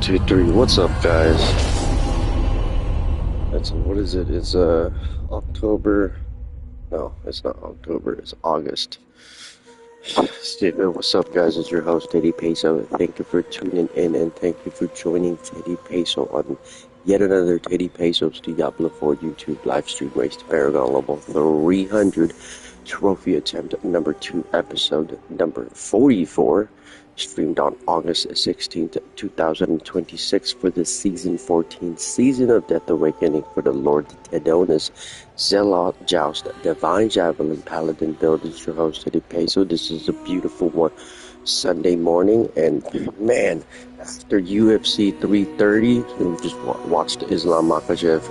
Two, three. What's up, guys? What is it? It's October. No, it's not October. It's August. What's up, guys? It's your host TeddyPESO. Thank you for tuning in and thank you for joining TeddyPESO on yet another TeddyPESO's Diablo 4 YouTube live stream race to Paragon level 300 trophy attempt number 2, episode number 44. Streamed on August 16th, 2026 for the Season 14 Season of Death Awakening for the Lord Tedonis Zealot Joust Divine Javelin Paladin build. It's your host, TeddyPESO. This is a beautiful one Sunday morning, and man, after UFC 330, we just watched Islam Makhachev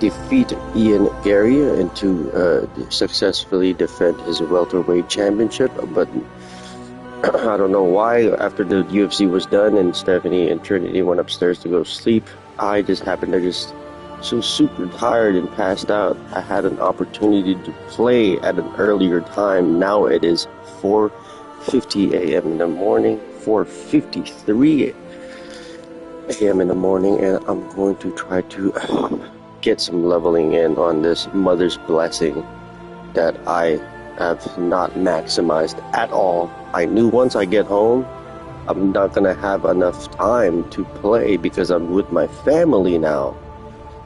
defeat Ian Gary and to successfully defend his welterweight championship, but I don't know why, after the UFC was done and Stephanie and Trinity went upstairs to go sleep, I just happened to so super tired and passed out. I had an opportunity to play at an earlier time. Now it is 4:50 a.m. in the morning, 4:53 a.m. in the morning, and I'm going to try to get some leveling in on this Mother's Blessing that I have not maximized at all. I knew once I get home, I'm not going to have enough time to play because I'm with my family now.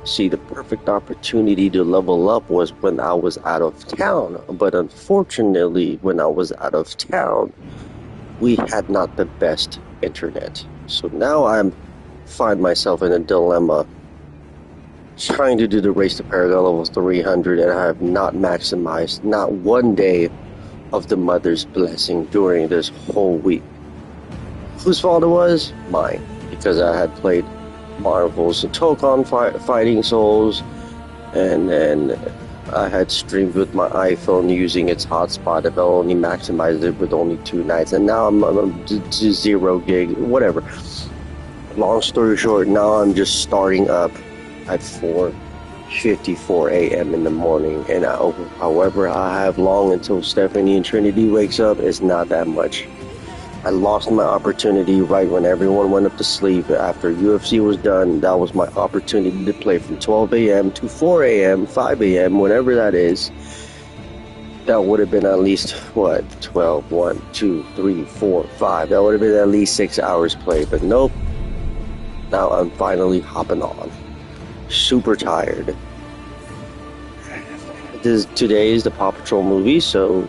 See, the perfect opportunity to level up was when I was out of town. But unfortunately, when I was out of town, we had not the best internet. So now I find myself in a dilemma trying to do the race to Paragon level 300, and I have not maximized not one day of the Mother's Blessing during this whole week. Whose fault it was? Mine. Because I had played Marvel's Tokon Fighting Souls, and then I had streamed with my iPhone using its hotspot. If I only maximized it with only 2 nights, and now I'm 0 gig, whatever. Long story short, now I'm just starting up at 4:54 a.m. in the morning, and however I have long until Stephanie and Trinity wakes up, it's not that much. I lost my opportunity right when everyone went up to sleep. After UFC was done, that was my opportunity to play from 12 a.m. to 4 a.m., 5 a.m., whatever that is. That would have been at least, 12, 1, 2, 3, 4, 5. That would have been at least 6 hours played, but nope. Now I'm finally hopping on. Super tired. Today is the Paw Patrol movie, so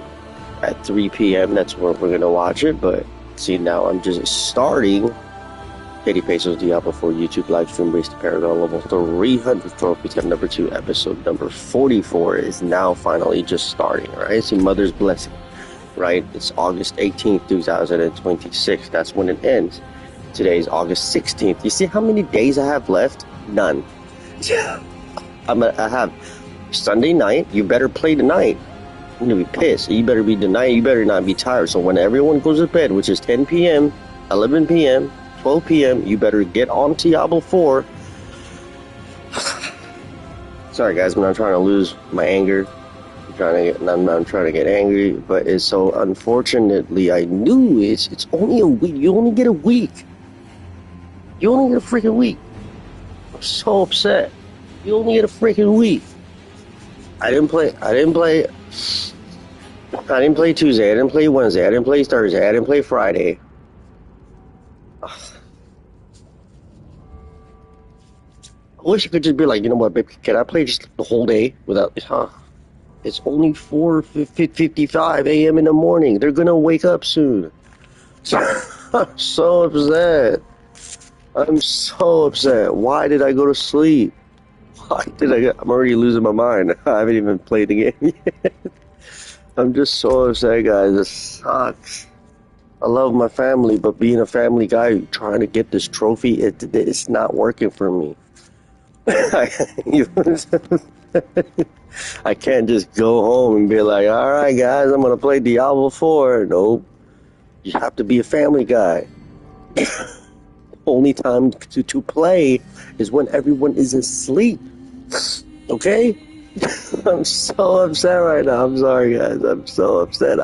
at 3 p.m. that's where we're gonna watch it. But see, now I'm just starting TeddyPESO's Diablo 4 YouTube live stream race to Paragon level 300 trophy attempt number 2, episode number 44 is now finally just starting. Right? See, Mother's Blessing. Right? It's August 18th, 2026. That's when it ends. Today is August 16th. You see how many days I have left? None. I have Sunday night. You better play tonight. I'm gonna be pissed. You better be tonight. You better not be tired. So when everyone goes to bed, which is 10 p.m., 11 p.m., 12 p.m., you better get on Diablo 4. Sorry, guys. I'm not trying to lose my anger. I'm not trying to get angry, but it's so unfortunately I knew it's only a week. You only get a week. You only get a freaking week. I'm so upset. You only get a freaking week. I didn't play Tuesday. I didn't play Wednesday. I didn't play Thursday. I didn't play Friday. I wish I could just be like, you know what, babe, can I play just the whole day without, It's only 4:55 a.m. in the morning. They're gonna wake up soon. I'm so upset. I'm so upset. Why did I go to sleep? I'm already losing my mind. I haven't even played the game yet. I'm just so upset, guys. It sucks. I love my family, but being a family guy trying to get this trophy, it's not working for me. I can't just go home and be like, all right, guys, I'm going to play Diablo 4. Nope. You have to be a family guy. Only time to play is when everyone is asleep. Okay? I'm so upset right now. I'm sorry, guys. I'm so upset.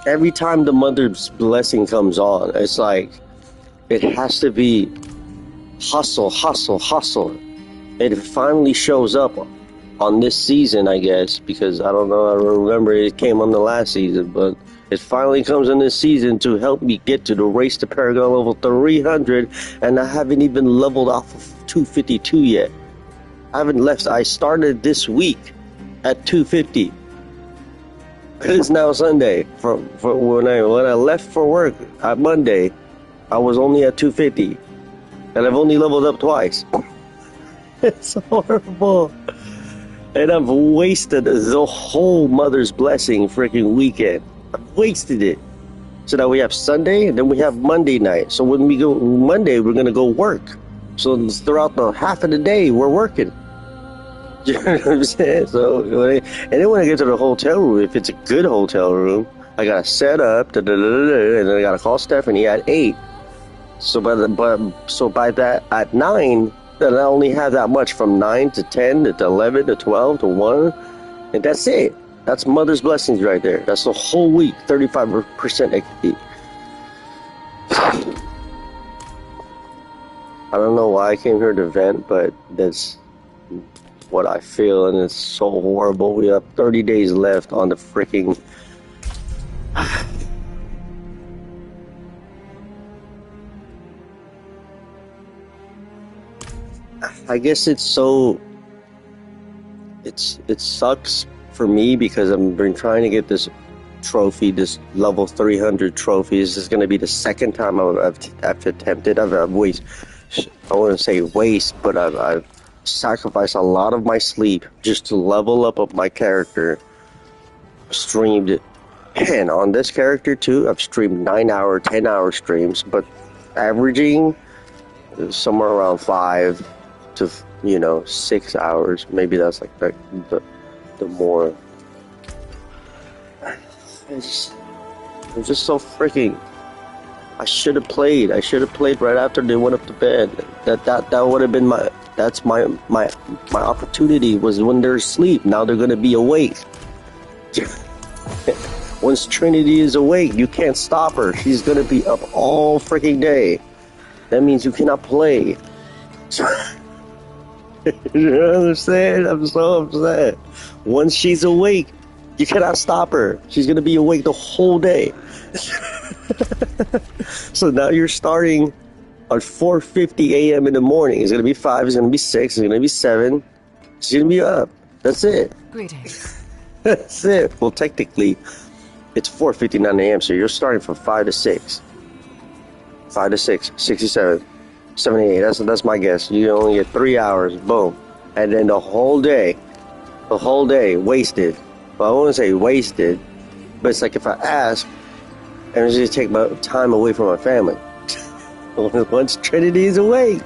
every time the mother's blessing comes on, it's like it has to be hustle, hustle, hustle. It finally shows up on this season, I guess, because I don't know, I don't remember it came on the last season, but it finally comes in this season to help me get to the race to Paragon level 300, and I haven't even leveled off of 252 yet. I haven't left. I started this week at 250. It's now Sunday. For when I left for work on Monday, I was only at 250, and I've only leveled up twice. It's horrible. And I've wasted the whole Mother's Blessing freaking weekend. I've wasted it. So now we have Sunday, and then we have Monday night. So when we go Monday, we're going to go work. So throughout the half of the day, we're working. You know what I'm saying? So, and then when I get to the hotel room, if it's a good hotel room, I got to set up, and then I got to call Stephanie at 8. So by that, at 9, then I only have that much from 9 to 10 to 11 to 12 to 1, and that's it. That's Mother's Blessings right there. That's the whole week, 35% XP. I don't know why I came here to vent, but that's what I feel, and it's so horrible. We have 30 days left on the freaking... I guess it sucks for me because I've been trying to get this trophy, this level 300 trophy. This is going to be the second time I've attempted. I've wasted, I wouldn't say waste, but I've sacrificed a lot of my sleep just to level up my character. Streamed it, and on this character too, I've streamed 9-hour, 10-hour streams, but averaging somewhere around 5 to 6 hours. Maybe that's like the more. I'm just so freaking. I should have played. I should have played right after they went up to bed. That would have been my. That's my opportunity was when they're asleep. Now they're gonna be awake. Once Trinity is awake, you can't stop her. She's gonna be up all freaking day. That means you cannot play. You understand? I'm so upset. Once she's awake, you cannot stop her. She's gonna be awake the whole day. So now you're starting at 4:50 a.m. in the morning. It's gonna be 5. It's gonna be 6. It's gonna be 7. She's gonna be up. That's it. Greetings. That's it. Well, technically, it's 4:59 a.m. So you're starting from 5 to 6. 5 to 6. 67. 78. That's my guess. You only get 3 hours. Boom. And then the whole day wasted. Well, I wouldn't say wasted, but it's like if I ask, and it's just take my time away from my family. Once Trinity is awake,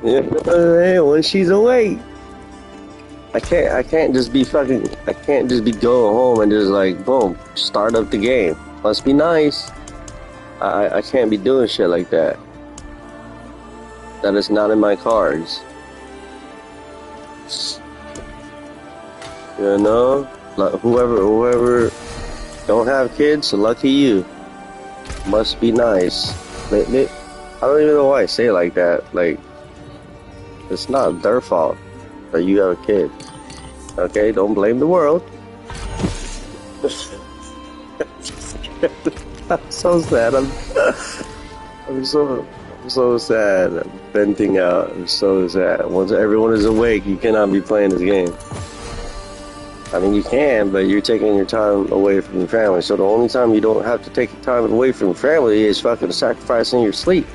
once she's awake, I can't just be going home and just like boom, start up the game. Must be nice. I can't be doing shit like that. That is not in my cards. Like whoever don't have kids, lucky you. Must be nice. I don't even know why I say it like that. Like, it's not their fault that you have a kid. Okay, don't blame the world. I'm so sad. I'm so sad. I'm venting out. I'm so sad. Once everyone is awake, you cannot be playing this game. I mean, you can, but you're taking your time away from your family. So the only time you don't have to take your time away from your family is fucking sacrificing your sleep.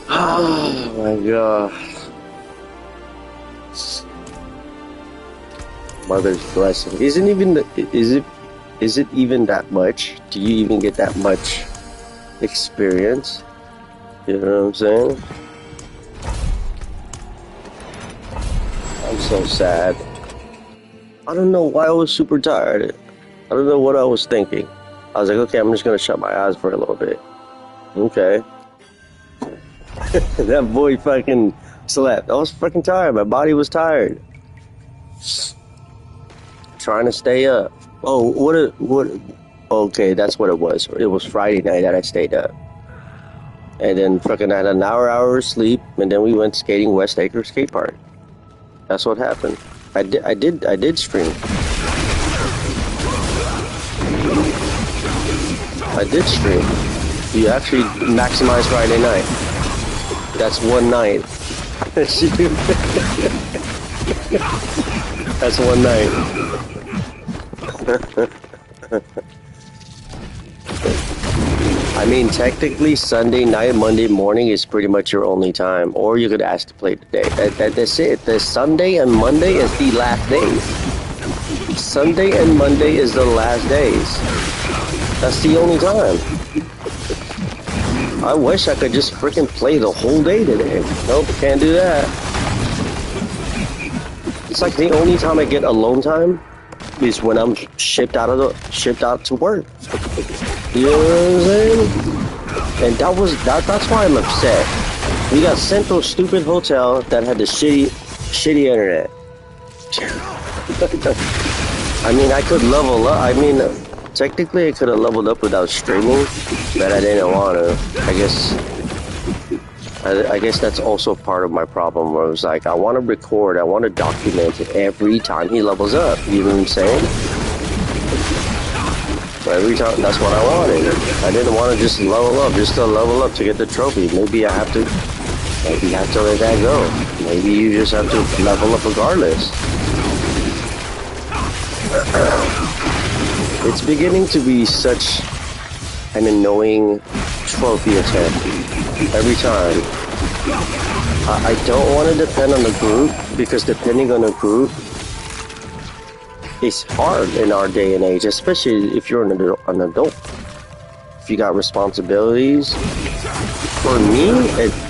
Oh my god. Mother's blessing. Is it even that much? Do you even get that much experience? You know what I'm saying? I'm so sad. I don't know why I was super tired. I don't know what I was thinking. I was like, okay, I'm just gonna shut my eyes for a little bit. Okay. That boy fucking slept. I was fucking tired. My body was tired. Trying to stay up. Oh, what? Okay, that's what it was. It was Friday night that I stayed up, and then fucking had an hour of sleep, and then we went skating West Acre Skate Park. That's what happened. I did stream. I did stream. You actually maximized Friday night. That's one night. That's one night. I mean, technically, Sunday night, Monday morning is pretty much your only time, or you could ask to play today. That's it. The Sunday and Monday is the last days. Sunday and Monday is the last days. That's the only time. I wish I could just freaking play the whole day today. Nope, can't do that. It's like the only time I get alone time is when I'm shipped out to work. You know what I'm saying? And that's why I'm upset. We got sent to a stupid hotel that had the shitty internet. I mean, I could level up. I mean, technically I could have leveled up without streaming, but I didn't want to. I guess that's also part of my problem, where it was like, I want to record, I want to document it every time he levels up. You know what I'm saying? So every time, that's what I wanted. I didn't want to just level up, just to level up to get the trophy. Maybe I have to let that go. Maybe you just have to level up regardless. It's beginning to be such an annoying trophy attempt every time. I don't want to depend on the group, because depending on the group is hard in our day and age, especially if you're an adult. If you got responsibilities. For me,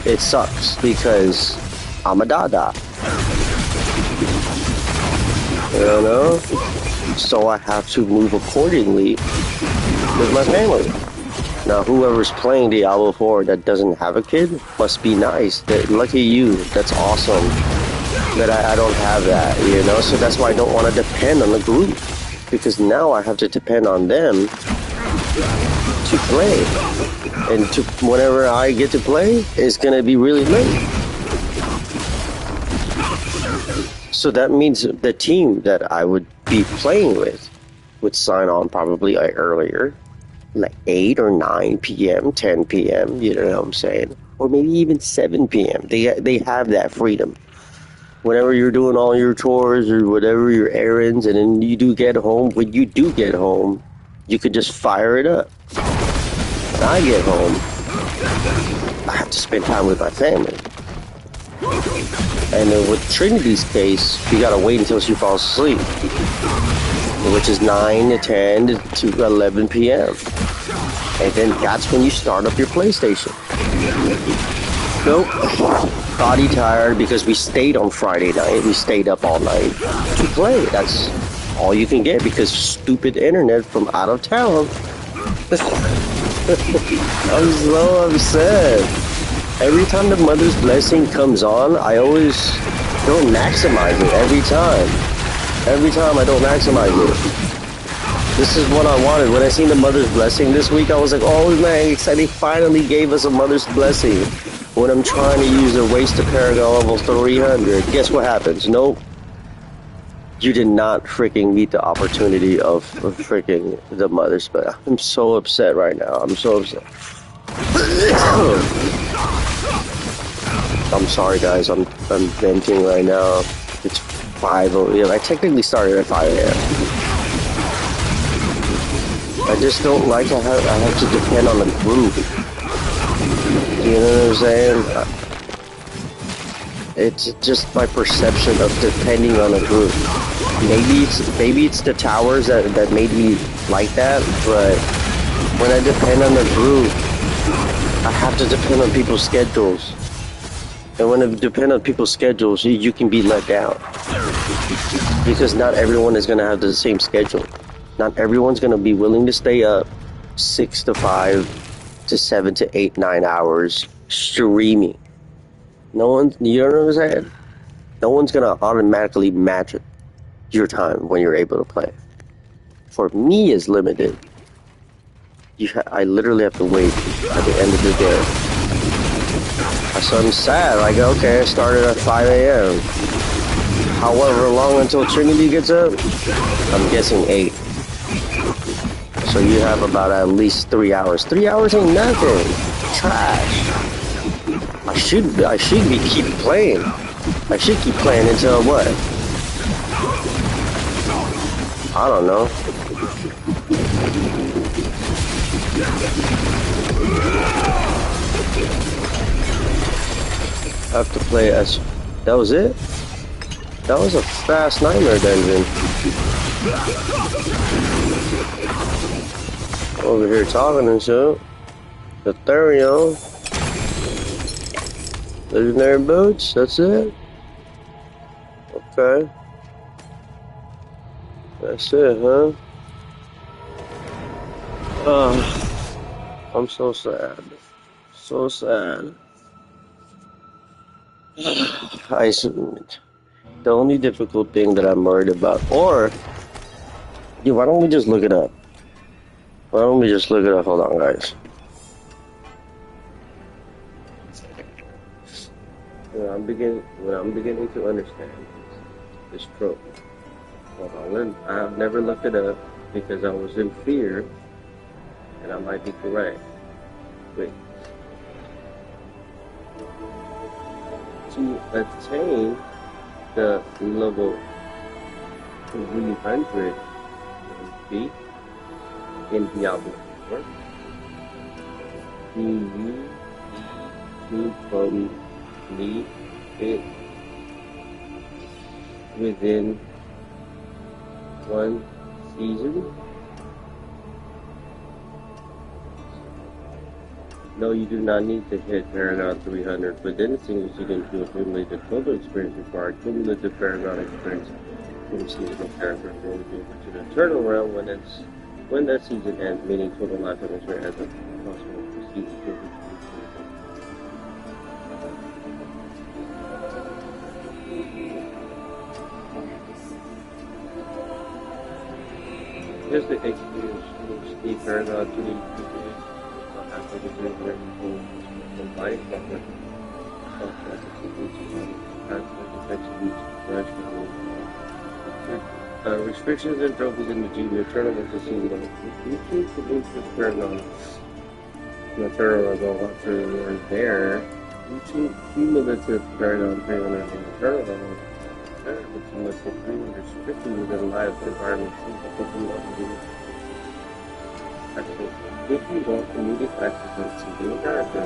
it sucks because I'm a dada. You know? So I have to move accordingly with my family. Now, whoever's playing Diablo 4 that doesn't have a kid must be nice. Lucky you. That's awesome. But I don't have that, you know? So that's why I don't want to depend on the group. Because now I have to depend on them to play. And whenever I get to play, it's going to be really late. So that means the team that I would be playing with would sign on probably earlier. Like 8 or 9 p.m., 10 p.m., you know what I'm saying? Or maybe even 7 p.m. They have that freedom. Whenever you're doing all your chores or whatever, your errands, and then you do get home, when you do get home, you could just fire it up. When I get home, I have to spend time with my family. And then with Trinity's case, you gotta wait until she falls asleep, which is 9 to 10 to 11 p.m. And then that's when you start up your PlayStation. Nope. Body tired because we stayed on Friday night. We stayed up all night to play. That's all you can get because stupid internet from out of town. I'm so upset. Every time the Mother's Blessing comes on, I always don't maximize it. Every time I don't maximize it. This is what I wanted. When I seen the Mother's Blessing this week, I was like, oh man, excited. They finally gave us a Mother's Blessing. When I'm trying to use a race to Paragon level 300, guess what happens? Nope. You did not freaking meet the opportunity of freaking the Mother's Blessing. I'm so upset right now. I'm so upset. I'm sorry guys, I'm venting right now. It's 5 a.m. I technically started at 5 a.m. I just don't like I have to depend on the group. You know what I'm saying? It's just my perception of depending on a group. Maybe it's the towers that made me like that, but when I depend on the group, I have to depend on people's schedules. And when I depend on people's schedules, you can be let down. Because not everyone is going to have the same schedule. Not everyone's going to be willing to stay up 6 to 5 to 7 to 8, 9 hours streaming. No one, you know what I'm saying? No one's going to automatically match your time when you're able to play. for me is limited. I literally have to wait at the end of the day. So I'm sad. Like, okay, I started at 5 a.m. However long until Trinity gets up, I'm guessing 8. So you have about at least 3 hours. 3 hours ain't nothing. Trash. I should be keep playing. I should keep playing until what? I don't know. I have to play as... That was it? That was a fast nightmare dungeon. Over here talking and shit. Ethereum. Legendary boots, that's it? Okay. That's it, huh? I'm so sad. So sad. The only difficult thing that I'm worried about, or, yeah, why don't we just look it up? Why don't we just look it up? Hold on, guys. When I'm beginning to understand this trope. Hold on, I have never looked it up because I was in fear, and I might be correct. Wait. To attain the level 300 feet in Diablo 4, you need to complete it within one season. No, you do not need to hit Paragon 300 within a single season to accumulate the total experience required. Cumulative Paragon experience from seasonal characters will be able to the eternal realm when that season ends, meaning total lifetime experience as a possible procedure. Here's the experience of Steve Paragon to the restrictions and trophies in the junior tournament this season. You choose to lose this Paragon. The tournament will go after there. You choose cumulative Paragon 300 in the tournament. But you must hit 300 strictly within live environments. If you want immediate access to the character,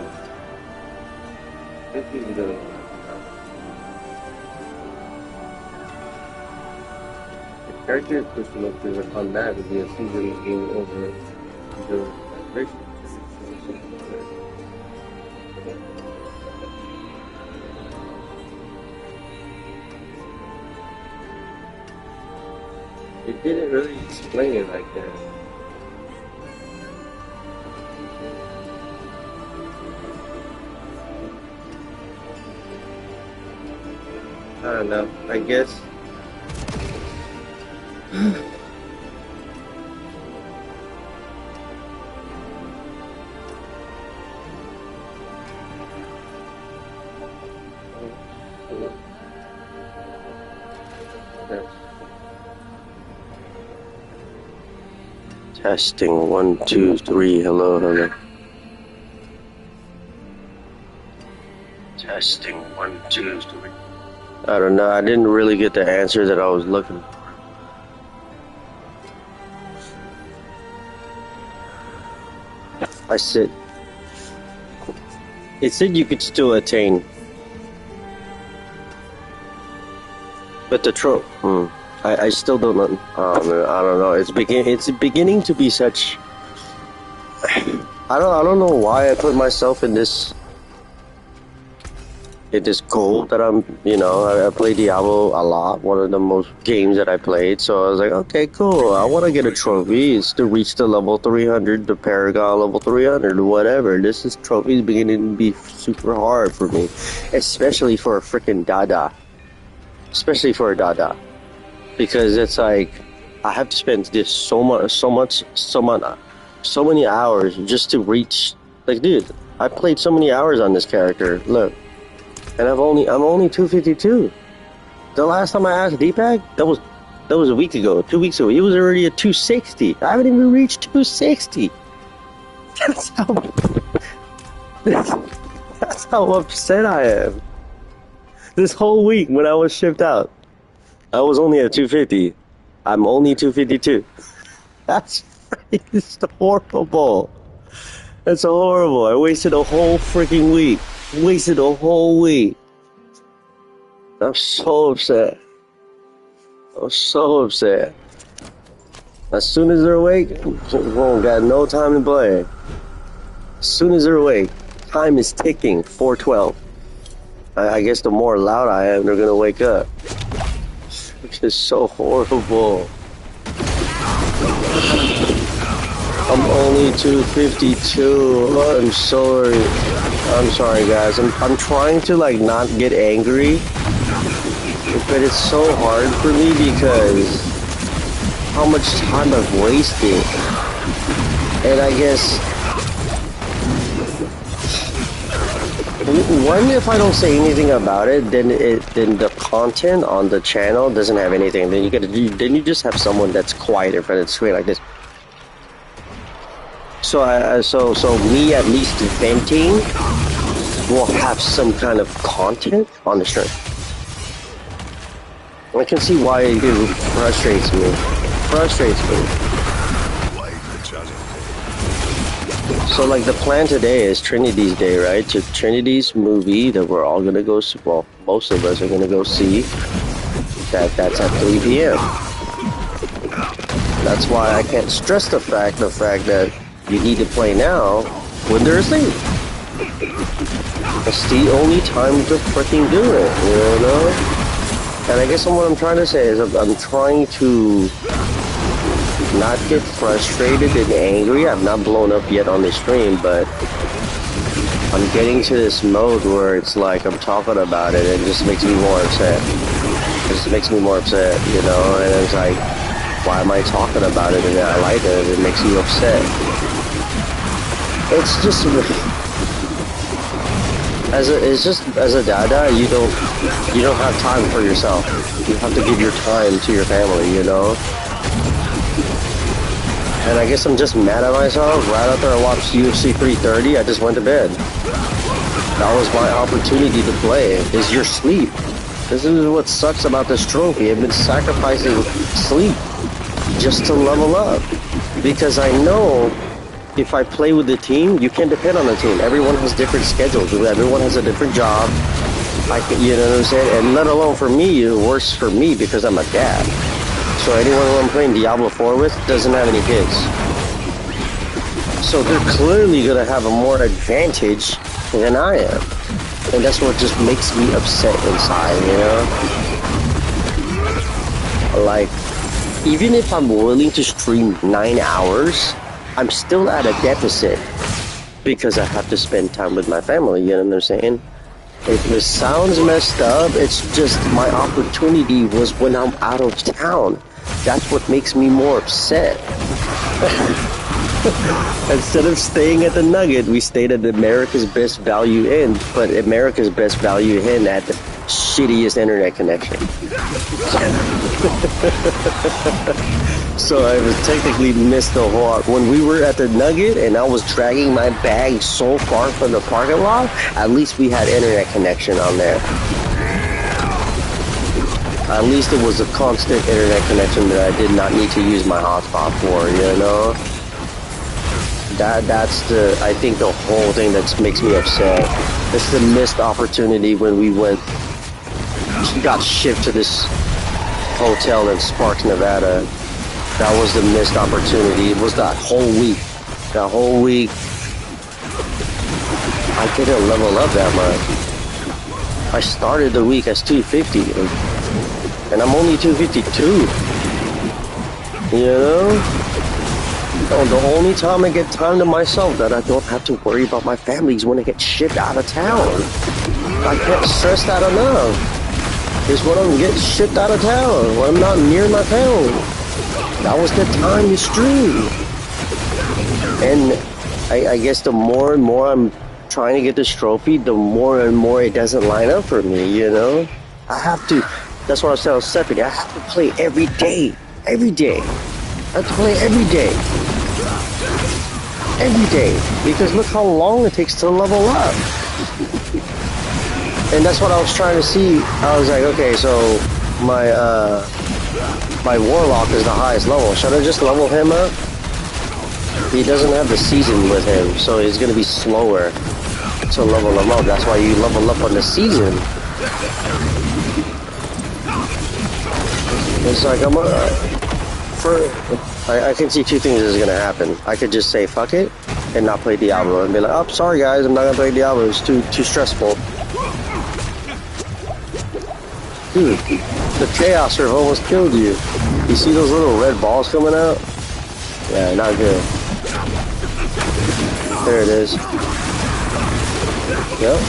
if you don't, the character is pushing up to on that would be a season game over the vibration. It didn't really explain it like that. I don't know, I guess. Testing 1, 2, 3. Hello, hello. Testing 1, 2, 3. I don't know. I didn't really get the answer that I was looking for. It said you could still attain, but the trope. I still don't know. I don't know. It's beginning to be such. I don't know why I put myself in this goal that I'm. I play Diablo a lot. One of the most games that I played. So I was like, okay, cool. I want to get a trophy. It's to reach the level 300, the Paragon level 300, whatever. This trophy beginning to be super hard for me, especially for a freaking Dada. Especially for a Dada. Because it's like, I have to spend this so many hours just to reach. Like, dude, I played so many hours on this character. Look, and I'm only 252. The last time I asked Deepak, that was a week ago, 2 weeks ago. He was already at 260. I haven't even reached 260. That's how upset I am. This whole week when I was shipped out, I was only at 250. I'm only 252. That's horrible. That's horrible. I wasted a whole freaking week. Wasted a whole week. I'm so upset. I'm so upset. As soon as they're awake, won't got no time to play. As soon as they're awake, time is ticking. 4:12. I guess the more loud I am, they're gonna wake up. Which is so horrible. I'm only 252. I'm sorry. I'm sorry, guys. I'm trying to like not get angry, but it's so hard for me because how much time I've wasted. And I guess one, if I don't say anything about it, then the content on the channel doesn't have anything. Then you just have someone that's quiet in front of the screen like this. So so me at least venting will have some kind of content on the stream. I can see why it frustrates me. So like the plan today is Trinity's Day, right? To Trinity's movie that we're all gonna go see. Well, most of us are gonna go see. That's at 3 p.m. That's why I can't stress the fact that you need to play now when they're asleep. It's the only time to freaking do it, you know? And I guess what I'm trying to say is I'm trying to not get frustrated and angry. I'm not blown up yet on the stream, but I'm getting to this mode where it's like I'm talking about it and it just makes me more upset. It just makes me more upset, you know? And it's like, why am I talking about it? And I like it, it makes you upset. It's just as a dada, you don't have time for yourself. You have to give your time to your family, you know. And I guess I'm just mad at myself. Right after I watched UFC 330, I just went to bed. That was my opportunity to play. Is your sleep. This is what sucks about this trophy. I've been sacrificing sleep just to level up, because I know if I play with the team, you can't depend on the team. Everyone has different schedules. Everyone has a different job. You know what I'm saying? And let alone for me, it works for me because I'm a dad. So anyone who I'm playing Diablo 4 with doesn't have any kids. So they're clearly going to have a more advantage than I am. And that's what just makes me upset inside, you know? Like, even if I'm willing to stream 9 hours, I'm still at a deficit because I have to spend time with my family, you know what I'm saying? If it sounds messed up, it's just my opportunity was when I'm out of town. That's what makes me more upset. Instead of staying at the Nugget, we stayed at America's Best Value Inn, but America's Best Value Inn had the shittiest internet connection. So I was technically missed the whole. When we were at the Nugget and I was dragging my bag so far from the parking lot, at least we had internet connection on there. At least it was a constant internet connection that I did not need to use my hotspot for, you know? That's I think the whole thing that makes me upset. It's the missed opportunity when we got shipped to this hotel in Sparks, Nevada. That was the missed opportunity. It was that whole week. That whole week, I didn't level up that much. I started the week as 250, and I'm only 252. You know? The only time I get time to myself that I don't have to worry about my family is when I get shipped out of town. I can't stress that enough. Is when I'm getting shipped out of town, when I'm not near my family. That was the time to stream. And I guess the more and more I'm trying to get this trophy, the more and more it doesn't line up for me, you know? I have to, that's what I was telling Stephanie, I have to play every day. Every day. I have to play every day. Every day. Because look how long it takes to level up. And that's what I was trying to see. I was like, okay, so my Warlock is the highest level. Should I just level him up? He doesn't have the season with him, so it's going to be slower to level him up. That's why you level up on the season. It's like, I can see two things is going to happen. I could just say, fuck it, and not play Diablo, and be like, oh, sorry guys, I'm not going to play Diablo, it's too stressful. Dude, the Chaos Surf almost killed you. You see those little red balls coming out? Yeah, not good. There it is. Yep.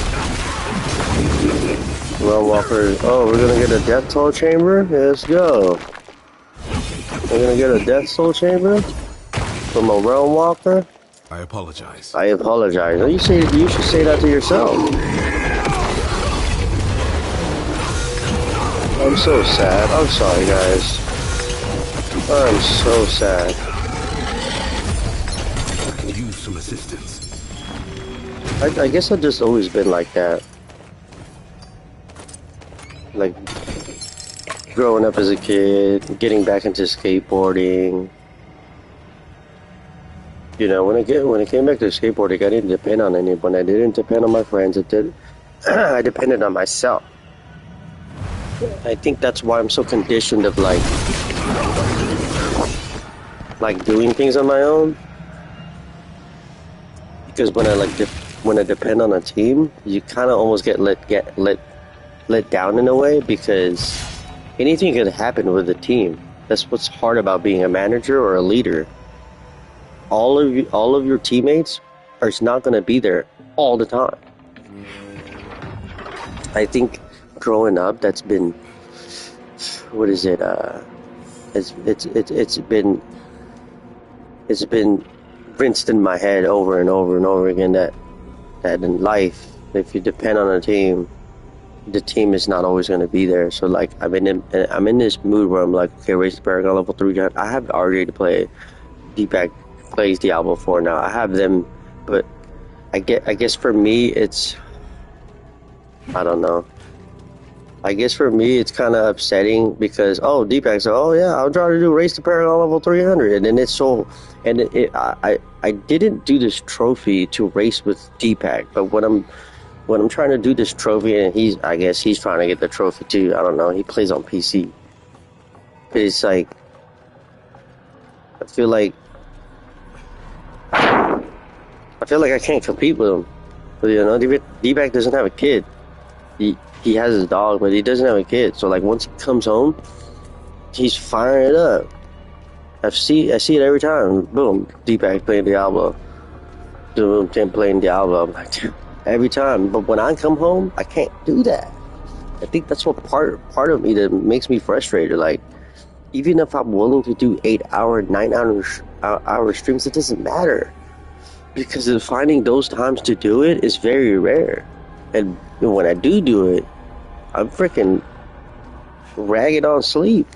Realm Walker. Oh, we're gonna get a Death Toll Chamber? Yeah, let's go. We're gonna get a Death Soul Chamber from a Realm Walker? I apologize. I apologize. You should say that to yourself. I'm so sad. I'm sorry, guys. I'm so sad. I could use some assistance. I guess I've just always been like that. Like, growing up as a kid, getting back into skateboarding. You know, when I came back to skateboarding, I didn't depend on anyone. I didn't depend on my friends. I depended on myself. I think that's why I'm so conditioned of like doing things on my own. Because when I depend on a team, you kind of almost get let down in a way, because anything could happen with a team. That's what's hard about being a manager or a leader. All of your teammates are not going to be there all the time. I think growing up, that's been, what is it? It's been rinsed in my head over and over and over again that in life, if you depend on a team, the team is not always going to be there. So like I'm in this mood where I'm like, okay, raise the Paragon level 3. I have RJ to play. Deepak plays Diablo 4 now. I have them, but I guess for me it's, I don't know. I guess for me it's kind of upsetting because Deepak said, oh yeah, I'll try to do race to Paragon level 300, and then it's so, and I didn't do this trophy to race with Deepak, but when I'm trying to do this trophy, and I guess he's trying to get the trophy too. I don't know. He plays on PC, but it's like I feel like I can't compete with him. But you know, Deepak doesn't have a kid. He has his dog, but he doesn't have a kid. So like once he comes home, he's firing it up. I see it every time. Boom, Deepak playing Diablo. Boom, Tim playing Diablo. I'm like, every time. But when I come home, I can't do that. I think that's what part of me that makes me frustrated. Like, even if I'm willing to do 8-hour, 9-hour streams, it doesn't matter, because finding those times to do it is very rare. And when I do it, I'm freaking ragged on sleep.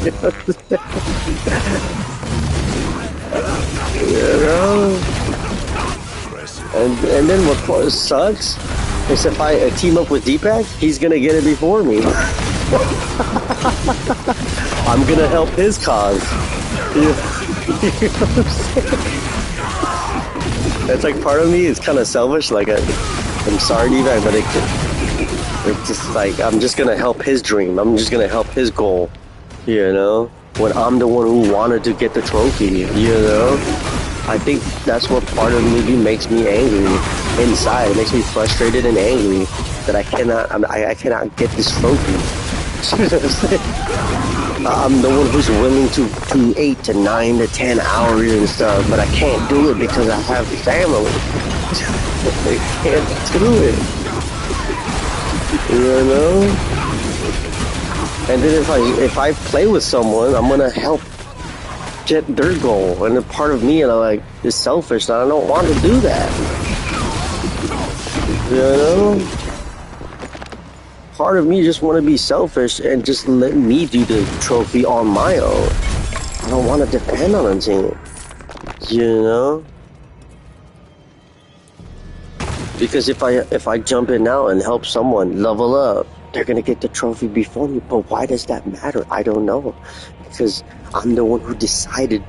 You know? And then what sucks is if I team up with Deepak, he's gonna get it before me. I'm gonna help his cause. You know what I'm saying? It's like part of me is kind of selfish. Like I'm sorry, Deepak, but it's just like I'm just gonna help his dream. I'm just gonna help his goal. You know, when I'm the one who wanted to get the trophy. You know, I think that's what part of me makes me angry inside. It makes me frustrated and angry that I cannot get this trophy. I'm the one who's willing to do 8 to 9 to 10 hours and stuff, but I can't do it because I have family. I can't do it. You know? And then if I play with someone, I'm gonna help get their goal. And a part of me, like, is selfish, and I don't want to do that. You know? Part of me just want to be selfish and just let me do the trophy on my own. I don't want to depend on a team. You know? Because if I jump in now and help someone level up, they're gonna get the trophy before me. But why does that matter? I don't know. Because I'm the one who decided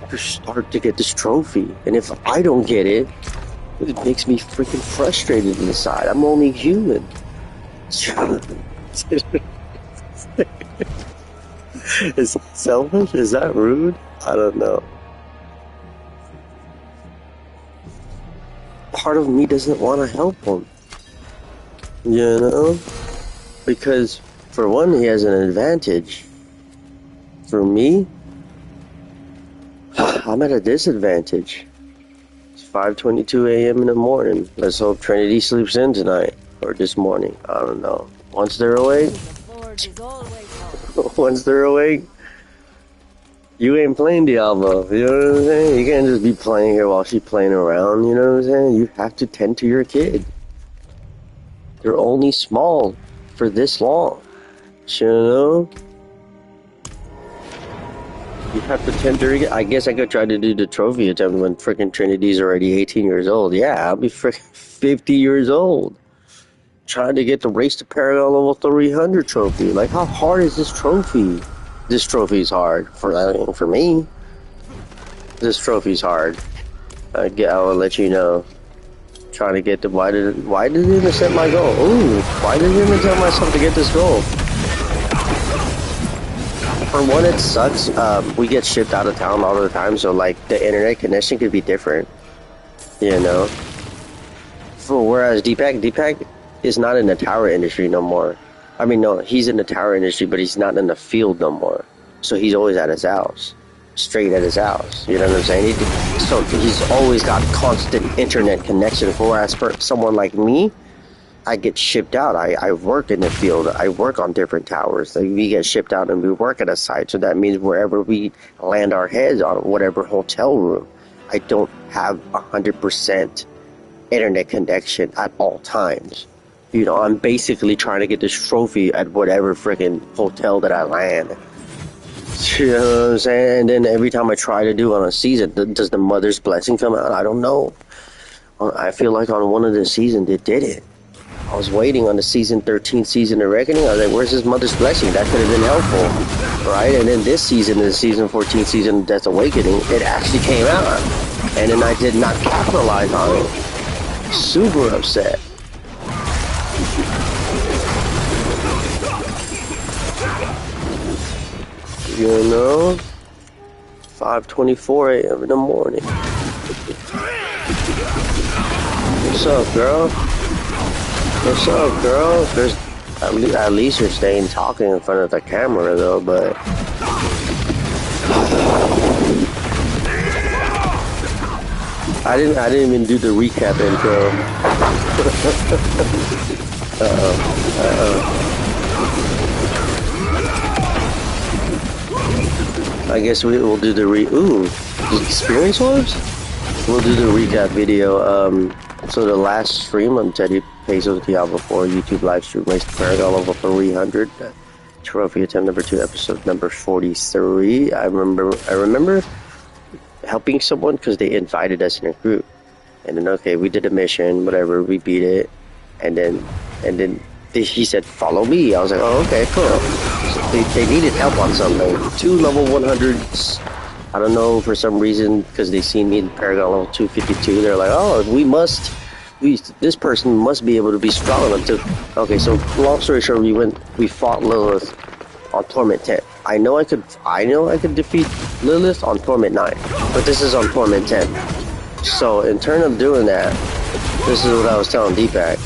to start to get this trophy. And if I don't get it, it makes me freaking frustrated inside. I'm only human. Is that selfish? Is that rude? I don't know. Part of me doesn't want to help him. You know? Because, for one, he has an advantage. For me, I'm at a disadvantage. It's 5:22 a.m. in the morning. Let's hope Trinity sleeps in tonight. Or this morning. I don't know. Once they're awake, you ain't playing Diablo. You know what I'm saying? You can't just be playing here while she's playing around. You know what I'm saying? You have to tend to your kid. They're only small for this long. You know? You have to tend to your kid. I guess I could try to do the trophy attempt when freaking Trinity's already 18 years old. Yeah, I'll be freaking 50 years old. Trying to get the Race to Paragon level 300 trophy. Like, how hard is this trophy? This trophy's hard. For me. This trophy's hard. I'll let you know. Trying to get the... Why did it even set my goal? Ooh, why did it even tell myself to get this goal? For one, it sucks. We get shipped out of town all the time, so, like, the internet connection could be different. You know? Whereas Deepak is not in the tower industry no more. I mean, no, he's in the tower industry, but he's not in the field no more. So he's always at his house. Straight at his house. You know what I'm saying? So he's always got constant internet connection. Whereas for someone like me, I get shipped out. I work in the field. I work on different towers. Like, we get shipped out and we work at a site. So that means wherever we land our heads on whatever hotel room, I don't have 100% internet connection at all times. You know, I'm basically trying to get this trophy at whatever freaking hotel that I land. You know what I'm saying? And then every time I try to do on a season, does the Mother's Blessing come out? I don't know. I feel like on one of the seasons it did it. I was waiting on the season 13 season of Reckoning. I was like, where's this Mother's Blessing? That could have been helpful. Right? And then this season, the season 14 season of Death's Awakening, it actually came out. And then I did not capitalize on it. Super upset. You know, 5:24 a.m. in the morning. What's up, girl? What's up, girl? There's at least you're staying talking in front of the camera, though. But I didn't even do the recap intro. I guess we'll do the experience orbs? We'll do the recap video. So the last stream on TeddyPESO Diablo 4 YouTube live stream Race to Paragon level 300. Trophy attempt number 2, episode number 43. I remember helping someone because they invited us in a group. And then, okay, we did a mission, whatever, we beat it. And then he said, follow me. I was like, oh, okay, cool. So they needed help on something. 2 level 100s. I don't know, for some reason, because they seen me in Paragon level 252. They're like, oh, this person must be able to be strong enough to... Okay, so long story short, we fought Lilith on Torment 10. I know I could defeat Lilith on Torment 9, but this is on Torment 10. So in turn of doing that, this is what I was telling Deepak.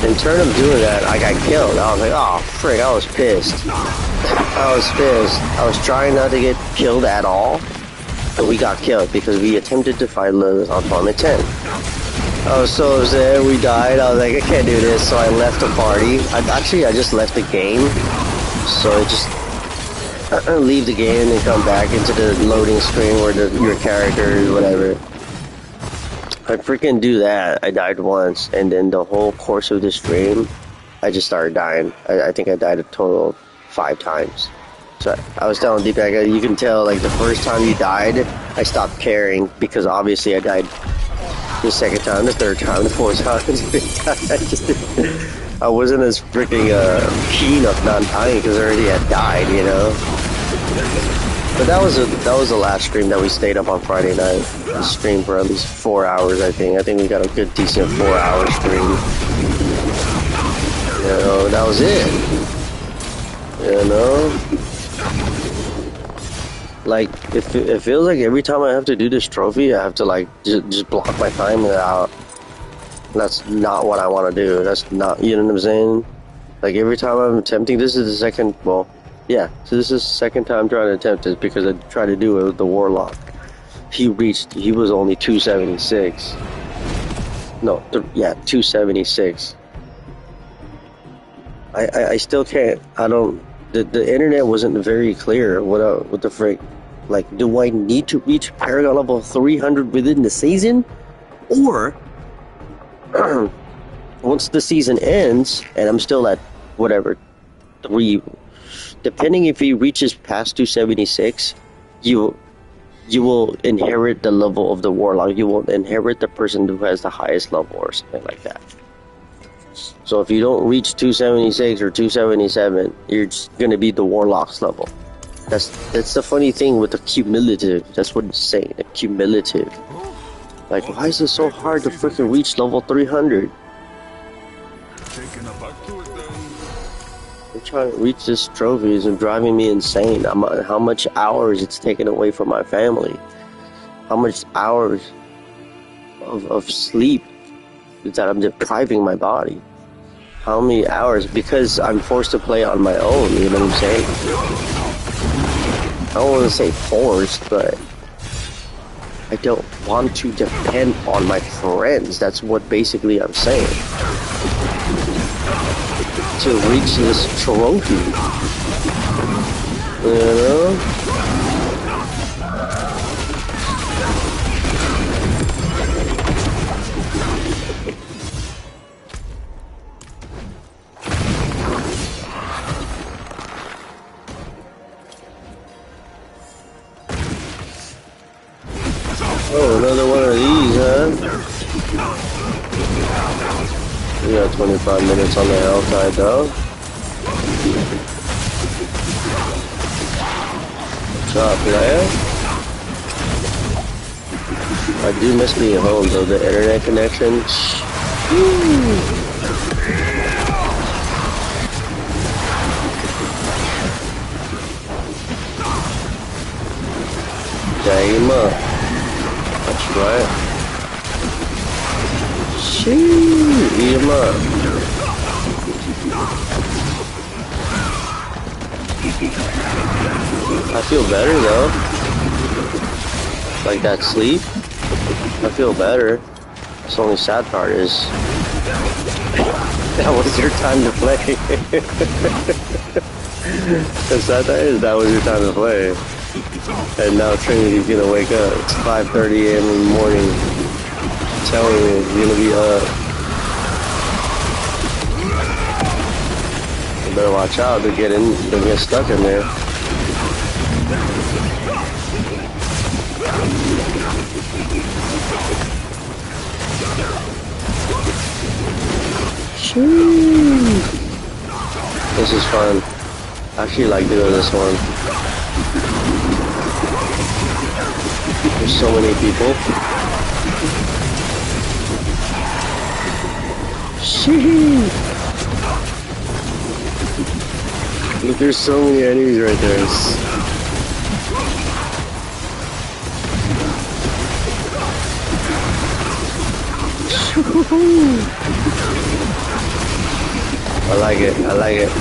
In turn of doing that, I got killed. I was like, oh, frick, I was pissed. I was trying not to get killed at all, but we got killed because we attempted to fight Lilith on Torment 10. I was so upset. We died. I was like, I can't do this. So I left the party. I just left the game. So I just leave the game and come back into the loading screen where your character is whatever. I freaking do that. I died once, and then the whole course of the stream, I just started dying. I think I died a total of 5 times. So I was telling Deepak, you can tell, like, the first time you died, I stopped caring, because obviously I died the second time, the third time, the fourth time, the fifth time. I wasn't as freaking keen of not dying, because I already had died, you know? But that was the last stream that we stayed up on Friday night. We streamed for at least 4 hours, I think. I think we got a good, decent 4-hour stream. You know, that was it. You know? Like, it feels like every time I have to do this trophy, I have to, like, just block my time out. That's not what I want to do. That's not, you know what I'm saying? Like, every time I'm attempting, this is the second, well, yeah, so this is the second time trying to attempt this, because I tried to do it with the Warlock. He was only 276. No, yeah, 276. I still can't, the internet wasn't very clear what the frick. Like, do I need to reach Paragon level 300 within the season? Or, once the season ends, and I'm still at, whatever, 3, depending if he reaches past 276, you will inherit the level of the Warlock. You will inherit the person who has the highest level or something like that. So if you don't reach 276 or 277, you're just going to be the Warlock's level. That's the funny thing with the cumulative. That's what it's saying, the cumulative. Like, why is it so hard to freaking reach level 300? I'm trying to reach this trophy is driving me insane. How much hours it's taken away from my family. How much hours of sleep that I'm depriving my body. How many hours? Because I'm forced to play on my own, you know what I'm saying? I don't want to say forced, but I don't want to depend on my friends. That's what basically I'm saying. To reach this trophy. You know? Oh, another one of these, huh? We got 25 minutes on the outside, though. What's up, player? I do miss being home, though. The internet connection. Dang him up. That's right. Shoot, eat him up. I feel better though. Like that sleep. I feel better. The only sad part is that was your time to play. The sad part is that was your time to play. And now Trinity's gonna wake up. It's 5:30 a.m. in the morning. I'm telling you, it's gonna be up. You better watch out. They'll get stuck in there. Shoo. This is fun. I actually like doing this one. There's so many people. Shee. Look, there's so many enemies right there. I like it. I like it.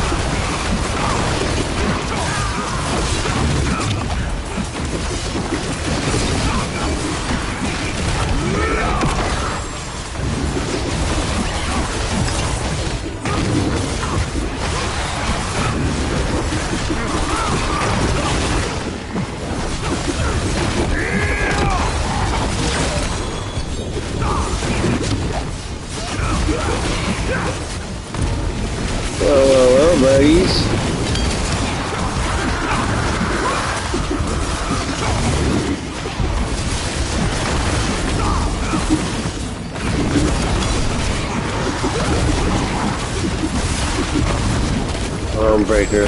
realm breaker.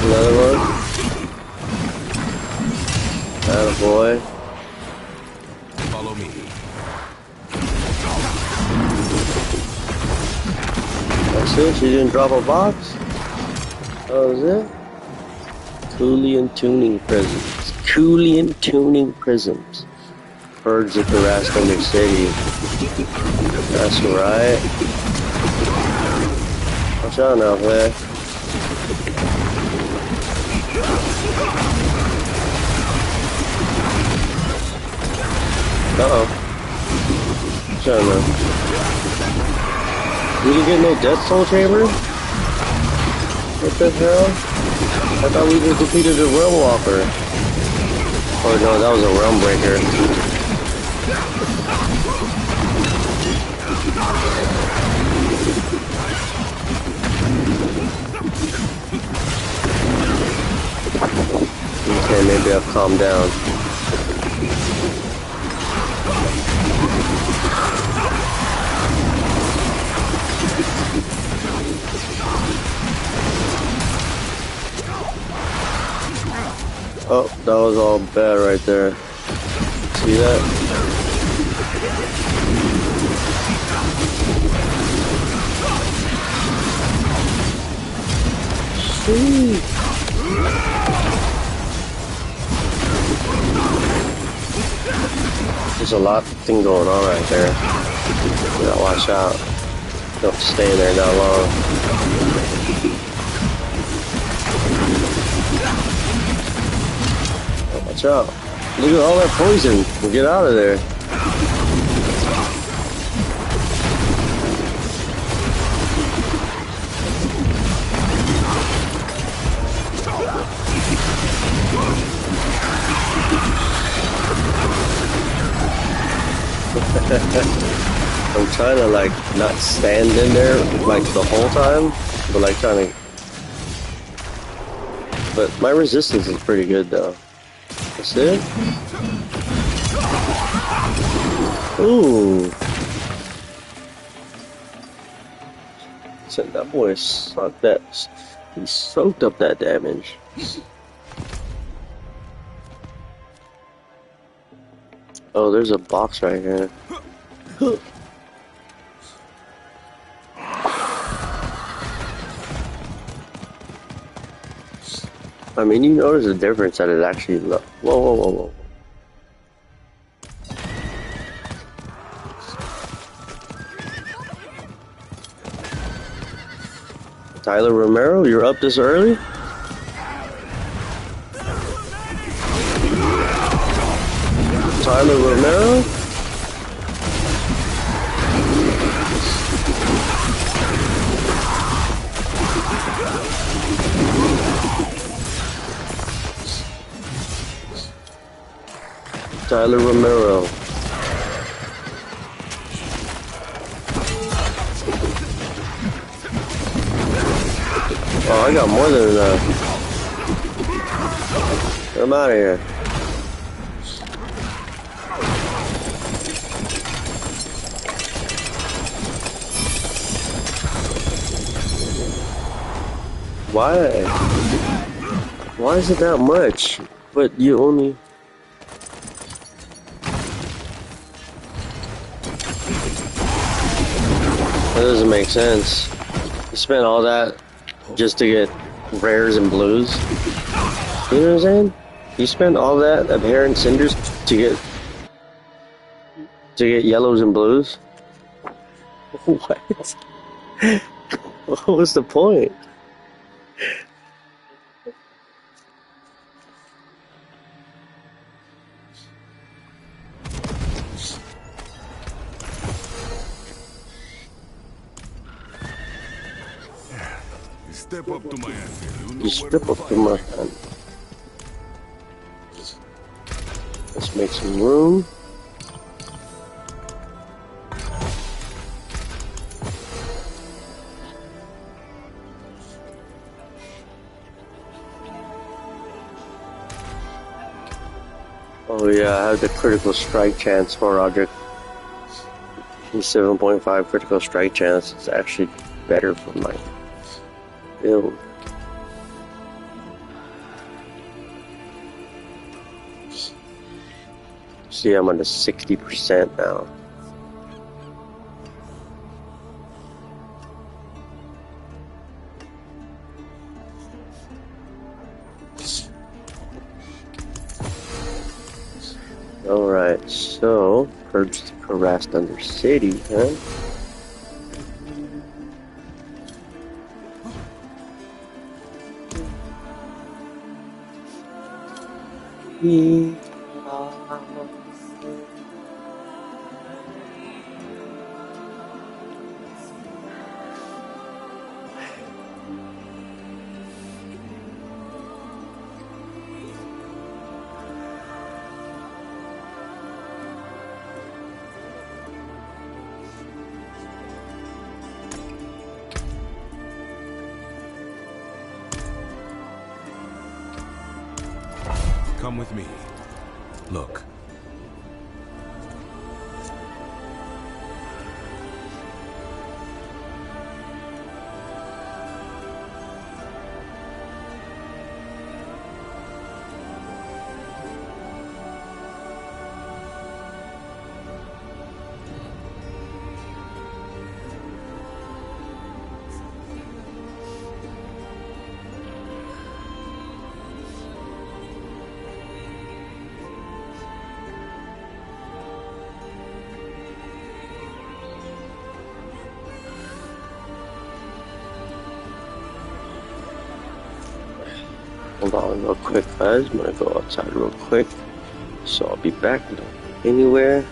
Another one. Attaboy. Follow me. That's it? She didn't drop a box? That was it? Coolian tuning prisms. Coolian tuning prisms. Birds at the Rascal City. That's right. Watch out now, man. Uh-oh. Watch out now. We didn't get no Death Soul Chamber? What the hell? I thought we just defeated a Realm Walker. Oh no, that was a Realm Breaker. Okay, maybe I'll calm down. Oh, that was all bad right there. See that? Sweet. There's a lot of thing going on right there. You gotta watch out. Don't stay in there that long. Watch out. Look at all that poison. We'll get out of there. I'm trying to like not stand in there like the whole time, but like trying to. But my resistance is pretty good though. That's it? Ooh. So that boy sucked that. He soaked up that damage. Oh, there's a box right here. I mean, you notice the difference that it actually whoa, whoa, whoa, whoa. Tyler Romero, you're up this early? Tyler Romero? Tyler Romero. Oh, I got more than enough. Get him out of here. Why? Why is it that much? But you only... That doesn't make sense. You spent all that just to get rares and blues. You know what I'm saying? You spent all that Abhorrent Cinders to get yellows and blues? What? What was the point? Step up to my hand. You step up to my hand. Let's make some room. Oh yeah, I have the critical strike chance for Roderick. 7.5 critical strike chance. It's actually better for my build. See, I'm on the 60% now. Alright, so purge the harassed under city, huh? Come with me. Look. Hold on real quick, guys. I'm gonna go outside real quick. So I'll be back. Don't go anywhere.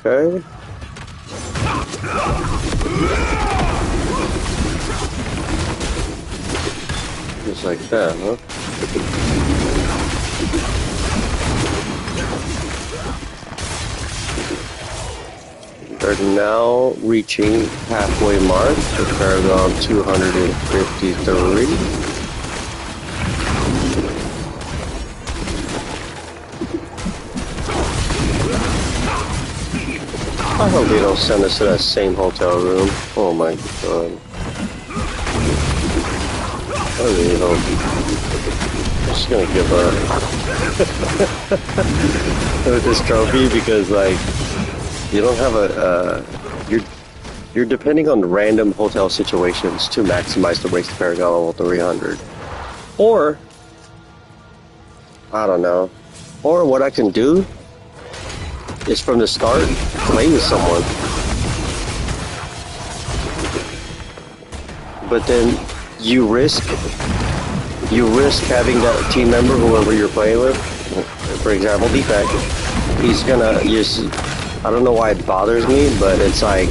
Okay. Just like that, huh? We're now reaching halfway mark to Paragon 253. I hope they don't send us to that same hotel room. Oh my god. I really hope. I'm just gonna give up with this trophy because, like, you don't have a, you're depending on random hotel situations to maximize the race to Paragon level 300. Or, I don't know. Or what I can do is from the start, play with someone. But then you risk you risk having that team member, whoever you're playing with, for example, Defect, he's gonna just, I don't know why it bothers me, but it's like,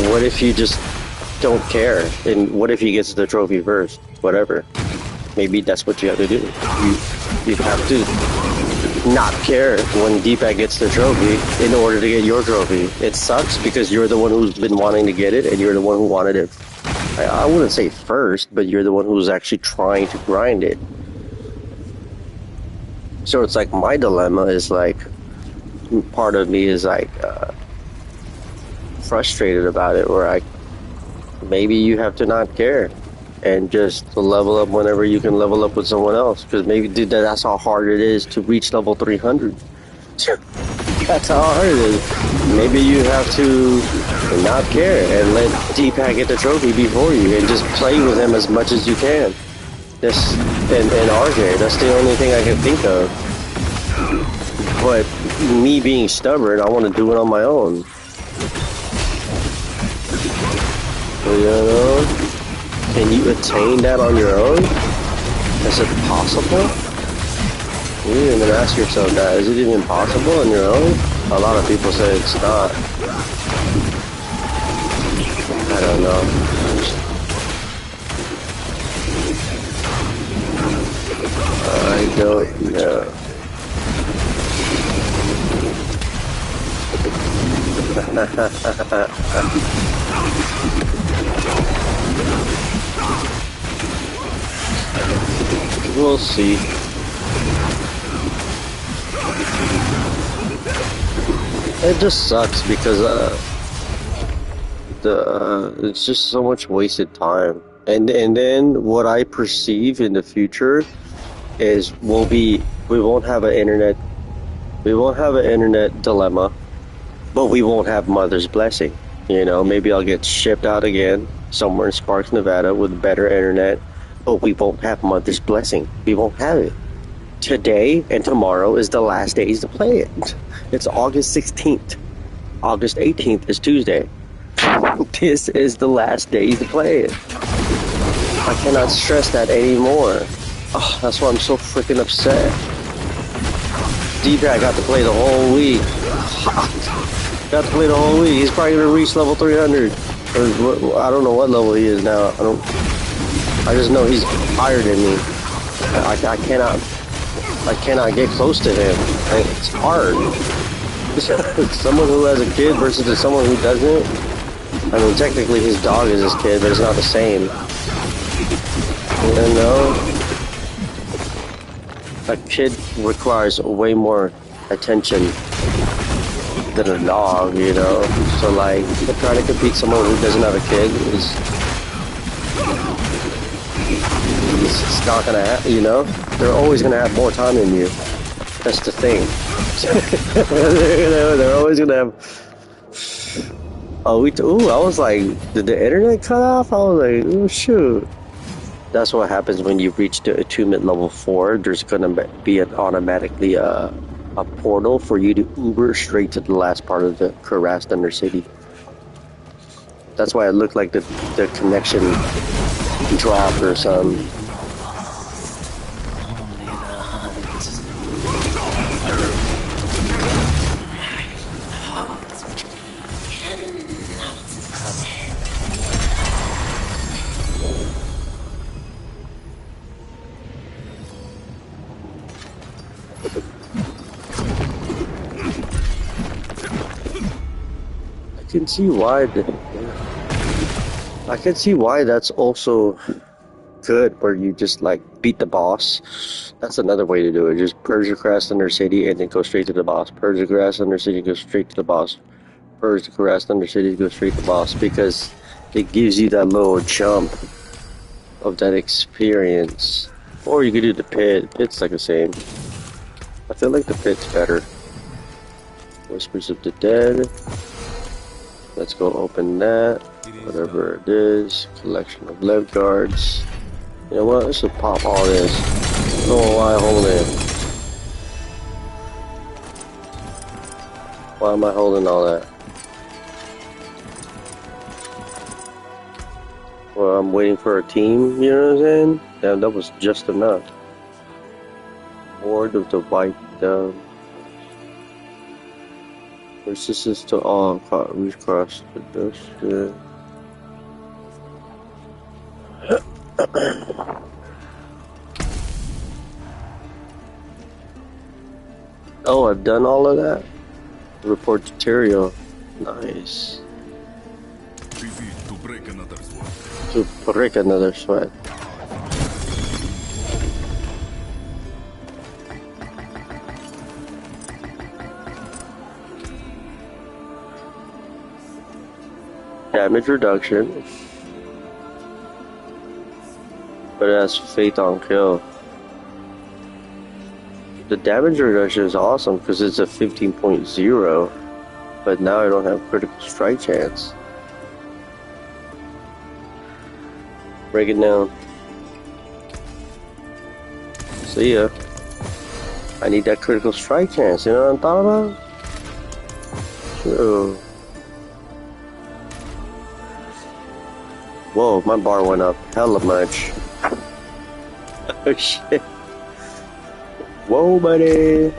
what if you just don't care? And what if he gets the trophy first? Whatever. Maybe that's what you have to do. You have to not care when Deepak gets the trophy in order to get your trophy. It sucks because you're the one who's been wanting to get it, and you're the one who wanted it. I wouldn't say first, but you're the one who's actually trying to grind it. So it's like my dilemma is like, part of me is like frustrated about it, where maybe you have to not care and just level up whenever you can level up with someone else, because maybe, dude, that's how hard it is to reach level 300. That's how hard it is. Maybe you have to not care and let Deepak get the trophy before you and just play with him as much as you can. This and RJ, that's the only thing I can think of. But me being stubborn, I want to do it on my own. You know? Can you attain that on your own? Is it possible? You didn't even ask yourself that. Is it even possible on your own? A lot of people say it's not. I don't know. I don't know. We'll see. It just sucks because it's just so much wasted time. And then what I perceive in the future is we won't have an internet dilemma, but we won't have Mother's blessing. You know, maybe I'll get shipped out again somewhere in Sparks, Nevada with better internet, but we won't have Mother's blessing. We won't have it. Today and tomorrow is the last days to play it. It's August 16th. August 18th is Tuesday. This is the last days to play it. I cannot stress that anymore. Oh, that's why I'm so freaking upset. Deepak got to play the whole week. Got to play the whole week. He's probably gonna reach level 300. Or I don't know what level he is now. I just know he's higher than me. I cannot get close to him. It's hard. Someone who has a kid versus someone who doesn't. I mean, technically his dog is his kid, but it's not the same. You know? A kid requires way more attention than a dog, you know? So, like, trying to compete someone who doesn't have a kid is... It's not gonna happen, you know? They're always gonna have more time than you. That's the thing. They're always gonna have... I was like, did the internet cut off? I was like, oh shoot. That's what happens when you reach the attunement level 4. There's gonna be automatically a portal for you to Uber straight to the last part of the Cuirassed Under City. That's why it looked like the connection dropped or something. I can see why that's also good, where you just like beat the boss. That's another way to do it. Just purge the Cuirassed Under City and then go straight to the boss. Purge the Cuirassed Under City, go straight to the boss. Purge the Cuirassed Under City, go straight to the boss, because it gives you that little jump of that experience. Or you could do the pit. Pit's like the same. I feel like the pit's better. Whispers of the Dead. Let's go open that. Whatever it is. Collection of lev guards. You know what? Let's just pop all this. I don't know why I hold it. Why am I holding all that? Well, I'm waiting for a team, you know what I'm saying? Damn, that was just enough. Ward of the White Dove. Resistance to all recross the dust. Oh, I've done all of that? Report tutorial. Nice. To break another sweat. To break another sweat. Damage reduction. But it has faith on kill. The damage reduction is awesome because it's a 15.0. But now I don't have critical strike chance. Break it down. See ya. I need that critical strike chance, you know what I'm talking about? Sure. Whoa, my bar went up hella much. Oh shit. Whoa, buddy.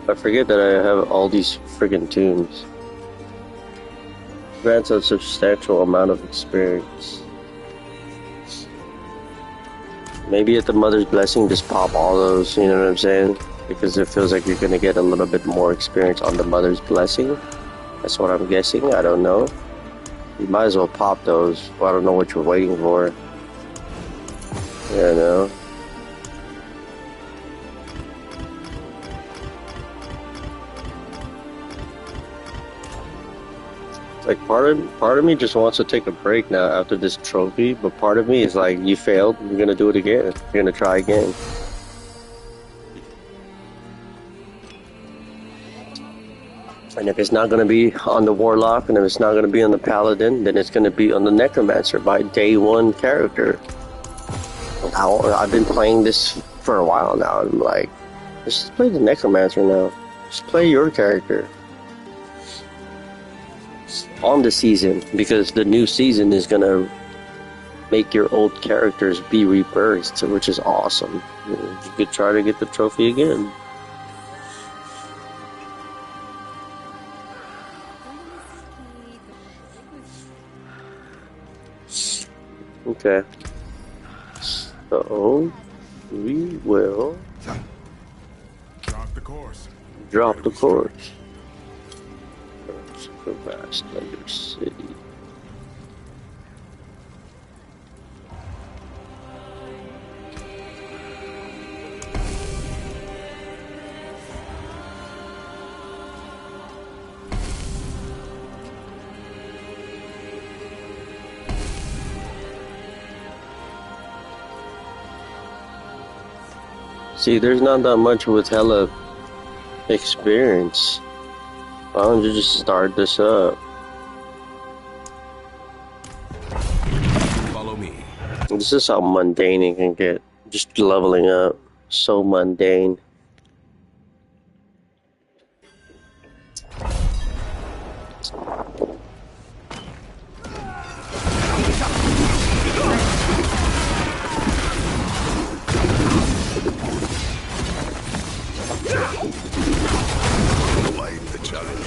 I forget that I have all these friggin' tombs. Grants a substantial amount of experience. Maybe at the Mother's Blessing, just pop all those, you know what I'm saying? Because it feels like you're gonna get a little bit more experience on the Mother's Blessing. That's what I'm guessing, I don't know. You might as well pop those. Well, I don't know what you're waiting for. Yeah, no. Like part of me just wants to take a break now after this trophy, but part of me is like, you failed, you're gonna do it again. You're gonna try again. And if it's not gonna be on the Warlock, and if it's not gonna be on the Paladin, then it's gonna be on the Necromancer, my day one character. I've been playing this for a while now. I'm like, let's just play the Necromancer now. Just play your character. On the season, because the new season is gonna make your old characters be rebirthed, which is awesome. You could try to get the trophy again. Okay, so we will Drop the course. drop the course. Vast Thunder City. See, there's not that much with hella experience. Why don't you just start this up? Follow me. This is how mundane it can get. Just leveling up. So mundane. Light the challenge.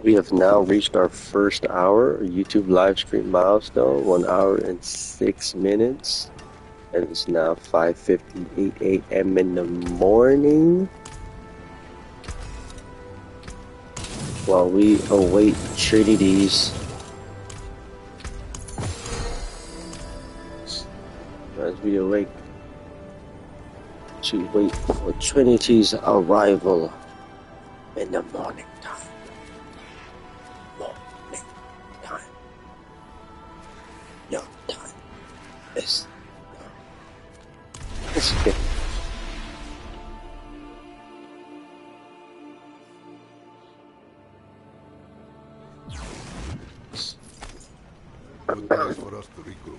We have now reached our first hour YouTube live stream milestone, 1 hour and 6 minutes. And it's now 5:58 a.m. in the morning. While we await Trinity's. As we await to wait for Trinity's arrival in the morning time. Morning time. Your time is now. Let's get Good time for us to regroup.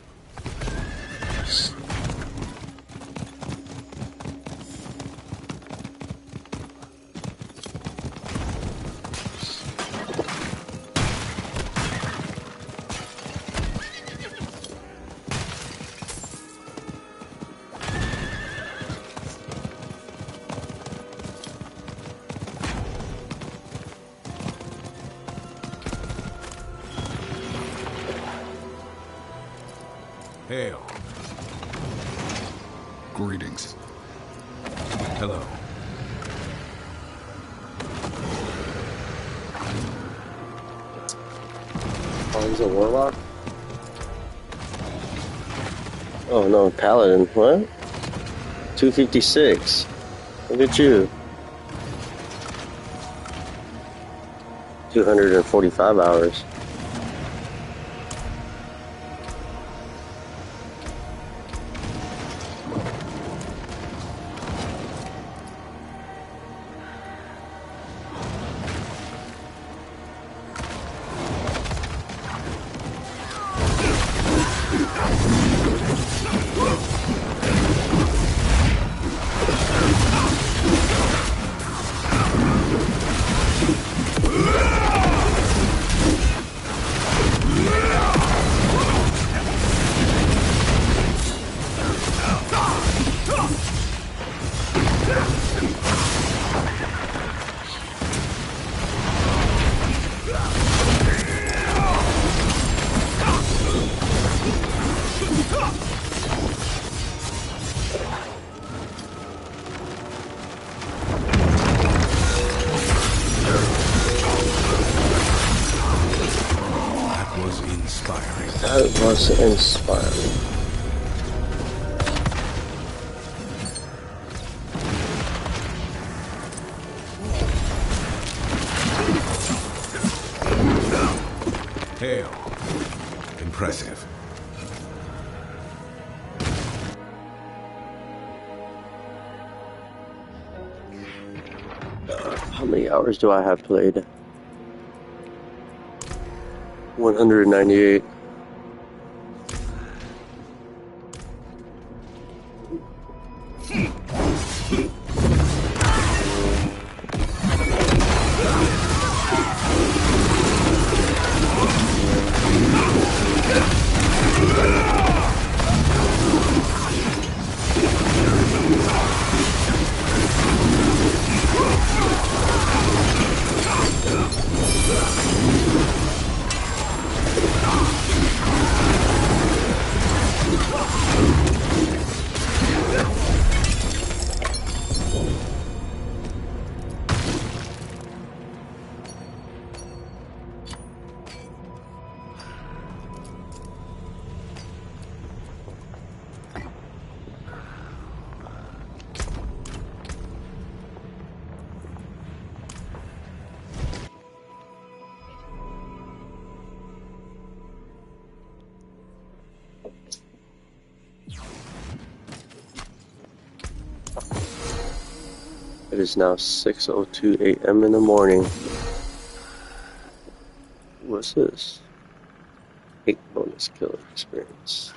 Hail. Greetings. Hello. Oh, he's a warlock? Oh no, Paladin. What? 256. Look at you. 245 hours. That was inspiring. Hail. Impressive. How many hours do I have played? 198. It is now 6:02 a.m. in the morning. What's this? 8 bonus killer experience.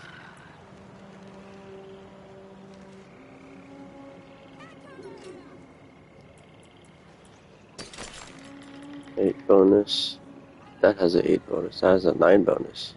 Eight bonus. That has an 8 bonus. That has a 9 bonus.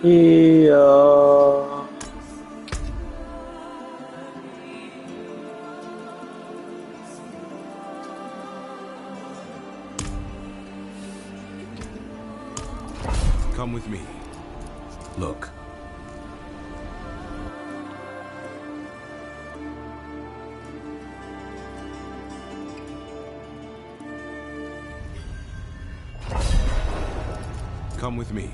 Yeah. Come with me. Look. Come with me.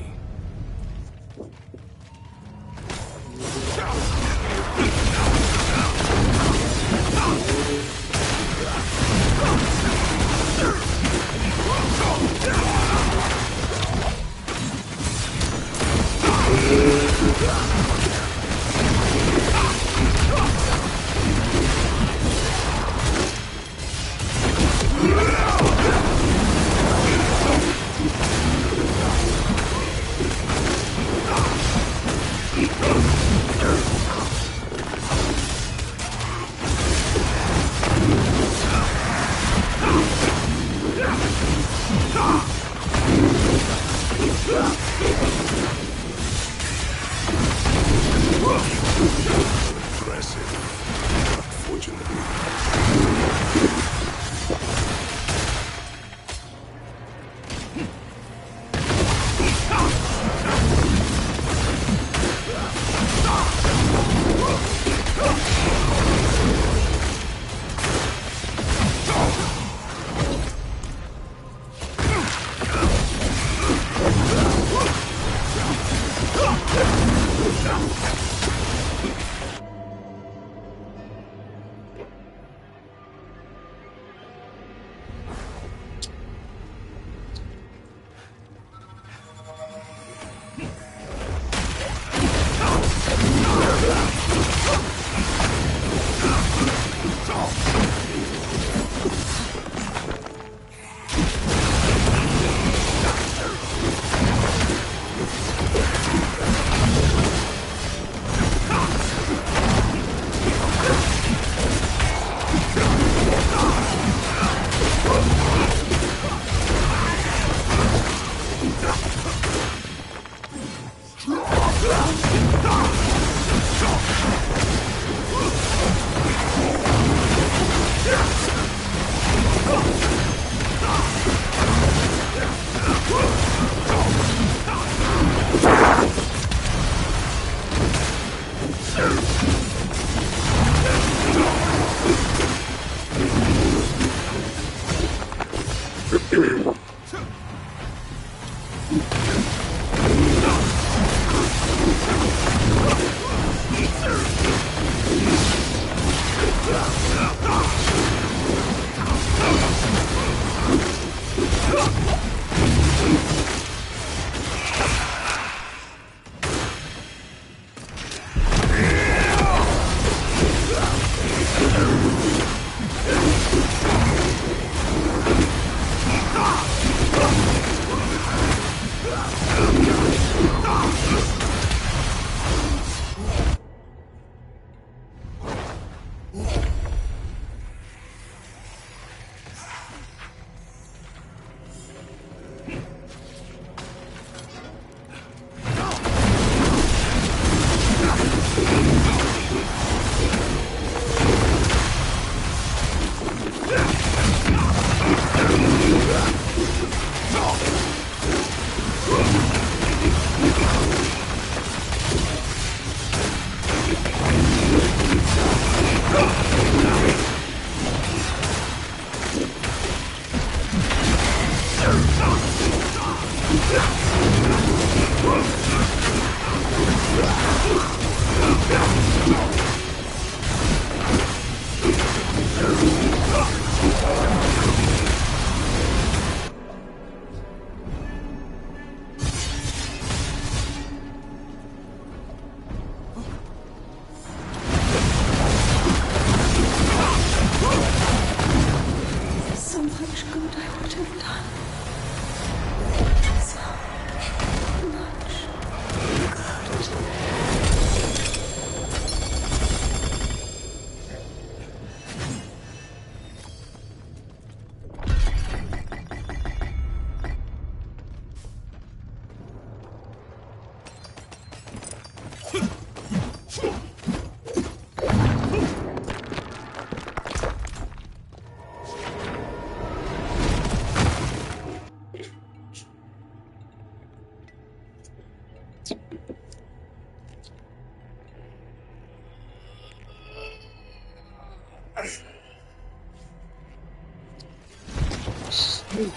Oh,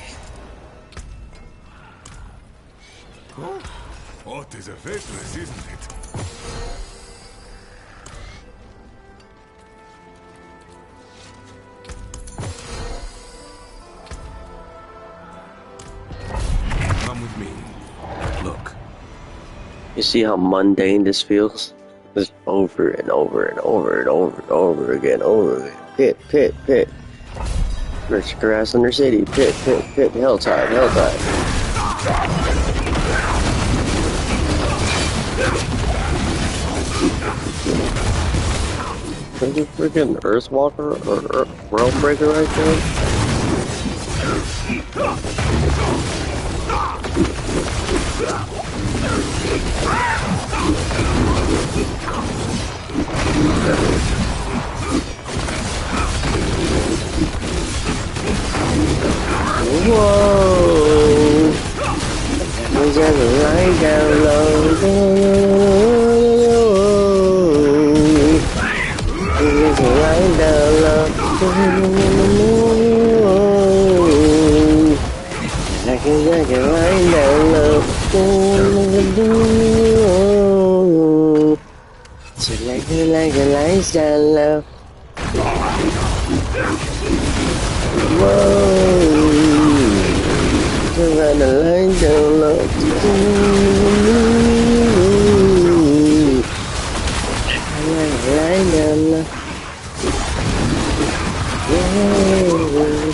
what is a faceless, isn't it? Come with me. Look. You see how mundane this feels? Just over and over and over and over and over again, over again. Pit, pit, pit. Rich grass under city. Pit, pit, pit. Helltide, helltide. There's a freaking Earthwalker or Realmbreaker right there. Whoa! Was that the line down low? There's a line down low. Like a line down low. So like a line's down low. Whoa! So run the line down low. Line down low. Whoa!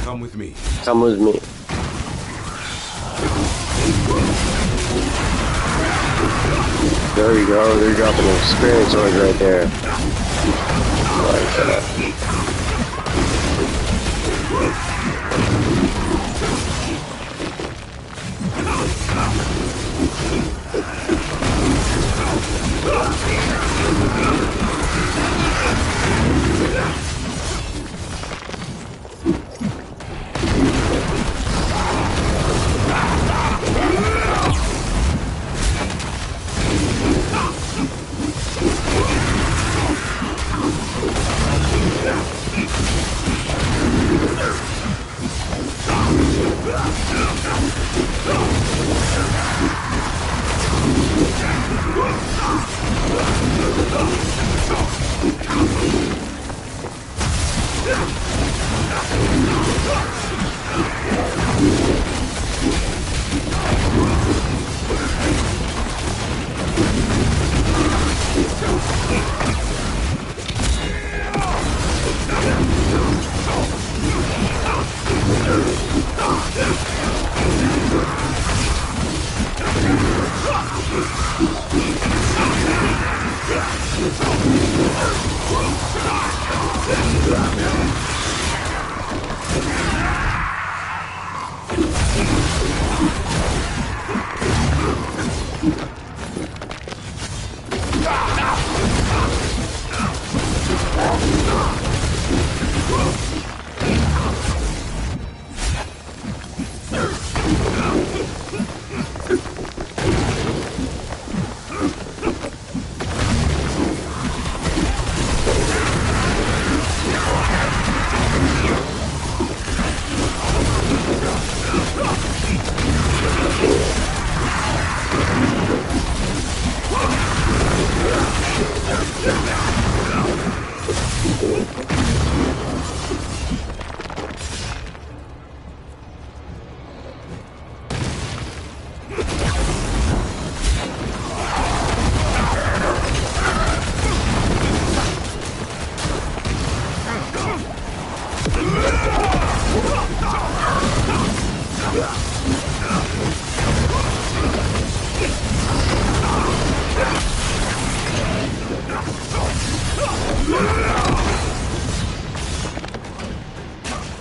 Come with me. Come with me. There you go, they're dropping an experience orange right there. Like that.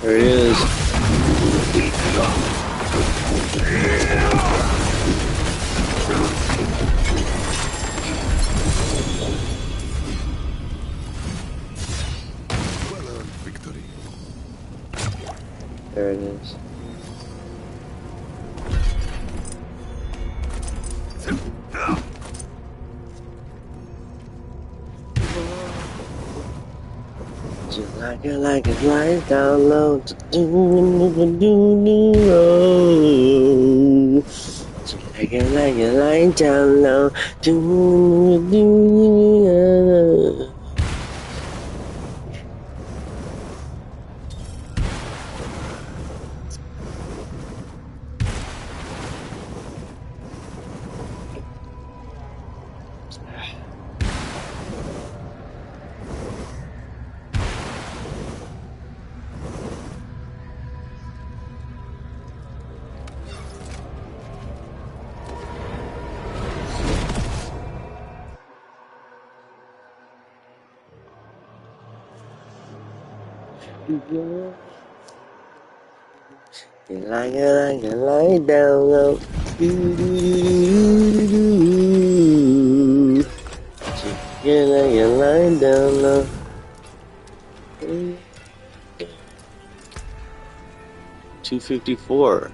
There it is. There it is. Just like it lies down low. Just like it lies down low. You like it lie down low. You like it lie down low. 254.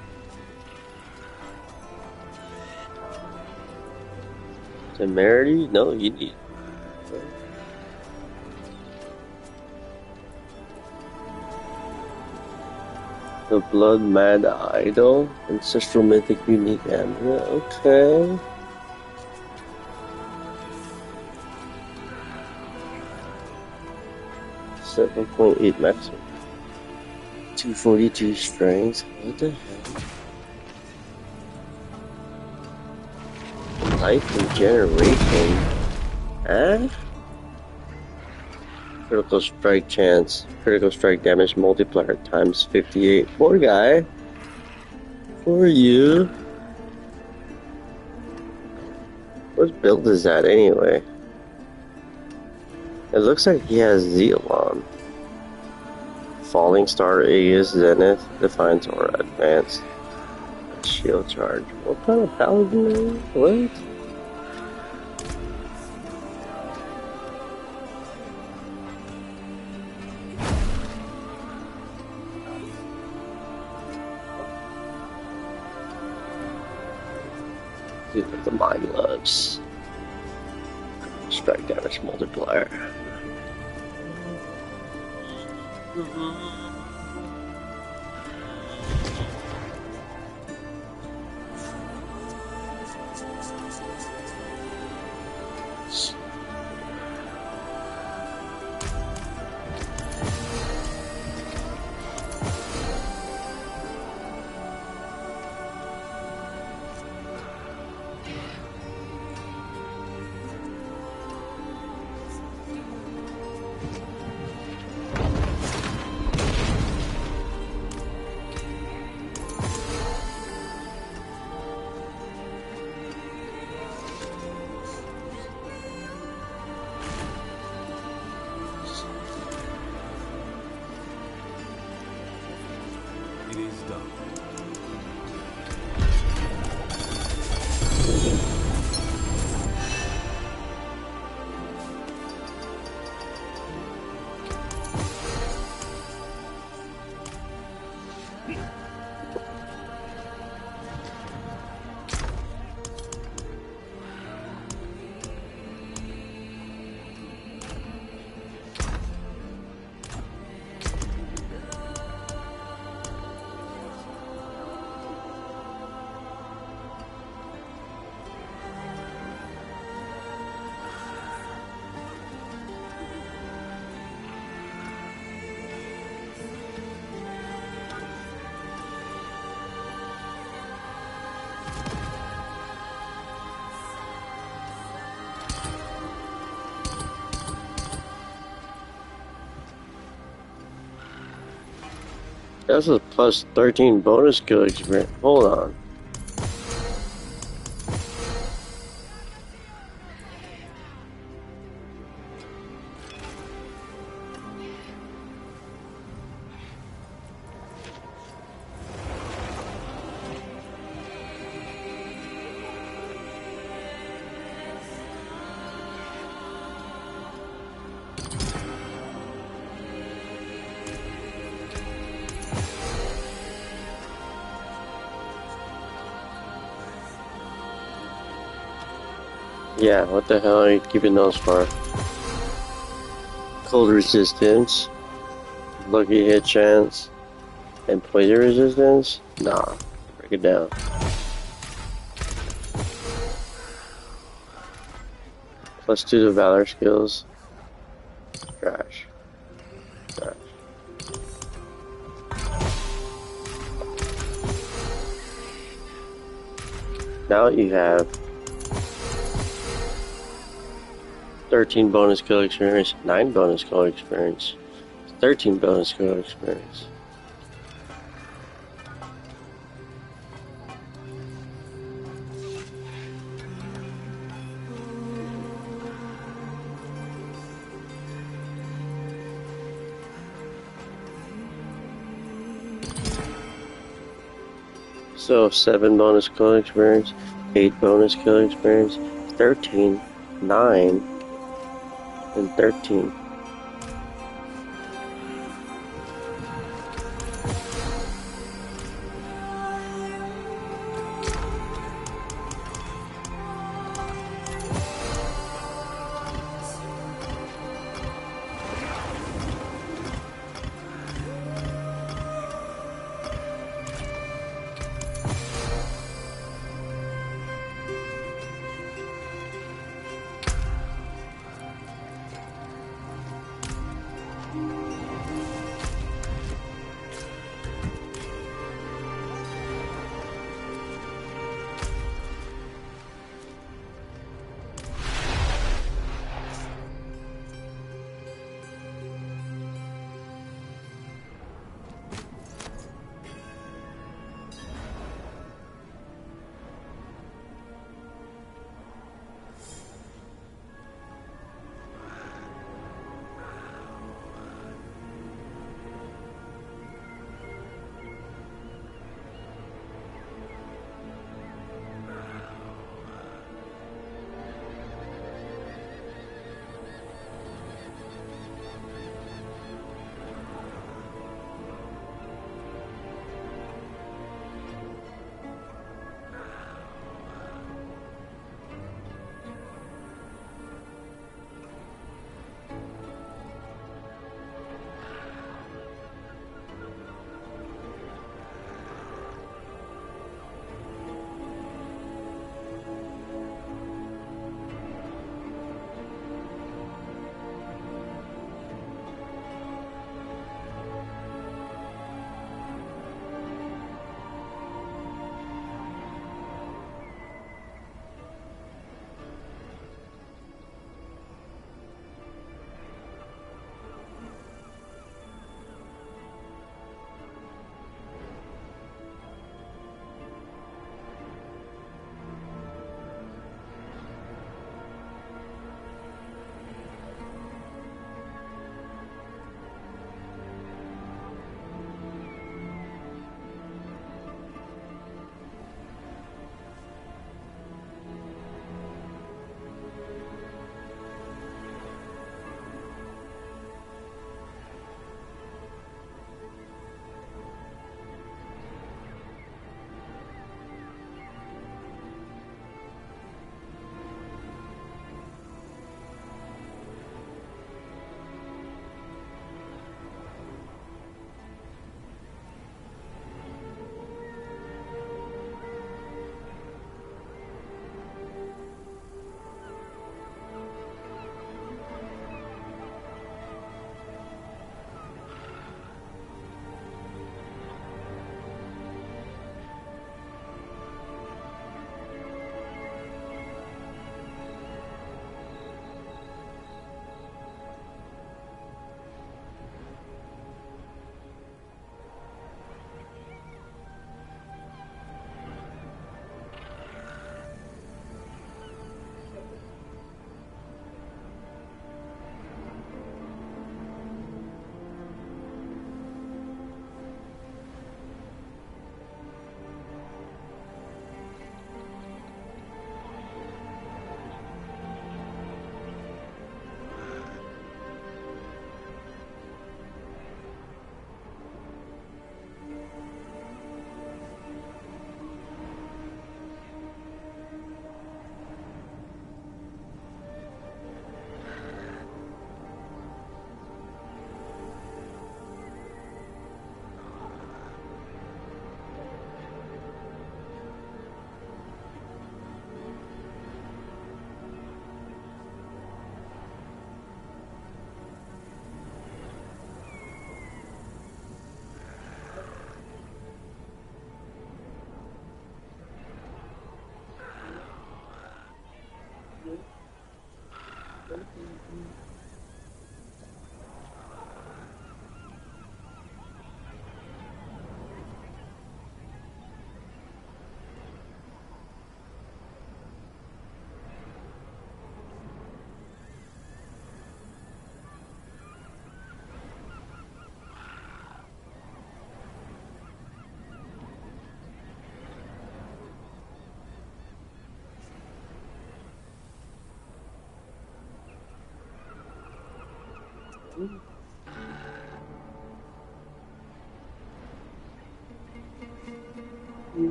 Temerity? No, you need. The Blood Mad Idol, Ancestral Mythic Unique Amulet. Okay. 7.8 maximum. 242 strength. What the hell? Life regeneration. Huh? Critical strike chance. Critical strike damage multiplier times 58. Poor guy. For you. What build is that anyway? It looks like he has Zeal on. Falling Star, Aegis, Zenith, Defiance, or Advanced. Shield charge. What kind of paladin is it? What? See what the mind loves. Strike damage multiplier. That's a plus 13 bonus skill experience. Hold on. Yeah, what the hell are you keeping those for? Cold resistance, lucky hit chance, and poison resistance? Nah, break it down. +2 to Valor skills. Trash. Trash. Now you have 13 bonus kill experience, 9 bonus kill experience, 13 bonus kill experience. So 7 bonus kill experience, 8 bonus kill experience, 13, 9, and 13.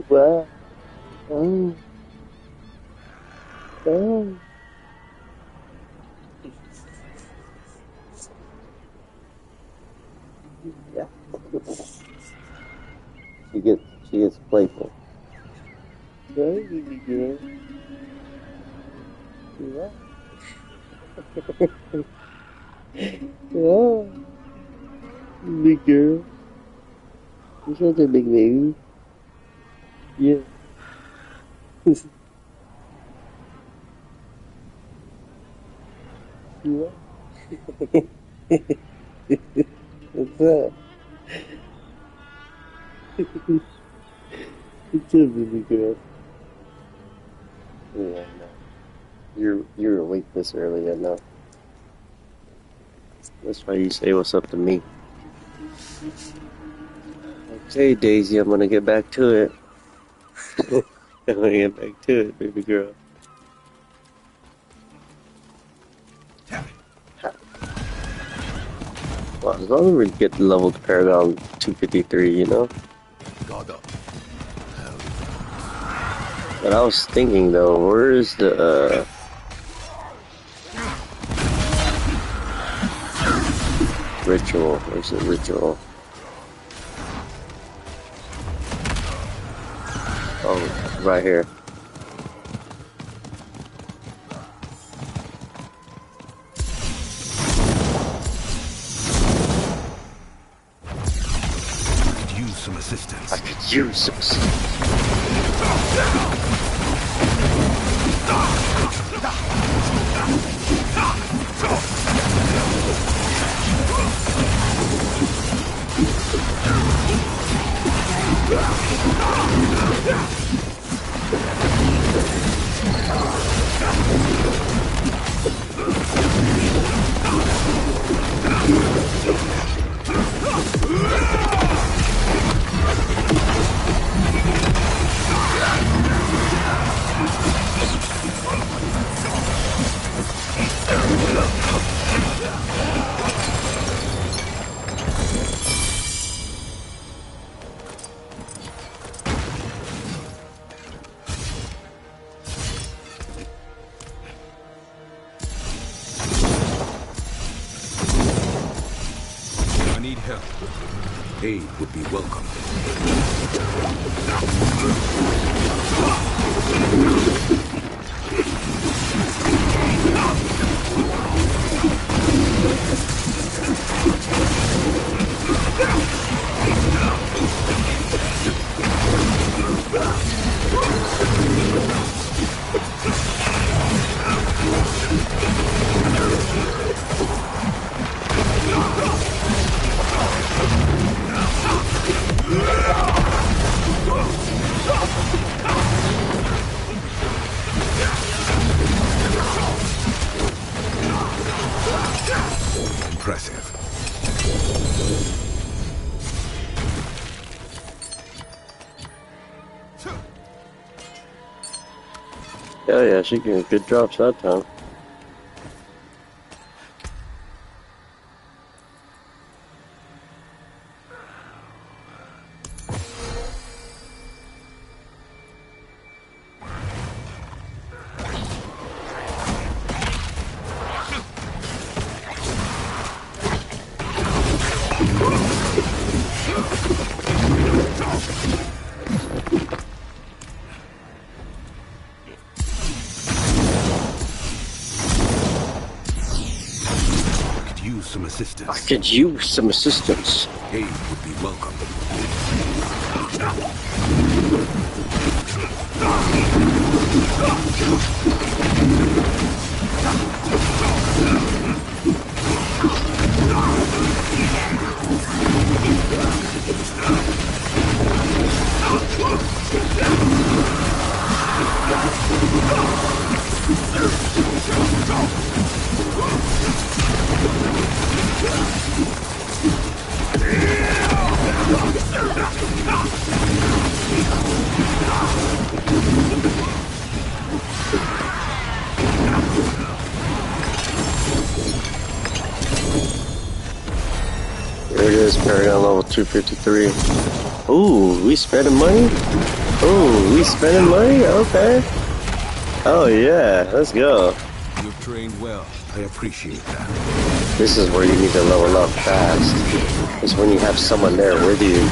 Wow. Oh. Oh. Yeah. She gets playful. Hey, baby girl. Yeah. Yeah. Big girl. You're such a big baby. Yeah. Yeah. What's that? It's a baby girl. Yeah, I know. You're awake this early, I know. That's why you say what's up to me. Okay, Daisy, I'm gonna get back to it. I'm gonna get back to it, baby girl. Well, as long as we get the level to Paragon 253, you know? God up. But I was thinking though, where is the ritual? Where's the ritual? Oh, right here. Could use some assistance. I could use some assistance. Need help. Aid would be welcome. Impressive. Yeah, she getting good drops that time. Some assistance. I could use some assistance. Aid would be welcome. There it is, Paragon level 253. Ooh, we spending money? Ooh, we spending money? Okay. Oh yeah, let's go. You've trained well. I appreciate that. This is where you need to level up fast. It's when you have someone there with you.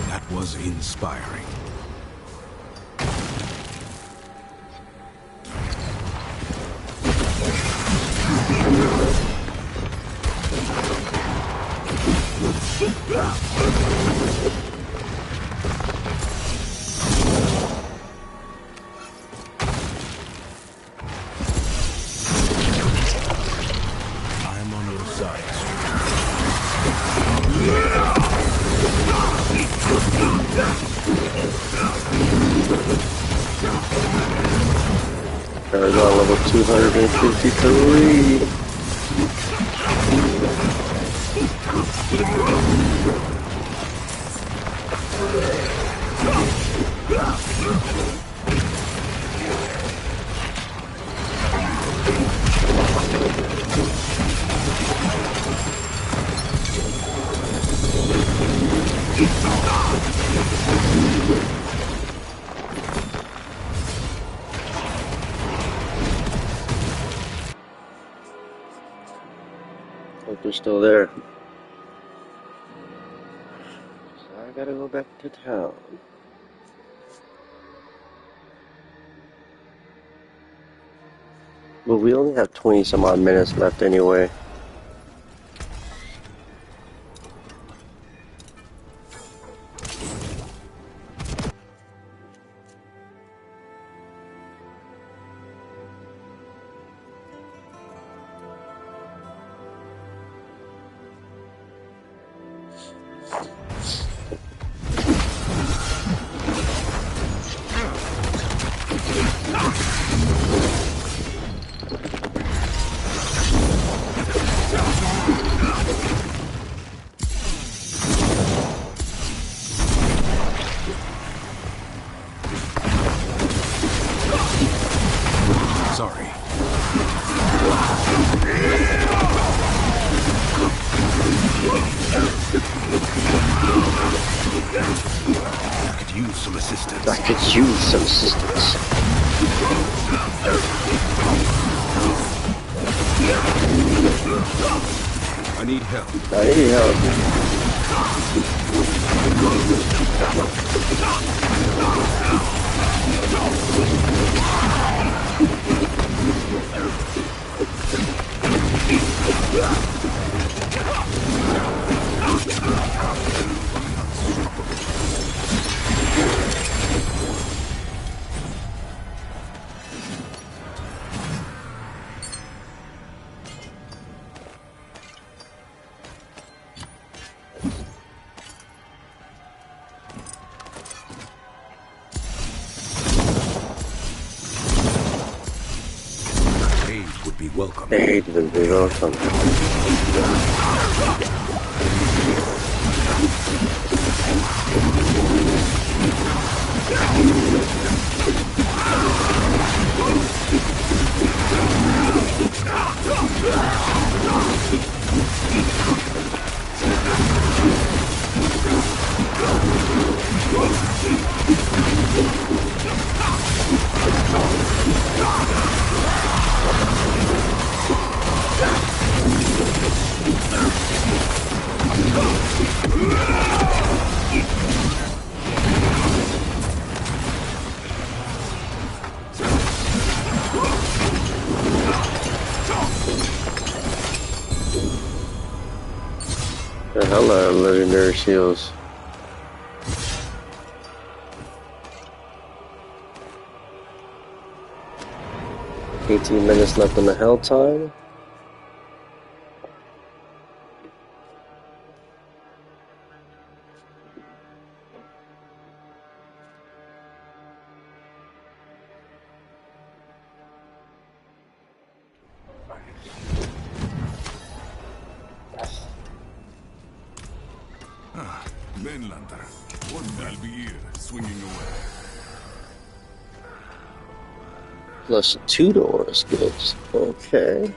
That was inspiring. I'm on your side. Paragon level 253. Hope they're still there. So I gotta go back to town. But we only have 20 some odd minutes left anyway. Sorry. I could use some assistance. I could use some assistance. I need help. I need help. Aid would be welcome. Aid will be welcome. The hell are legendary shields? $18 minutes left in the hell time. Mainlander. One day I'll be here, swinging away. Plus 2 to aura skills. Okay.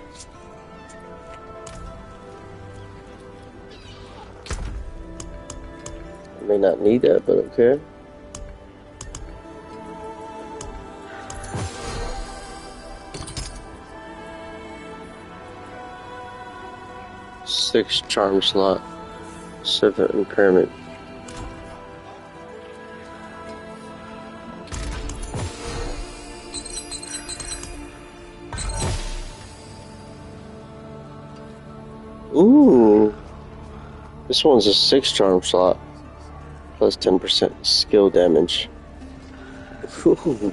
I may not need that, but okay. Six charm slot, 7 impairment. Ooh, this one's a 6 charm slot, plus 10% skill damage. Ooh.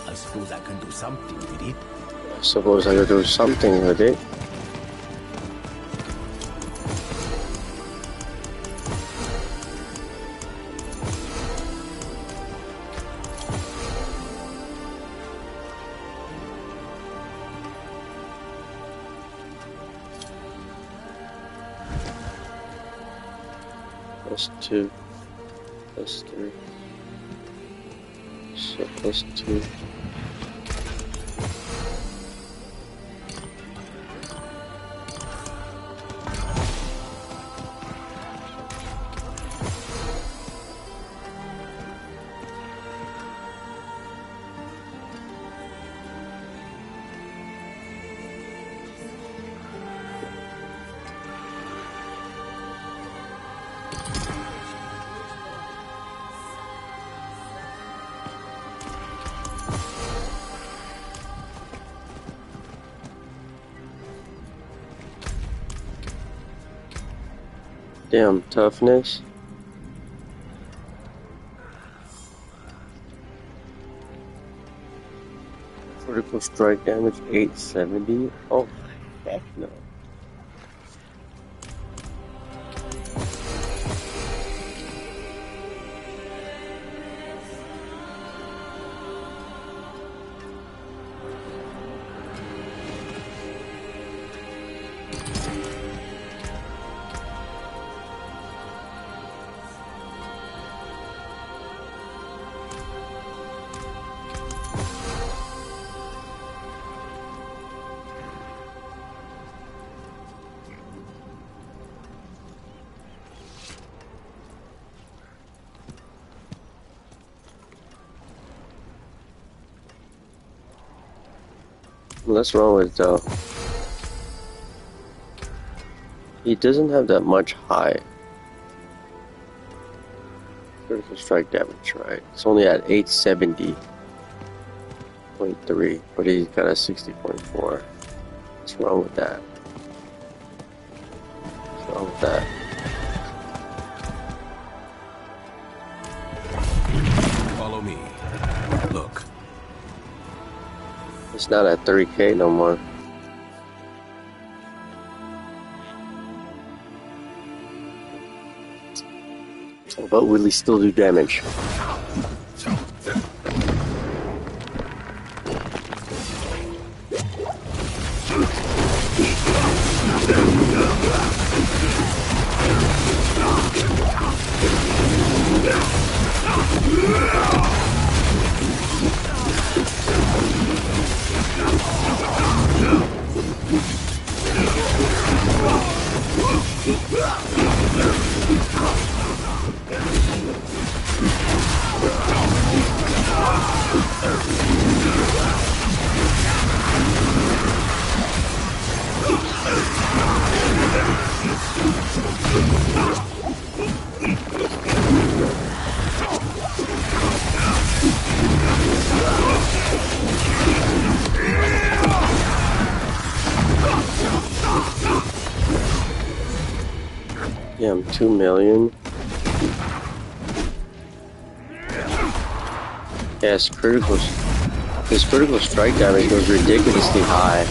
I suppose I can do something with it. I suppose I could do something with it. Plus 2, plus 3. So plus 2. Damn, toughness. Critical strike damage 870. Oh, heck no. What's wrong with he doesn't have that much high critical strike damage, right? It's only at 870.3, but he's got a 60.4. What's wrong with that? What's wrong with that? Follow me. Look. It's not at 3K no more. But will he still do damage? Damn, 2 million. Yeah, his critical strike damage goes ridiculously high.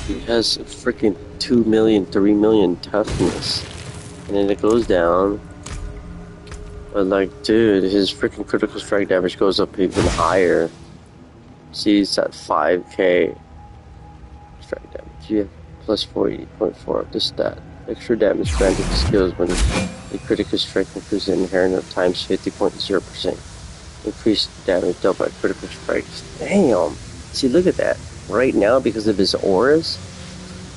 He has freaking 2 million, 3 million toughness. And then it goes down. But like, dude, his freaking critical strike damage goes up even higher. See, it's at 5k strike damage. You have plus 48.4 of the stat. Extra damage granted to skills when the critical strike increases inherent of times 50.0%. Increased damage dealt by critical strikes. Damn! See, look at that. Right now, because of his auras,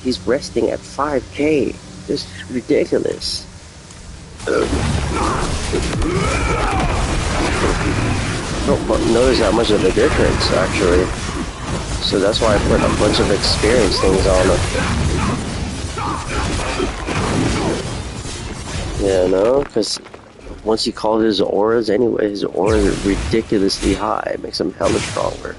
he's resting at 5k. This is ridiculous. Don't notice how much of a difference, actually. So that's why I put a bunch of experience things on him. Yeah, no? Because once he called his auras, anyway, his auras are ridiculously high. It makes him hella stronger.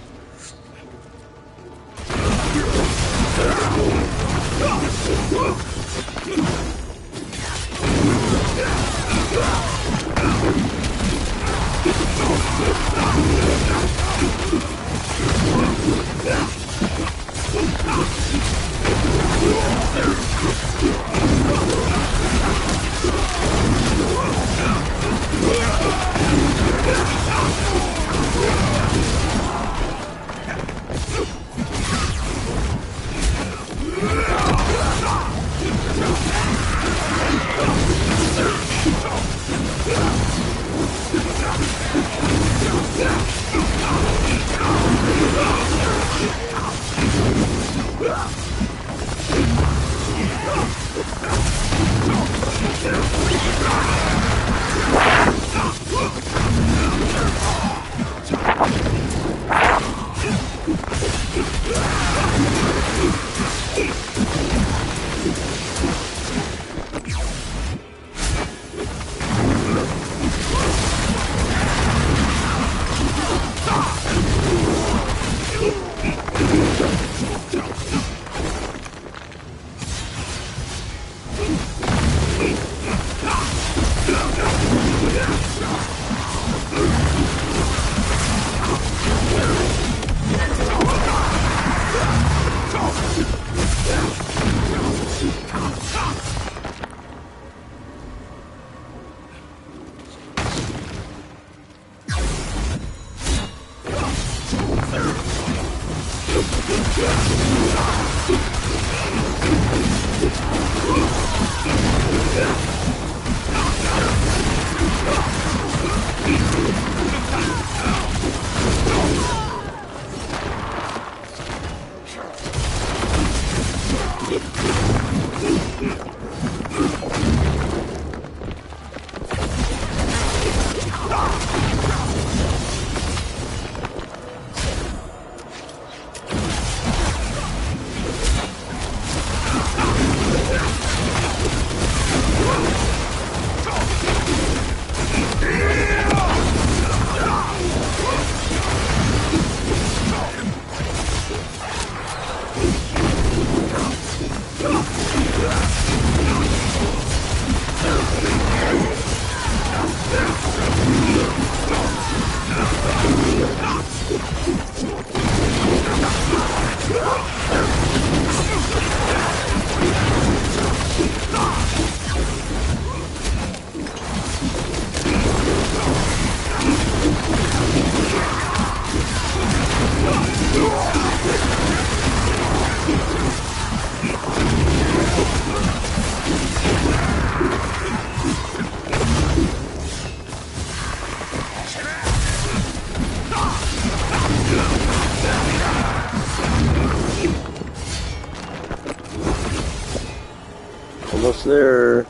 Almost there.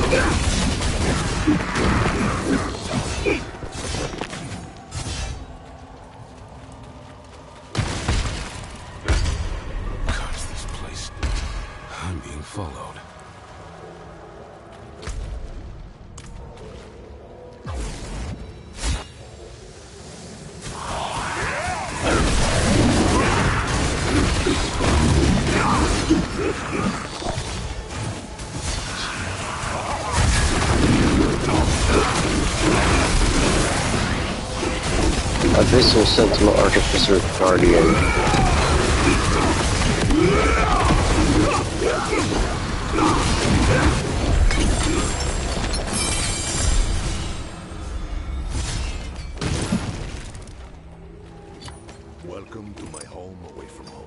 Gosh, this place. I'm being followed. Abyssal Sentinel Artificer Guardian. Welcome to my home away from home.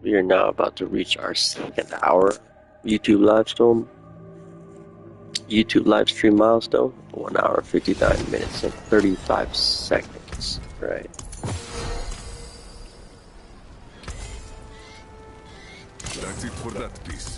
We are now about to reach our second hour YouTube live stream milestone. 1 hour, 59 minutes, and 35 seconds. Right. That's it for that piece.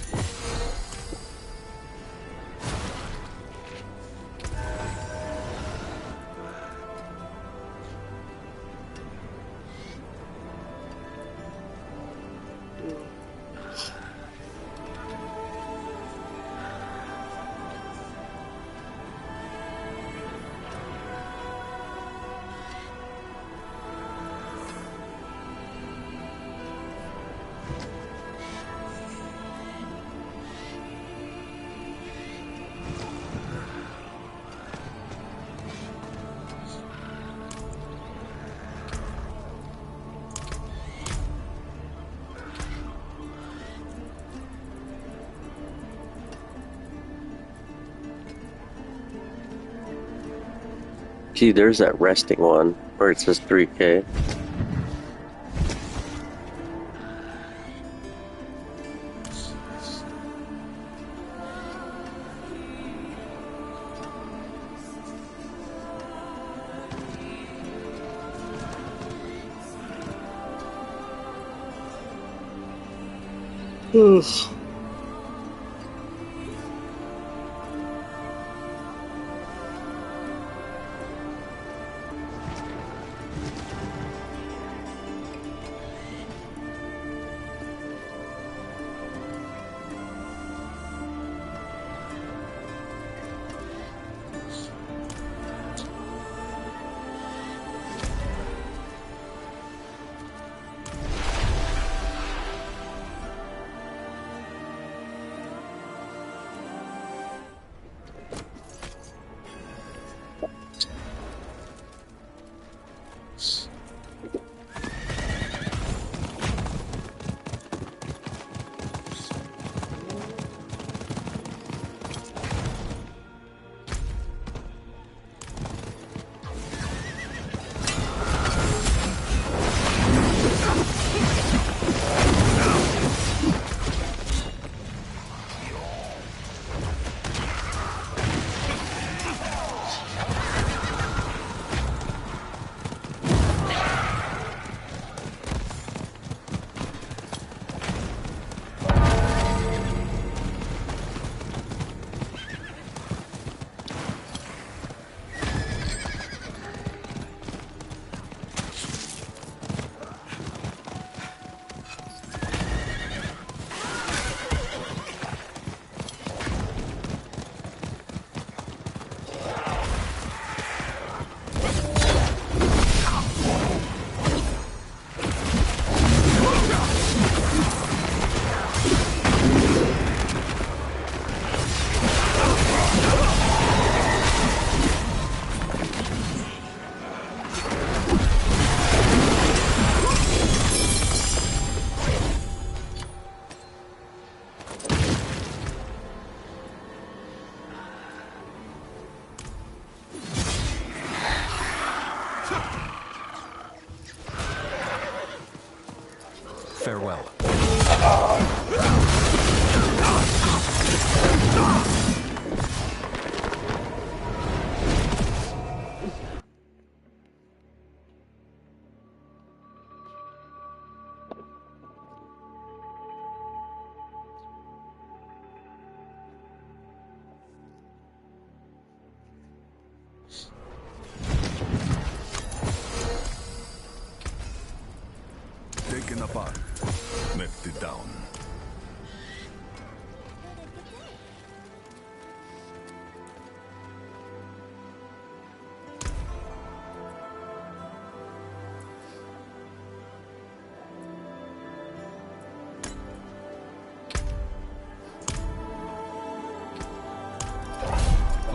See, there's that resting one where it says 3K.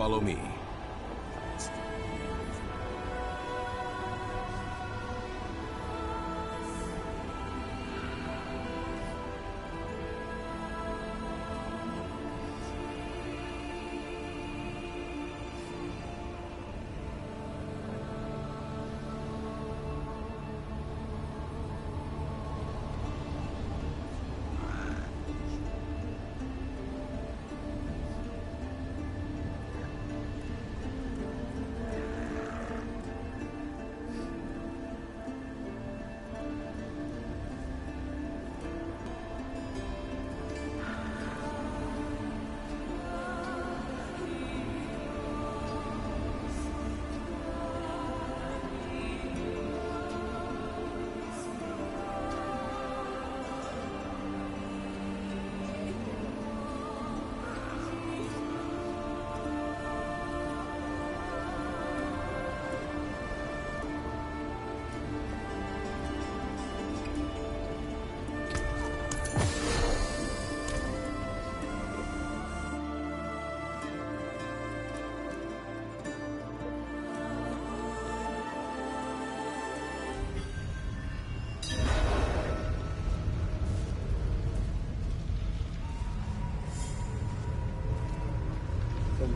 Follow me.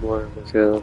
More, let's go.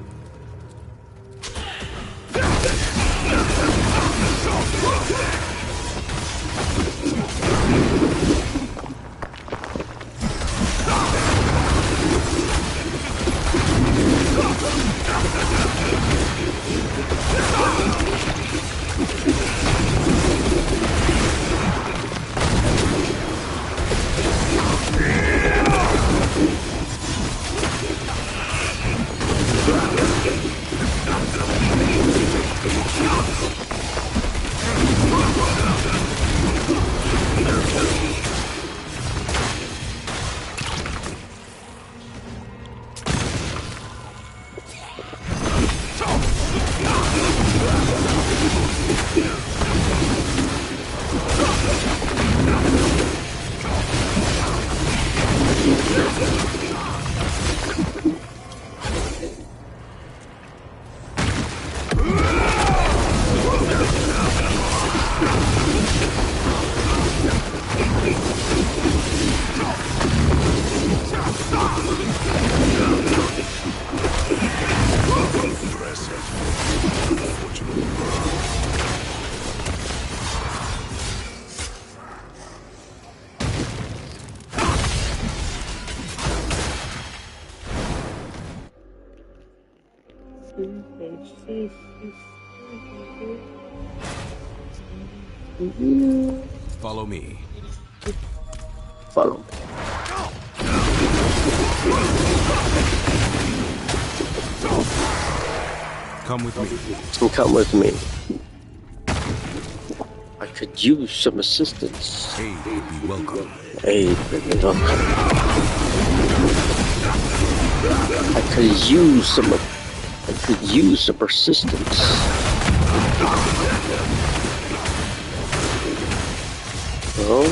Follow me. Follow me. Come with me. Come with me. I could use some assistance. Aid would be welcome. Aid would be welcome. I could use some persistence. Oh.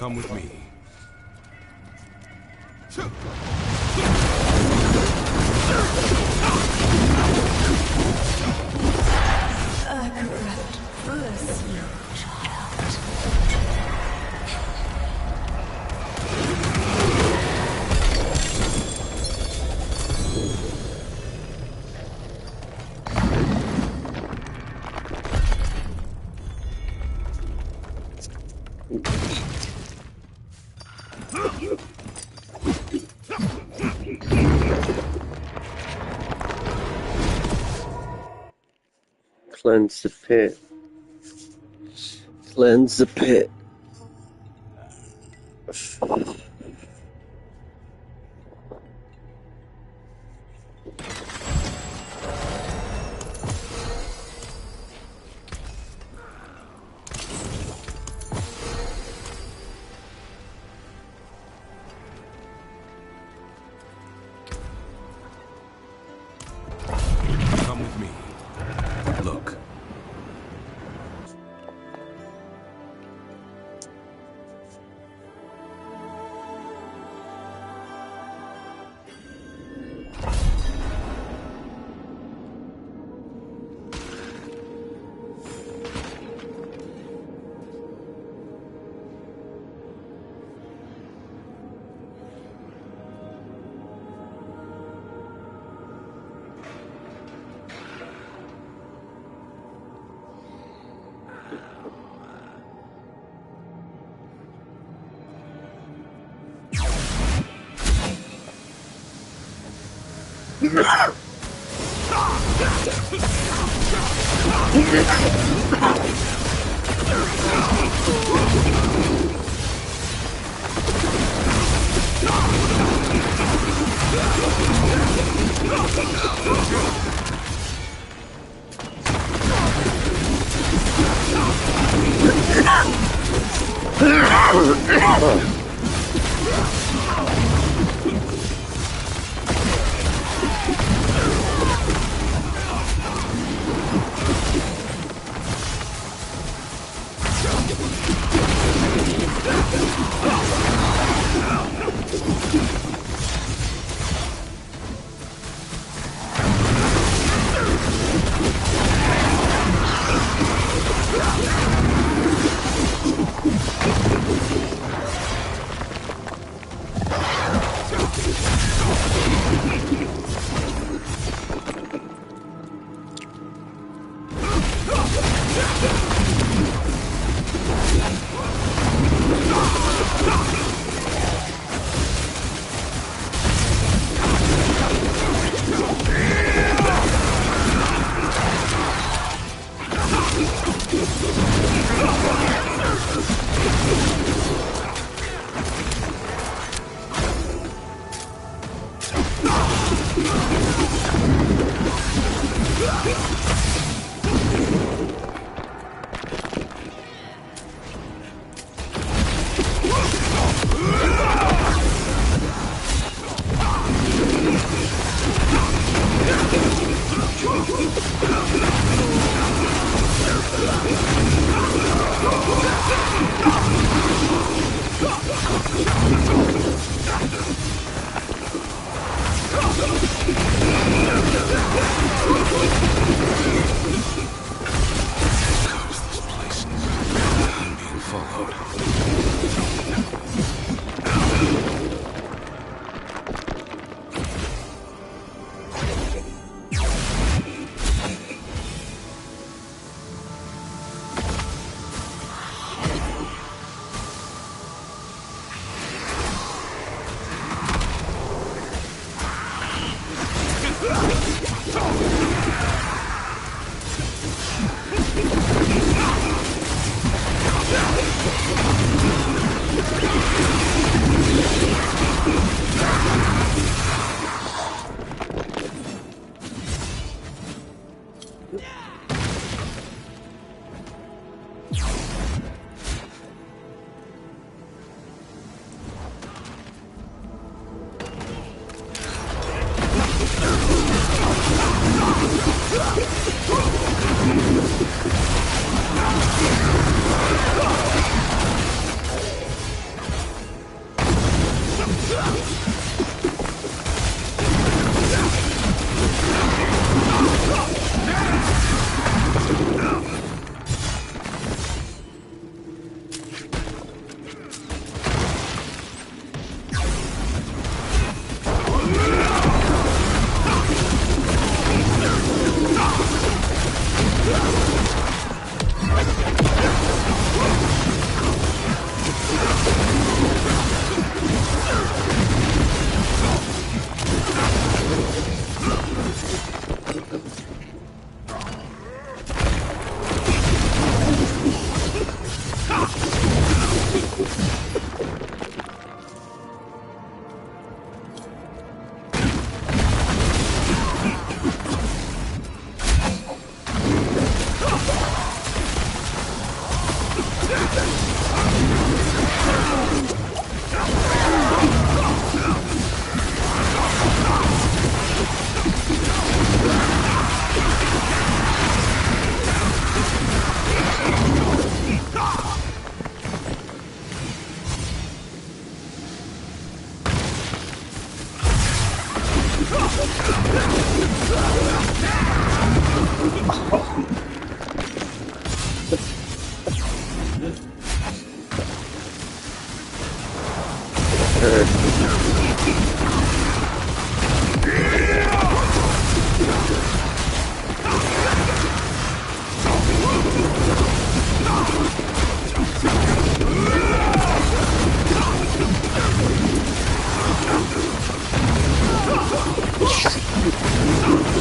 Come with me. Bless you, child. Cleanse the pit. Cleanse the pit. Come with me. Look.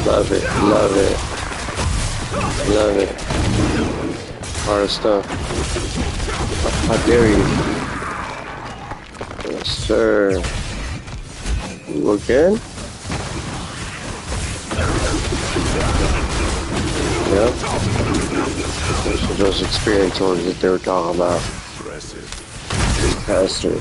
Love it, love it, love it. Hard stuff. How dare you? Yes, sir. You again? Yep. Those are those experience tours that they were talking about. Faster.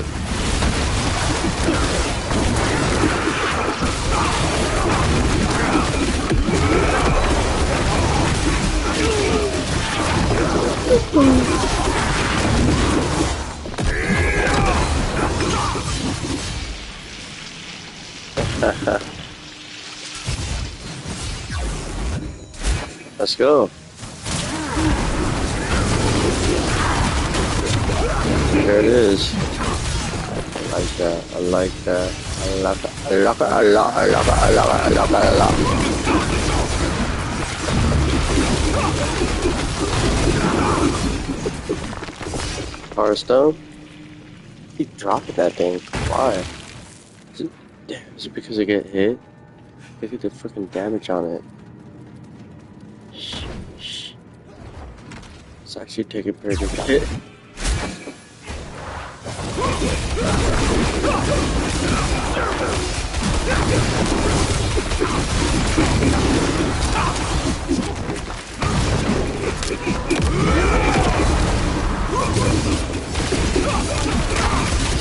Let's go. There it is. I like that. I like that. I like it. I like it. I like it. I like it. I like it. I like it. Hearthstone? Keep dropping that thing. Why? Is it because I get hit? Look at the freaking damage on it. Shh. It's actually taking pretty good hit.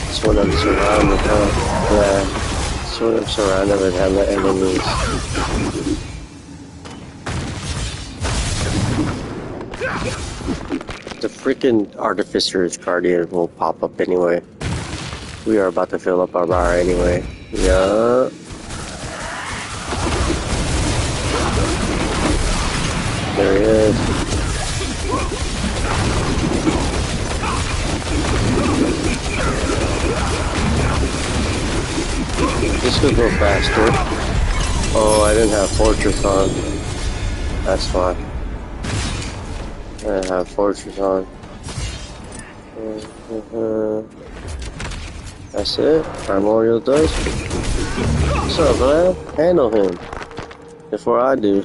It's when I'm surrounded, yeah. It's when I'm surrounded with hella enemies. The freaking Artificer's Guardian will pop up anyway. We are about to fill up our bar anyway. Yeah. There he is. This could go faster. Oh, I didn't have Fortress on. That's fine. I have Fortress on. That's it. Primordial does. What's up, man? Handle him before I do.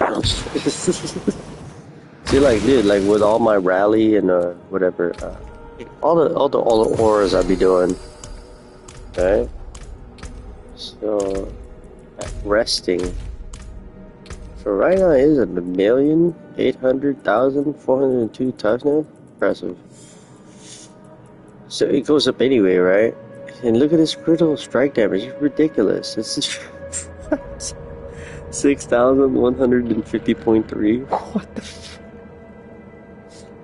See, like, dude, like with all my rally and whatever, all the auras I be doing. Okay. So resting Paragon is 1,800,402 touchdowns. Impressive. So it goes up anyway, right? And look at this critical strike damage. It's ridiculous. This is 6,150.3. What the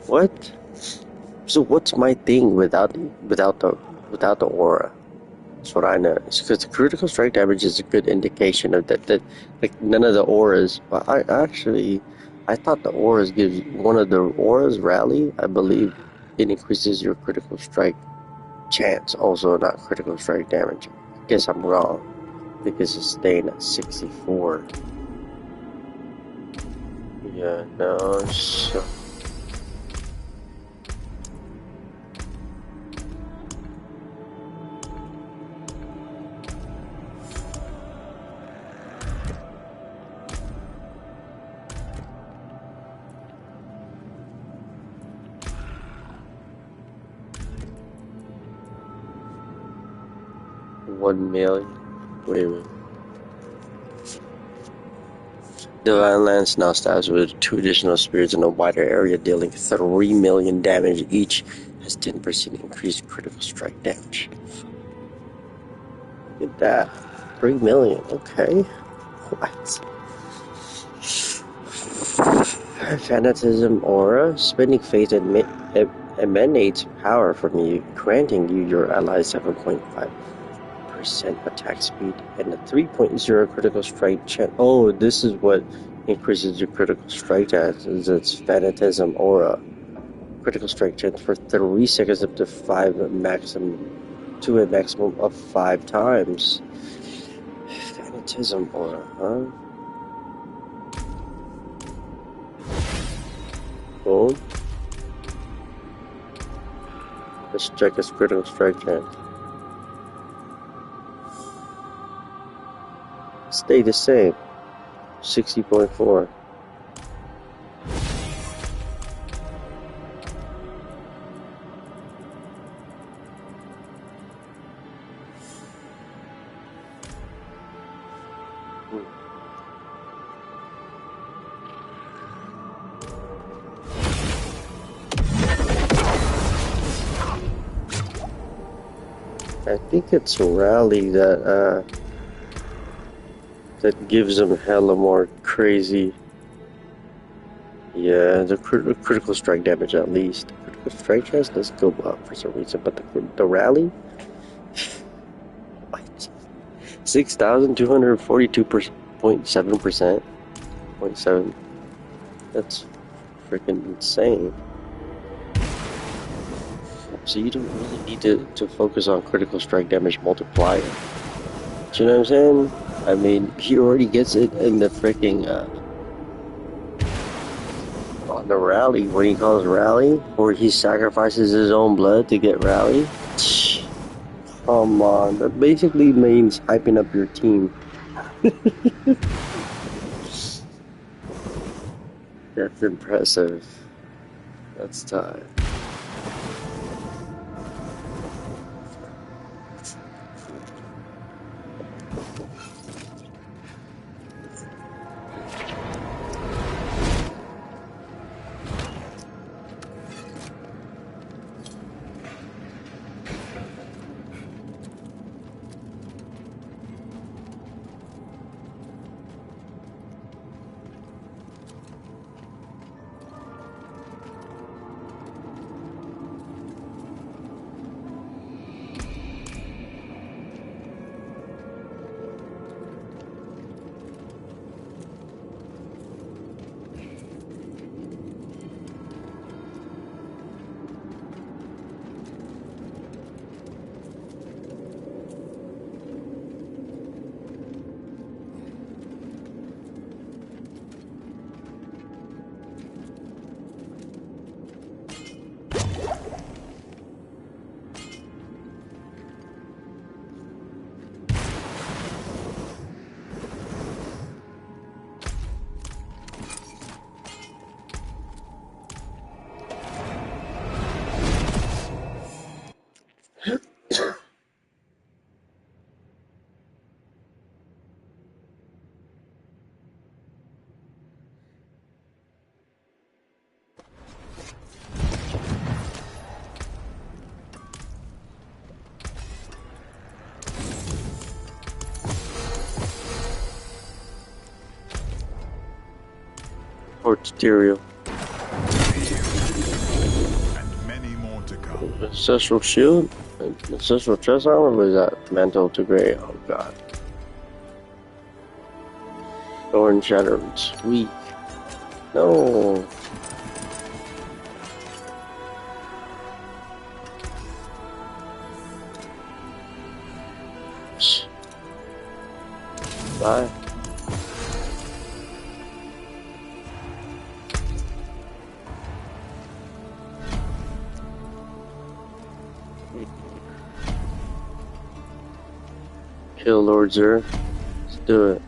what? So what's my thing without the aura? That's what I noticed. Because the critical strike damage is a good indication of that like none of the auras. But I thought the auras gives one of the auras rally. I believe it increases your critical strike chance, also not critical strike damage. I guess I'm wrong because it's staying at 64. Yeah, no. So. $1 million. Wait a minute. Divine Lance now stabs with 2 additional spirits in a wider area, dealing 3 million damage each. Has 10% increased critical strike damage. Look at that. 3 million. Okay. What? Fanatism Aura. Spending Faith emanates power from you, granting you your allies 7.5% attack speed and a 3.0 critical strike chance. Oh, this is what increases your critical strike chance. It's Fanatism Aura. Critical strike chance for 3 seconds up to 5 maximum to a maximum of 5 times. Fanatism Aura, huh? Boom. Let's check his critical strike chance. Stay the same. 60.4. I think it's Rally that gives them hella more crazy. Yeah, the critical strike damage at least. Critical strike chance does go up for some reason, but the Rally, what? 6,242.7%. 0.7. That's freaking insane. So you don't really need to focus on critical strike damage multiplier. Do you know what I'm saying? I mean, he already gets it in the freaking on the rally when he calls rally, where he sacrifices his own blood to get rally. Come on, that basically means hyping up your team. That's impressive. That's tight. for tutorial. And many more to come. Ancestral shield? Ancestral chest armor? What is that? Mantle to gray. Oh god. Thorn shattered. Sweet. No. Bye. Kill Lord Zer. Let's do it.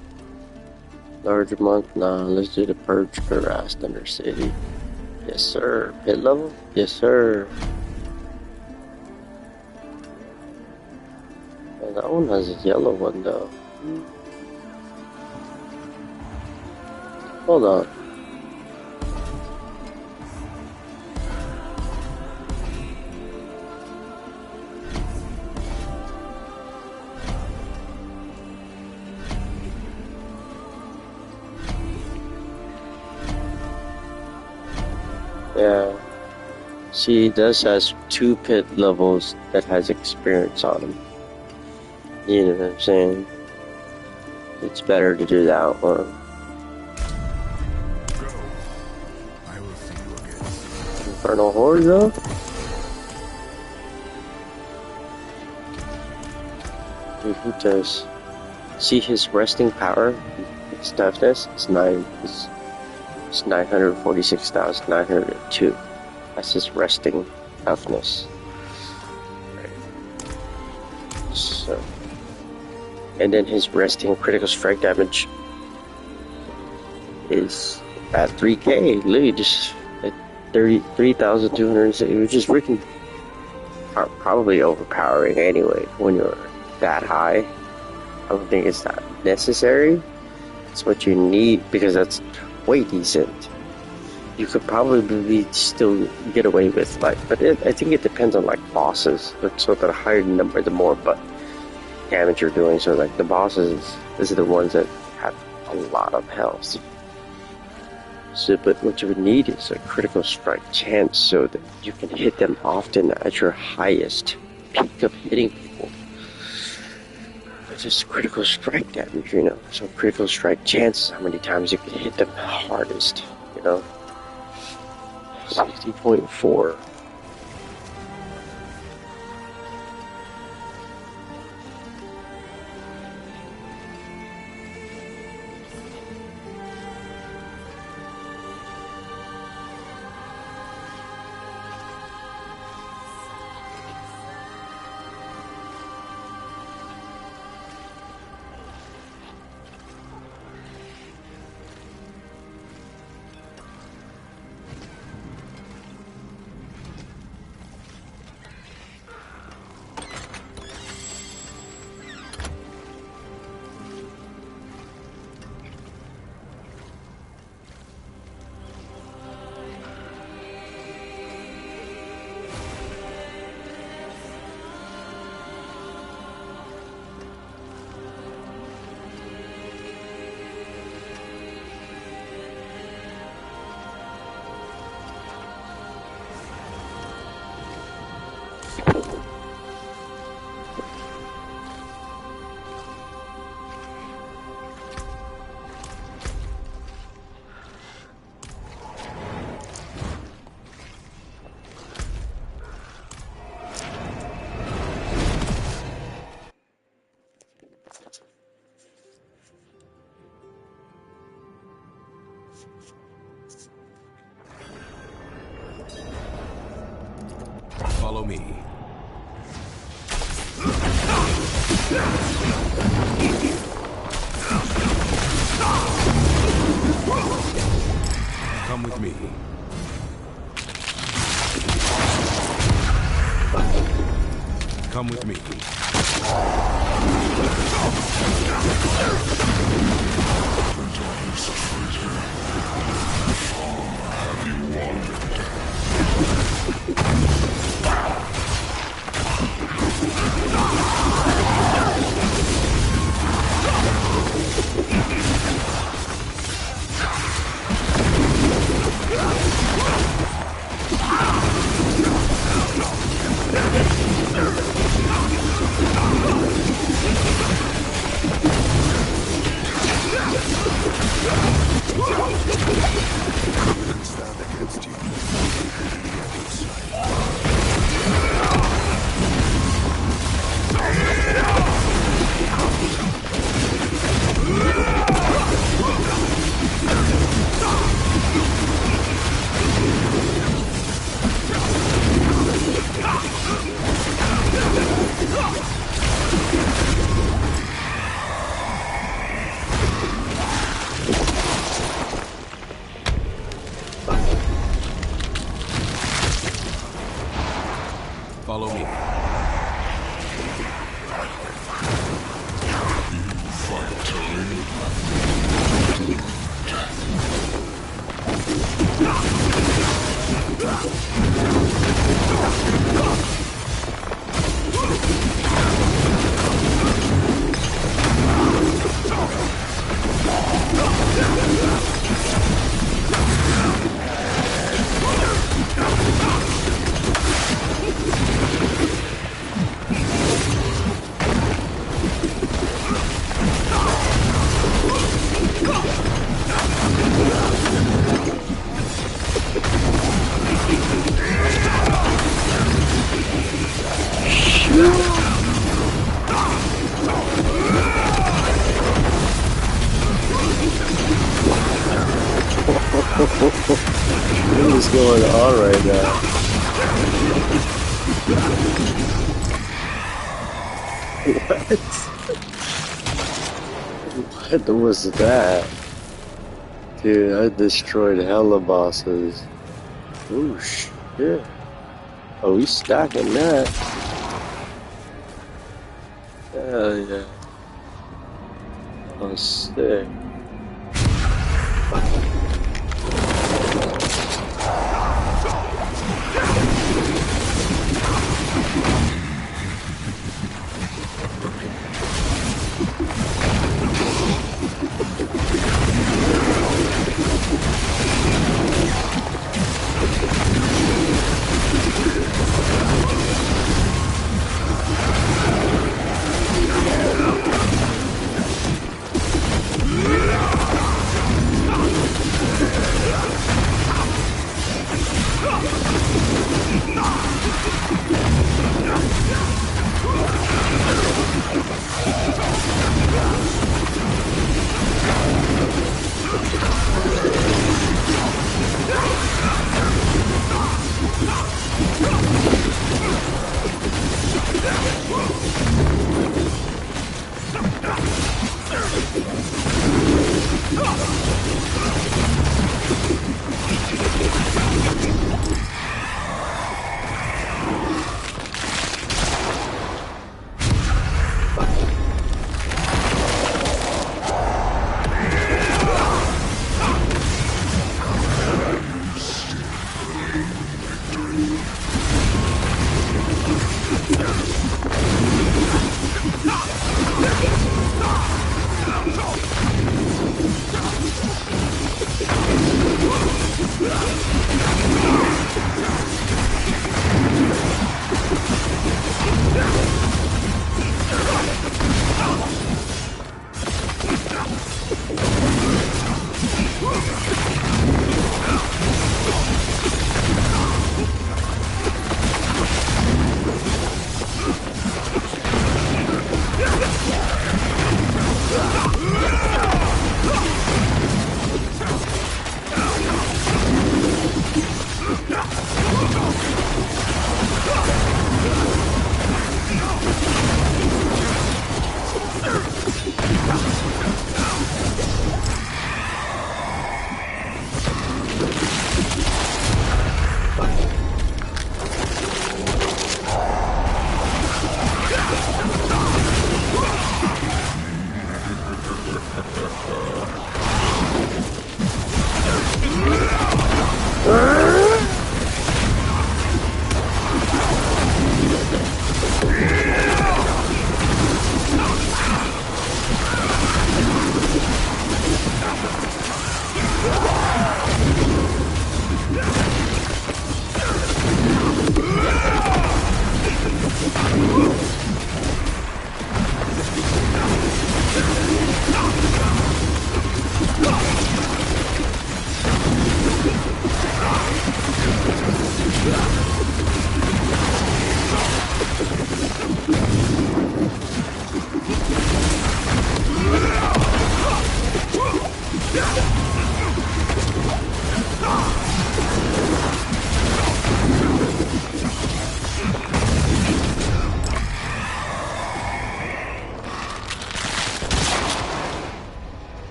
Large month? Nah, let's do the purge harass Thunder City. Yes, sir. Hit level? Yes, sir. Oh, that one has a yellow one, though. Hold on. Yeah. See, this has 2 pit levels that has experience on them. You know what I'm saying? It's better to do that one. Go. I will see you again. Infernal Horde, though? Dude, who does? See his resting power? His toughness? It's 946,902. That's his resting toughness. Right. So, and then his resting critical strike damage is at 3k. Literally just at 33,260, which is freaking probably overpowering anyway when you're that high. I don't think it's that necessary. It's what you need because that's way decent. You could probably still get away with like, but I think it depends on like bosses. So the higher the number, the more damage you're doing. So like the bosses, these are the ones that have a lot of health. So, but what you would need is a critical strike chance so that you can hit them often at your highest peak of hitting people. It's just critical strike damage, you know. So critical strike chances, how many times you can hit them hardest, you know. 60.4. Follow me. Come with me. Come with me. Follow me. What is going on right now? What was that? Dude, I destroyed hella bosses. Oh shit. Oh, he's stacking that. Hell yeah. Oh, sick.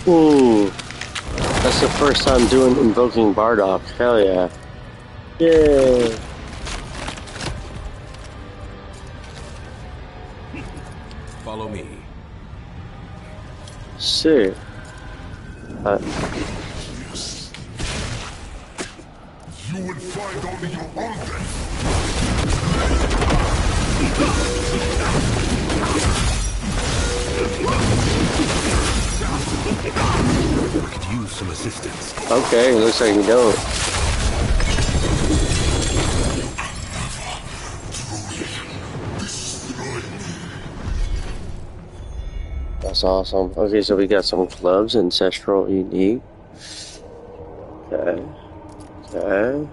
Ooh, that's the first time doing invoking Bardock. Hell yeah. Yay. Follow me. Sick. You will find only your own death. We could use some assistance. Okay, looks like you don't. That's awesome. Okay, so we got some clubs, ancestral, unique. Okay. Okay.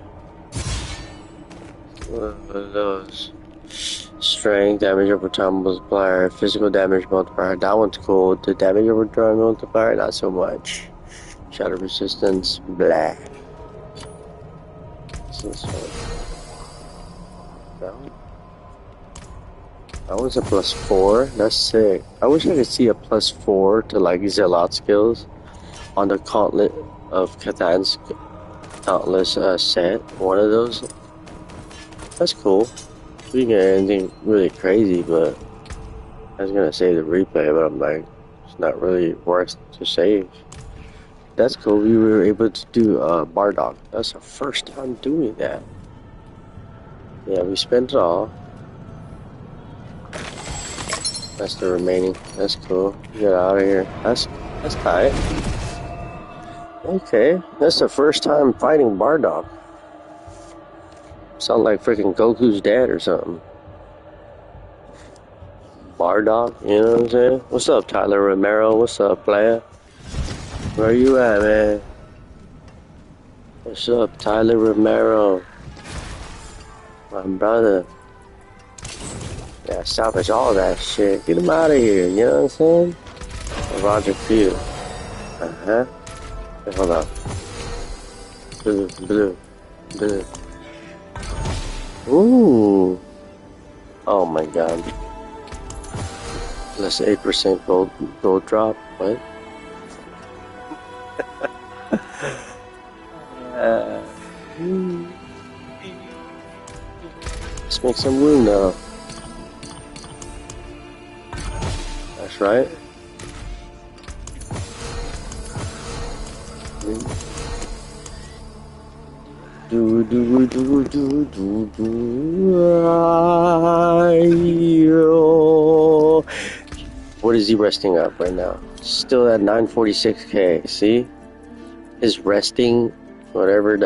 What are those? Strength, damage over time multiplier, physical damage multiplier. That one's cool. The damage over time multiplier, not so much. Shadow resistance, blah. What's this one? That one? That one's a +4. That's sick. I wish I could see a +4 to like Zealot skills on the Gauntlet of Catan's Dauntless set. One of those. That's cool. We can get anything really crazy, but I was gonna save the replay, but I'm like, it's not really worth to save. That's cool. We were able to do Bardock. That's our first time doing that. Yeah, we spent it all. That's the remaining. That's cool. Get out of here. That's tight. Okay, that's the first time fighting Bardock. Sound like freaking Goku's dad or something. Bardock, you know what I'm saying? What's up, Tyler Romero? What's up, player? Where you at, man? What's up, Tyler Romero? My brother. Yeah, salvage all that shit. Get him out of here, you know what I'm saying? Roger Field. Uh-huh. Hey, hold on. Blue. Ooh. Oh my god. Plus 8% gold drop. What? Let's make some room now. That's right. What is he resting up right now? Still at 946k. See, his resting, whatever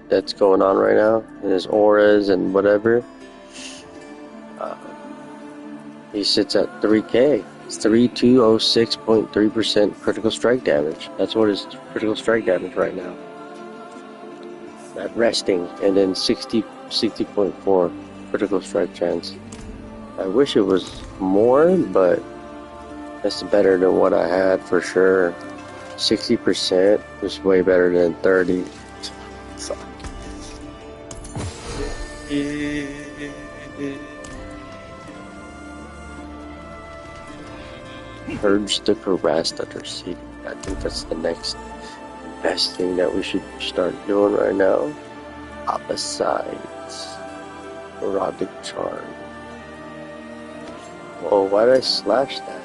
that's going on right now, and his auras and whatever. He sits at 3k. It's 3206.3% critical strike damage. That's what his critical strike damage right now. At resting, and then 60.4 critical strike chance. I wish it was more, but that's better than what I had for sure. 60% is way better than 30. So. Purge the harassed under city. I think that's the next best thing that we should start doing right now. Opposites. Erotic charm. Whoa, why did I slash that?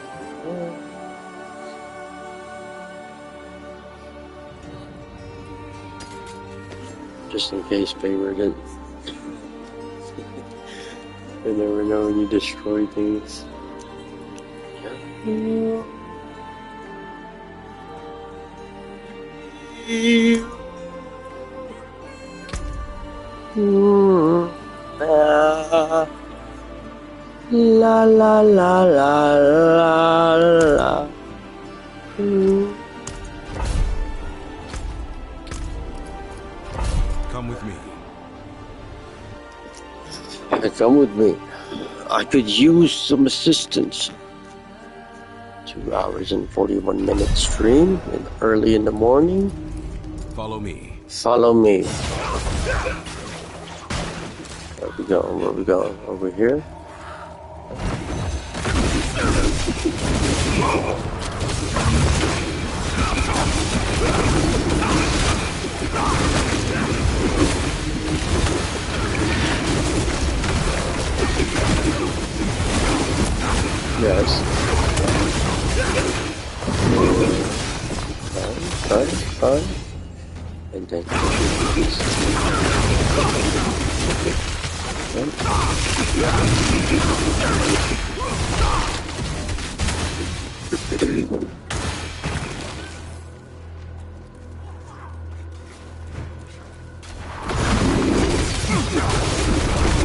Just in case favorite it. You never know when you destroy things. Yeah. La la la la la la. Come with me. Come with me. I could use some assistance. 2 hours and 41 minutes stream and early in the morning. Follow me. Follow me. Where we going? Where we going? Over here? fun. And then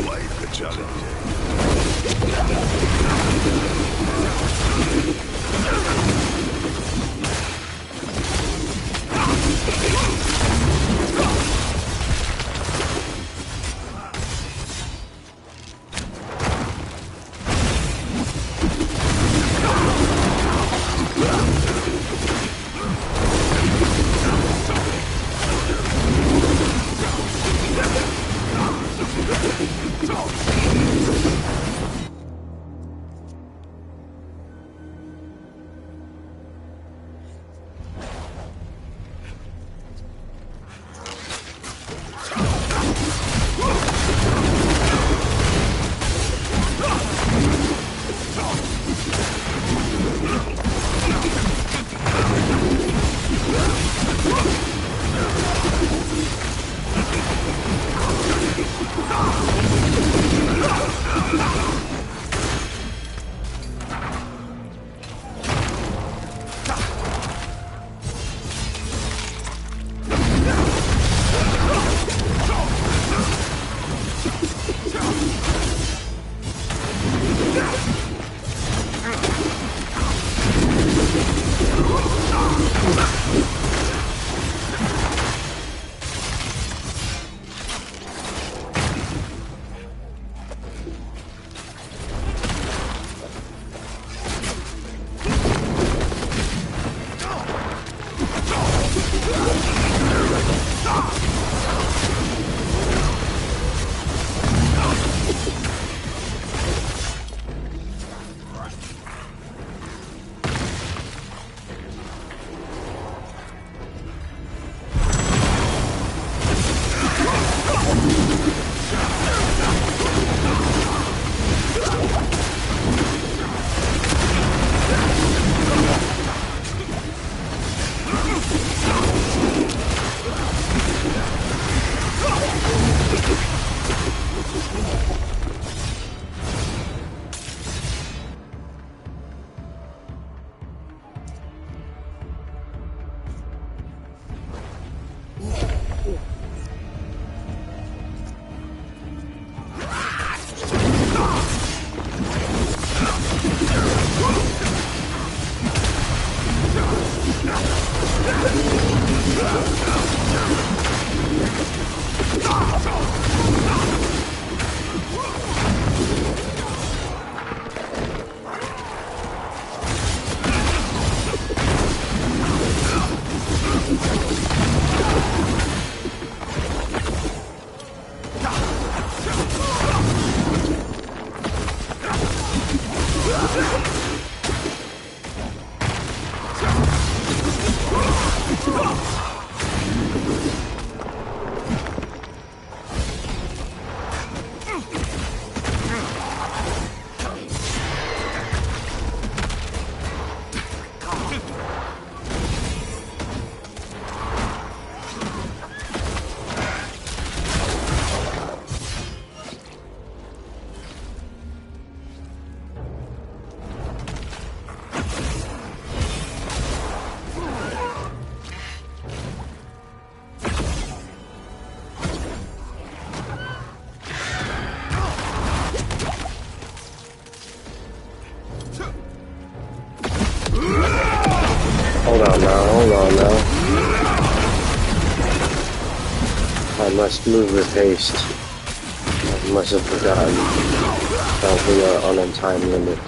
Life a challenge. Hold on now. I must move with haste. I must have forgotten that we are on a time limit.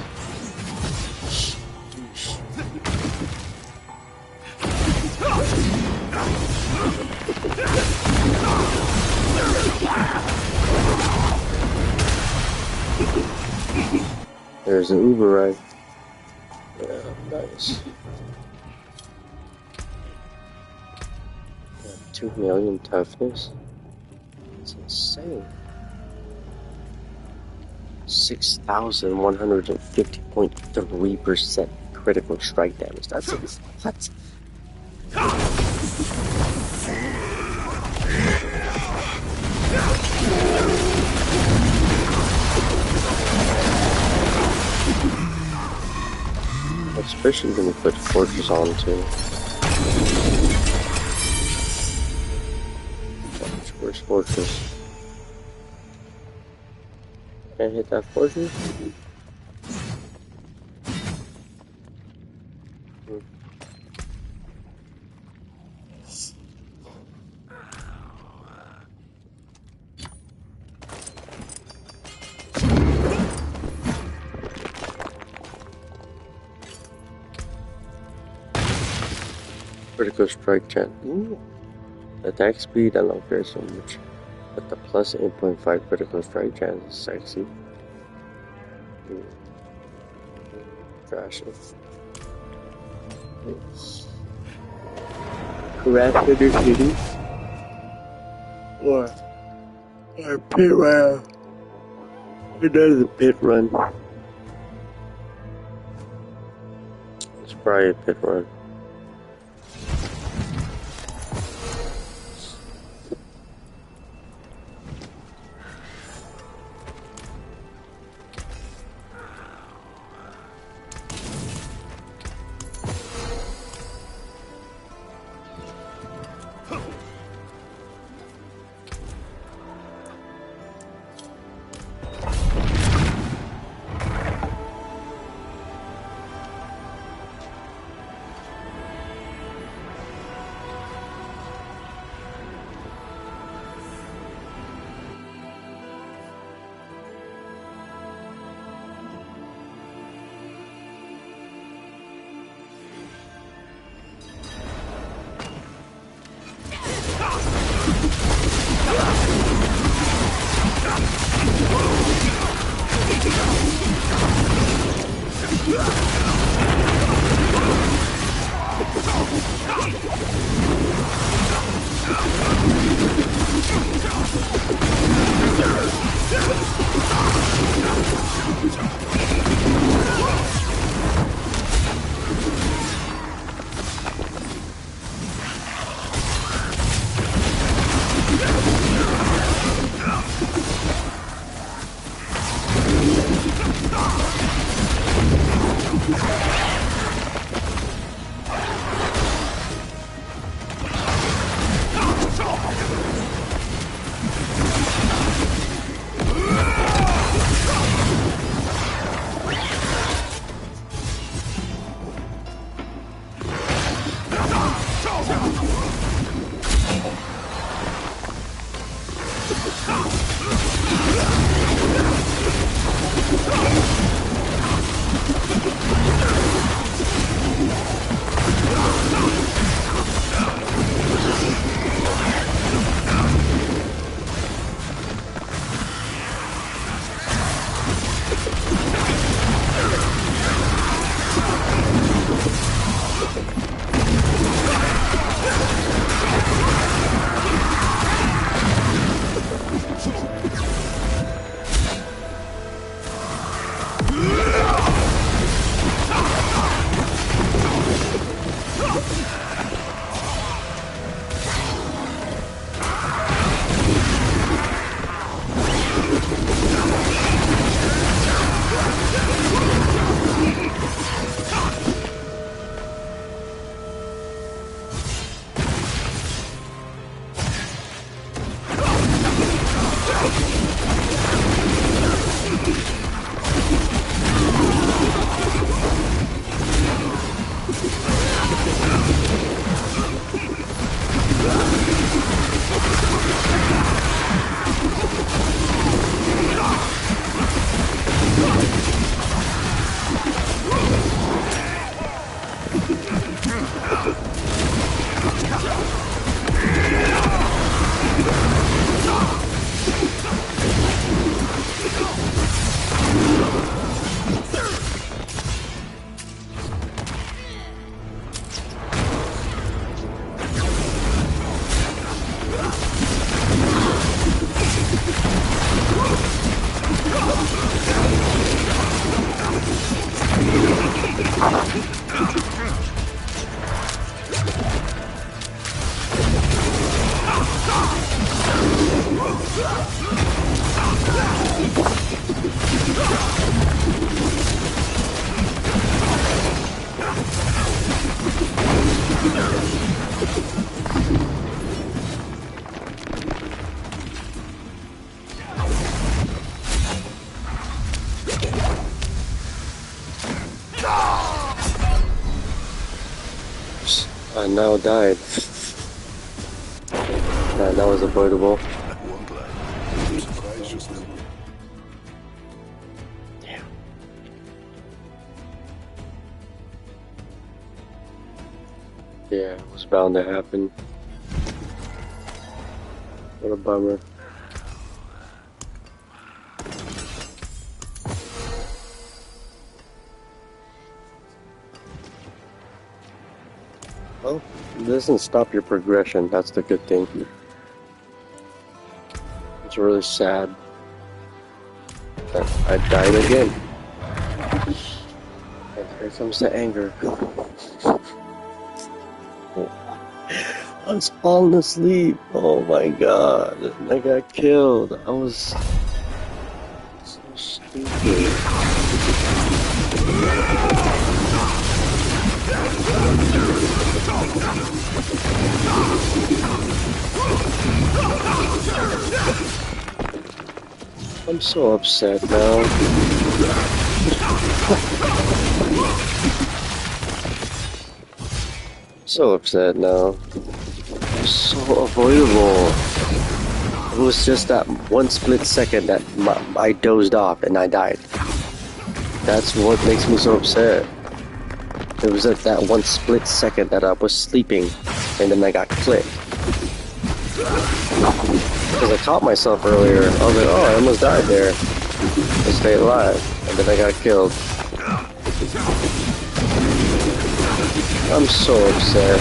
There's an Uber ride. Yeah, nice. 2 million toughness? It's insane. 6,150.3% critical strike damage. That's what? Especially when you put fortress on too. Where's fortress? Can't hit that fortress? Critical strike chance. Attack speed, I don't care so much. But the plus 8.5 critical strike chance is sexy. Trash it. Craft Inner City. Or pit run. It does a pit run. It's probably a pit run. I now died. That was avoidable. Won't lie. I'm surprised you're still. Damn. Yeah, it was bound to happen. What a bummer. Well, it doesn't stop your progression. That's the good thing. It's really sad that I died again. And here comes the anger. I was falling asleep. Oh my god. I got killed. I was so stupid. I'm so upset now. So upset now. So avoidable. It was just that one split second that I dozed off and I died. That's what makes me so upset. It was like that one split second that I was sleeping and then I got clipped. Because I caught myself earlier. I was like, oh, I almost died there. I stayed alive. And then I got killed. I'm so upset.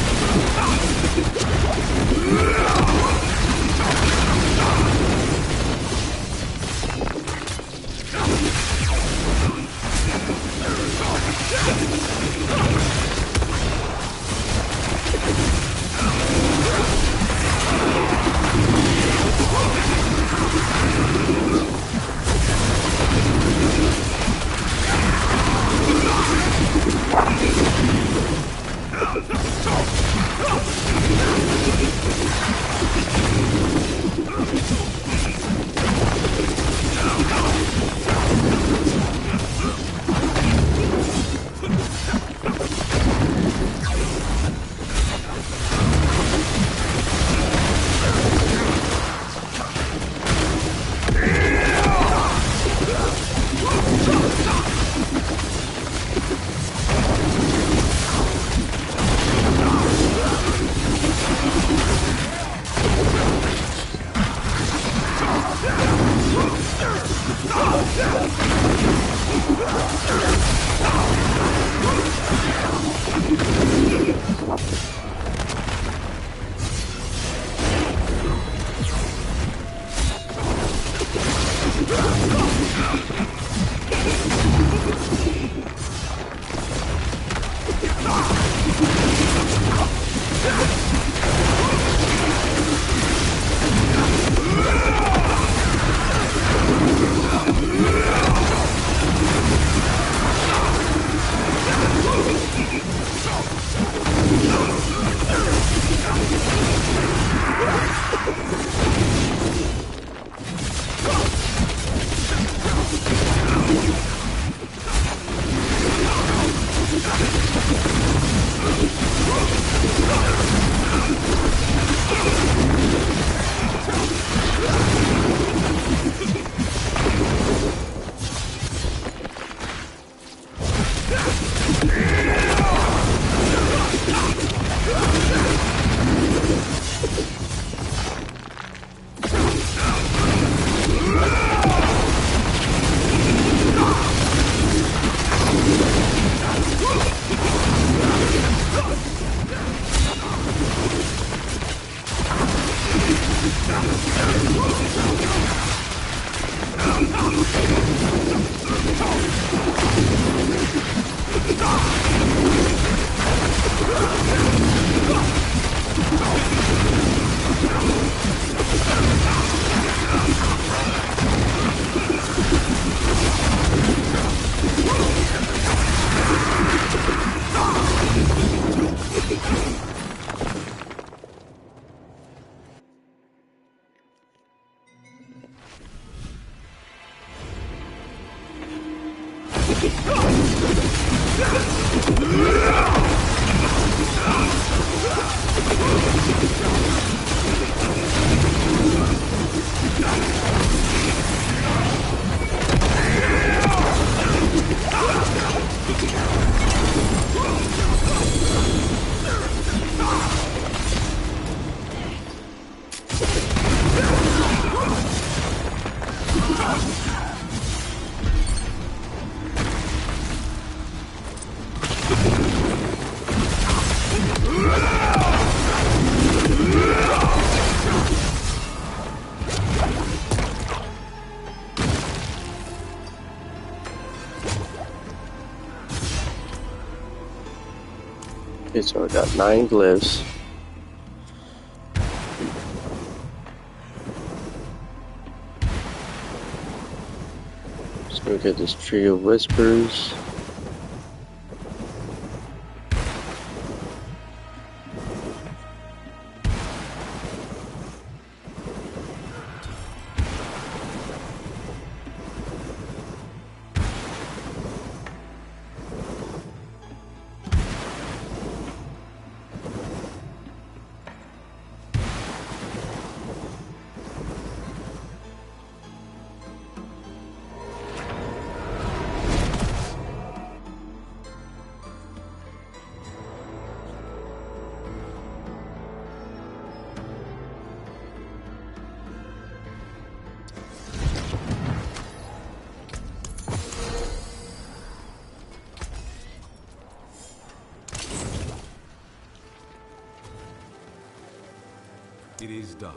Okay, so I got 9 glyphs. Let's go get this tree of whispers. It is done.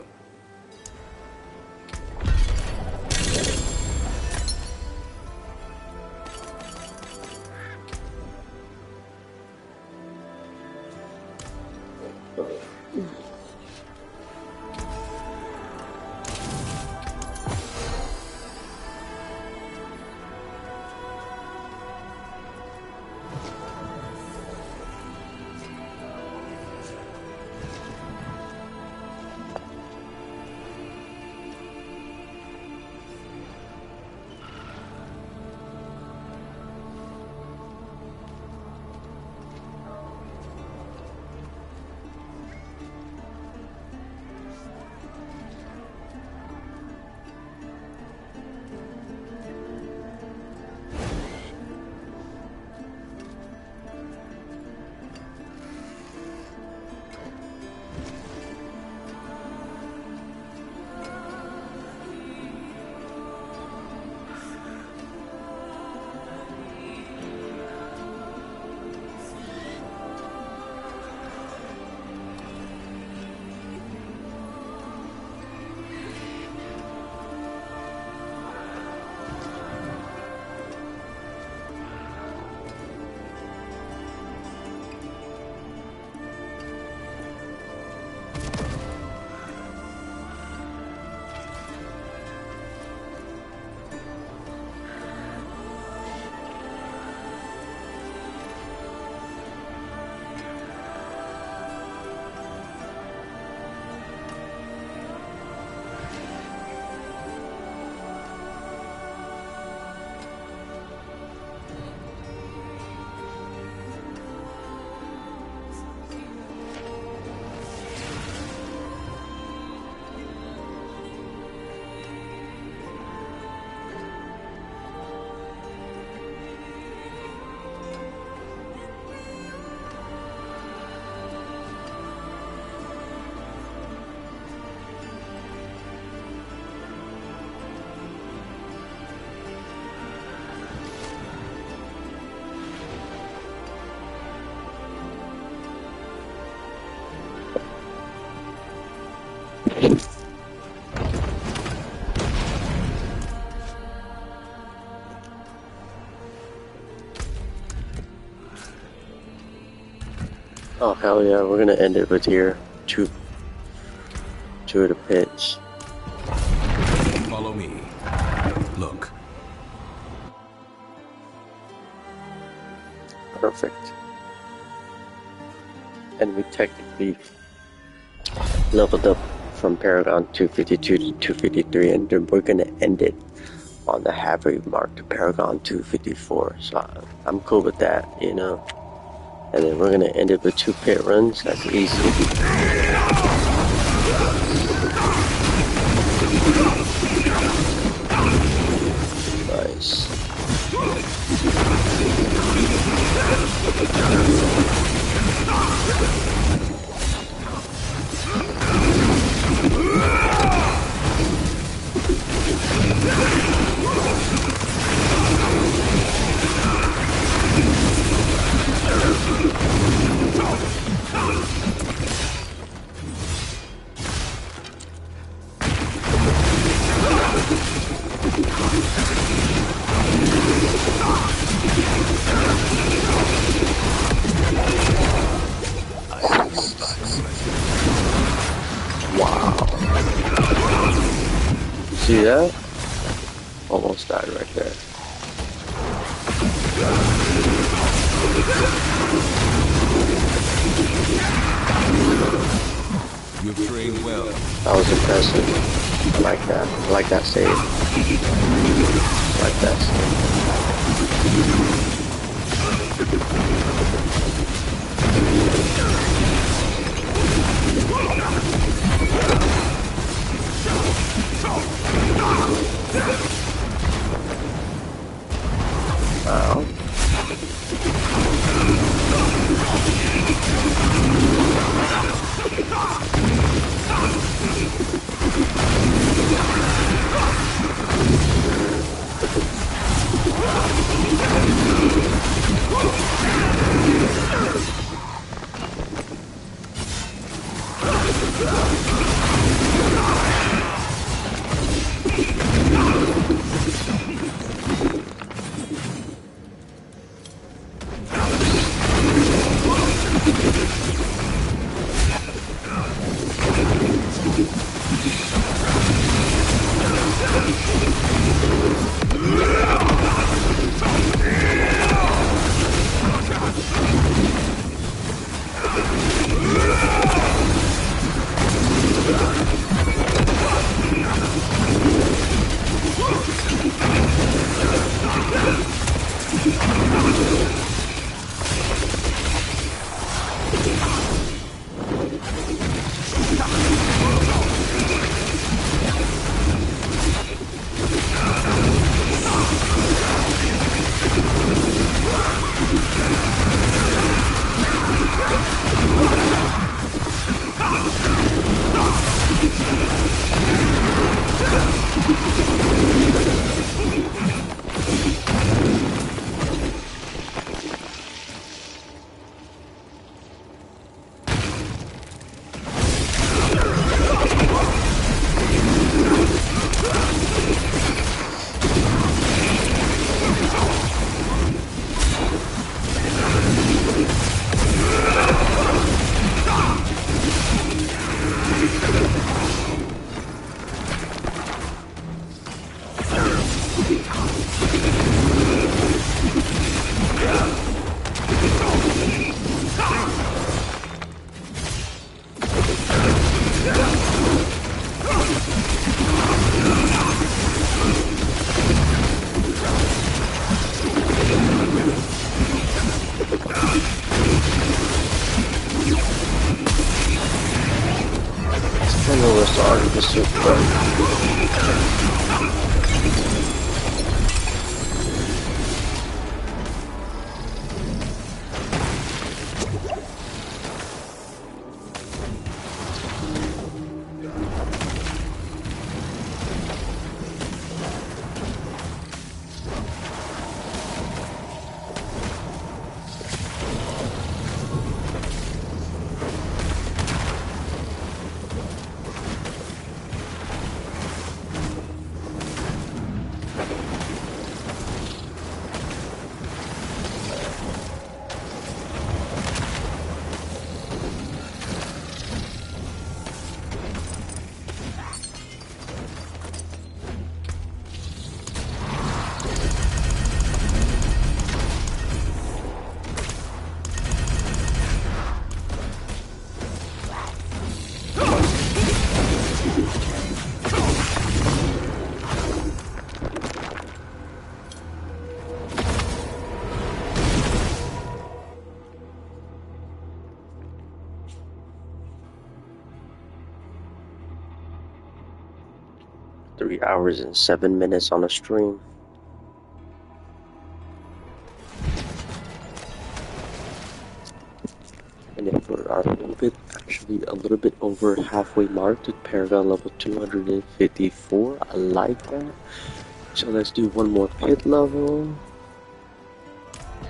Oh hell yeah, we're gonna end it with here. Two of the pits. Follow me. Look. Perfect. And we technically leveled up from Paragon 252 to 253, and then we're gonna end it on the halfway mark to Paragon 254. So I'm cool with that, you know. And then we're gonna end it with 2 pit runs. That's easy. Nice. See that? Almost died right there. You've trained well. That was impressive. I like that. I like that save. I like that Wow. Sorry, Mr. Pro. 3 hours and 7 minutes on a stream. And if we're actually a little bit over halfway mark to Paragon level 254, I like that. So let's do one more pit level.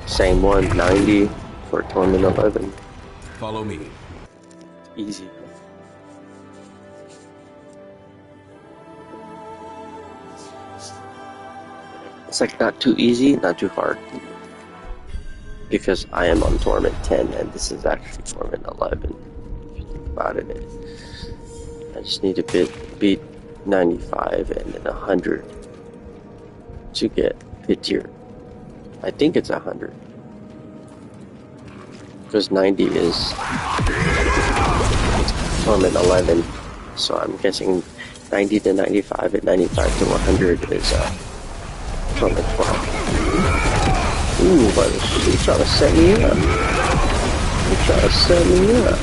Same one, 90 for Torment 11. Follow me. Easy. It's like not too easy, not too hard. Because I am on Torment 10 and this is actually Torment 11. If you think about it. I just need to beat 95, and then 100 to get pit tier. I think it's 100. Because 90 is from an 11. So I'm guessing 90 to 95 and 95 to 100 is from a 12. Ooh, but she trying to set me up. She trying to set me up.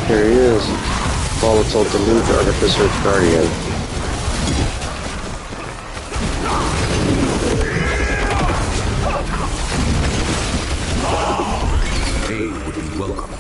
Here he is. Volatile Deluge, Artificer's Guardian. Aid would be welcome.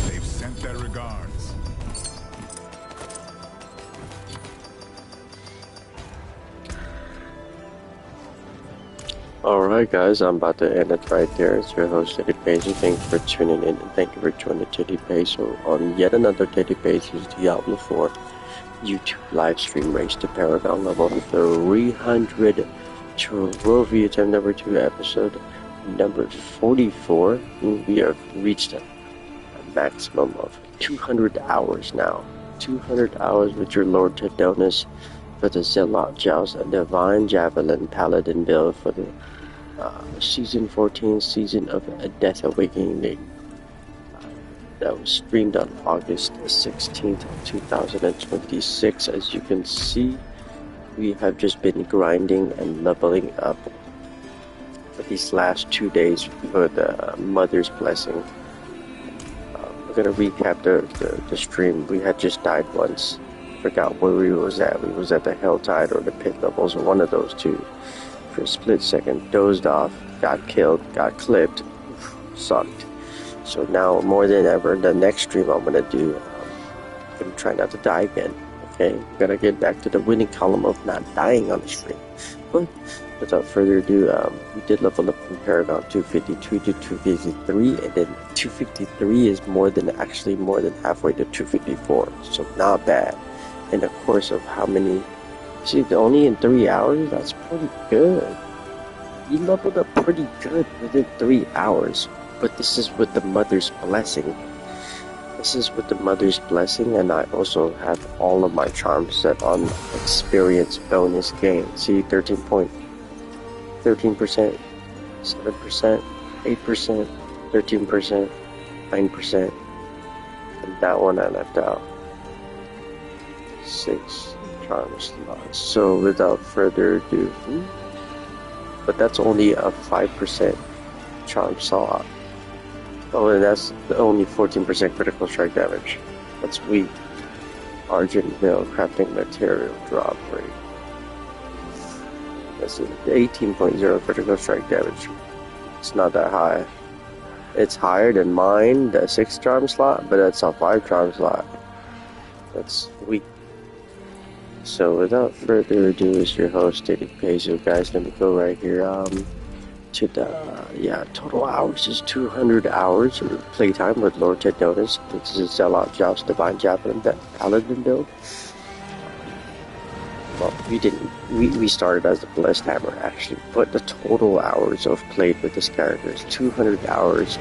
They've sent their regards. Alright guys, I'm about to end it right there. It's your host TeddyPESO. Thank you for tuning in and thank you for joining TeddyPESO on yet another TeddyPESO's Diablo 4 YouTube live stream race to Paragon level 300 trophy attempt number 2, episode number 44. We have reached a maximum of 200 hours now. 200 hours with your Lord Tedonis for the Zealot Joust, a Divine Javelin Paladin build for the Season 14 Season of Death Awakening. That was streamed on August 16th, 2026. As you can see, we have just been grinding and leveling up for these last 2 days for the Mother's Blessing. We're gonna recap the stream. We had just died once. Forgot where we was at. We was at the Helltide or the Pit levels, or one of those two. For a split second, dozed off, got killed, got clipped, sucked. So now more than ever, the next stream I'm gonna do, I'm gonna try not to die again. Okay, I'm gonna get back to the winning column of not dying on the stream. But without further ado, we did level up from Paragon 252 to 253, and then 253 is more than halfway to 254. So not bad. In the course of how many? See, only in 3 hours. That's pretty good. You leveled up pretty good within 3 hours. But this is with the Mother's Blessing. This is with the Mother's Blessing, and I also have all of my charms set on experience bonus gain. See, 13%, 7%, 8%, 13%, 9%, and that one I left out. 6 charm slots. So without further ado, but that's only a 5% charm slot. Oh, and that's only 14% critical strike damage. That's weak. Argent Veil crafting material drop rate. That's 18.0 critical strike damage. It's not that high. It's higher than mine, the 6 charm slot, but that's a 5 charm slot. That's weak. So without further ado, is your host TeddyPESO, guys. Let me go right here. To the total hours is 200 hours of playtime with Lord Tedonis. This is Zealot Jobs Divine Javelin Paladin build. Well, we started as the Blessed Hammer actually, but the total hours of played with this character is 200 hours,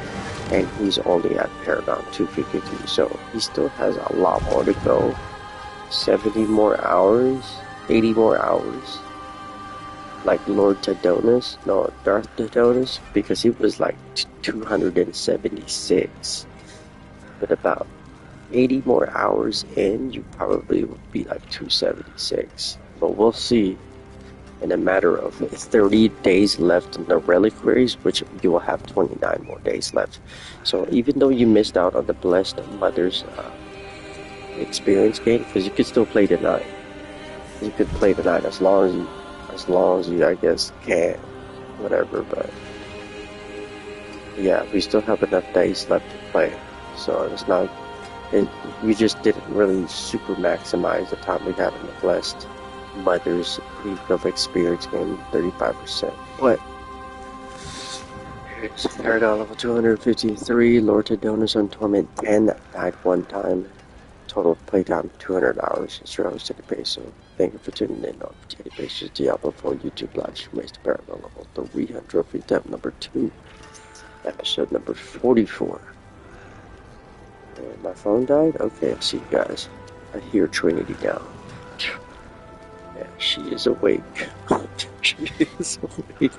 and he's only at Paragon 253, so he still has a lot more to go. 70 more hours, 80 more hours, like Lord Tedonis, no, Darth Tedonis, because he was like 276, but about 80 more hours in, you probably would be like 276. But we'll see in a matter of 30 days left in the reliquaries, which you will have 29 more days left. So even though you missed out on the Blessed Mother's experience gain, because you could still play tonight. You could play tonight as long as you I guess can, whatever. But yeah, we still have enough days left to play, so it's not. We just didn't really super maximize the time we had in the Blessed Mother's Week of Experience game, 35%. But here's Paragon level 253, Lord Tedonis on Torment 10, died 1 time. Total playtime 200 hours. It's your host TeddyPESO. Thank you for tuning in on TeddyPESO's Diablo 4 YouTube live stream raised to Paragon level 300 trophy tab number 2, episode number 44. And my phone died? Okay, I see you guys. I hear Trinity now. Yeah, she is awake. She is awake.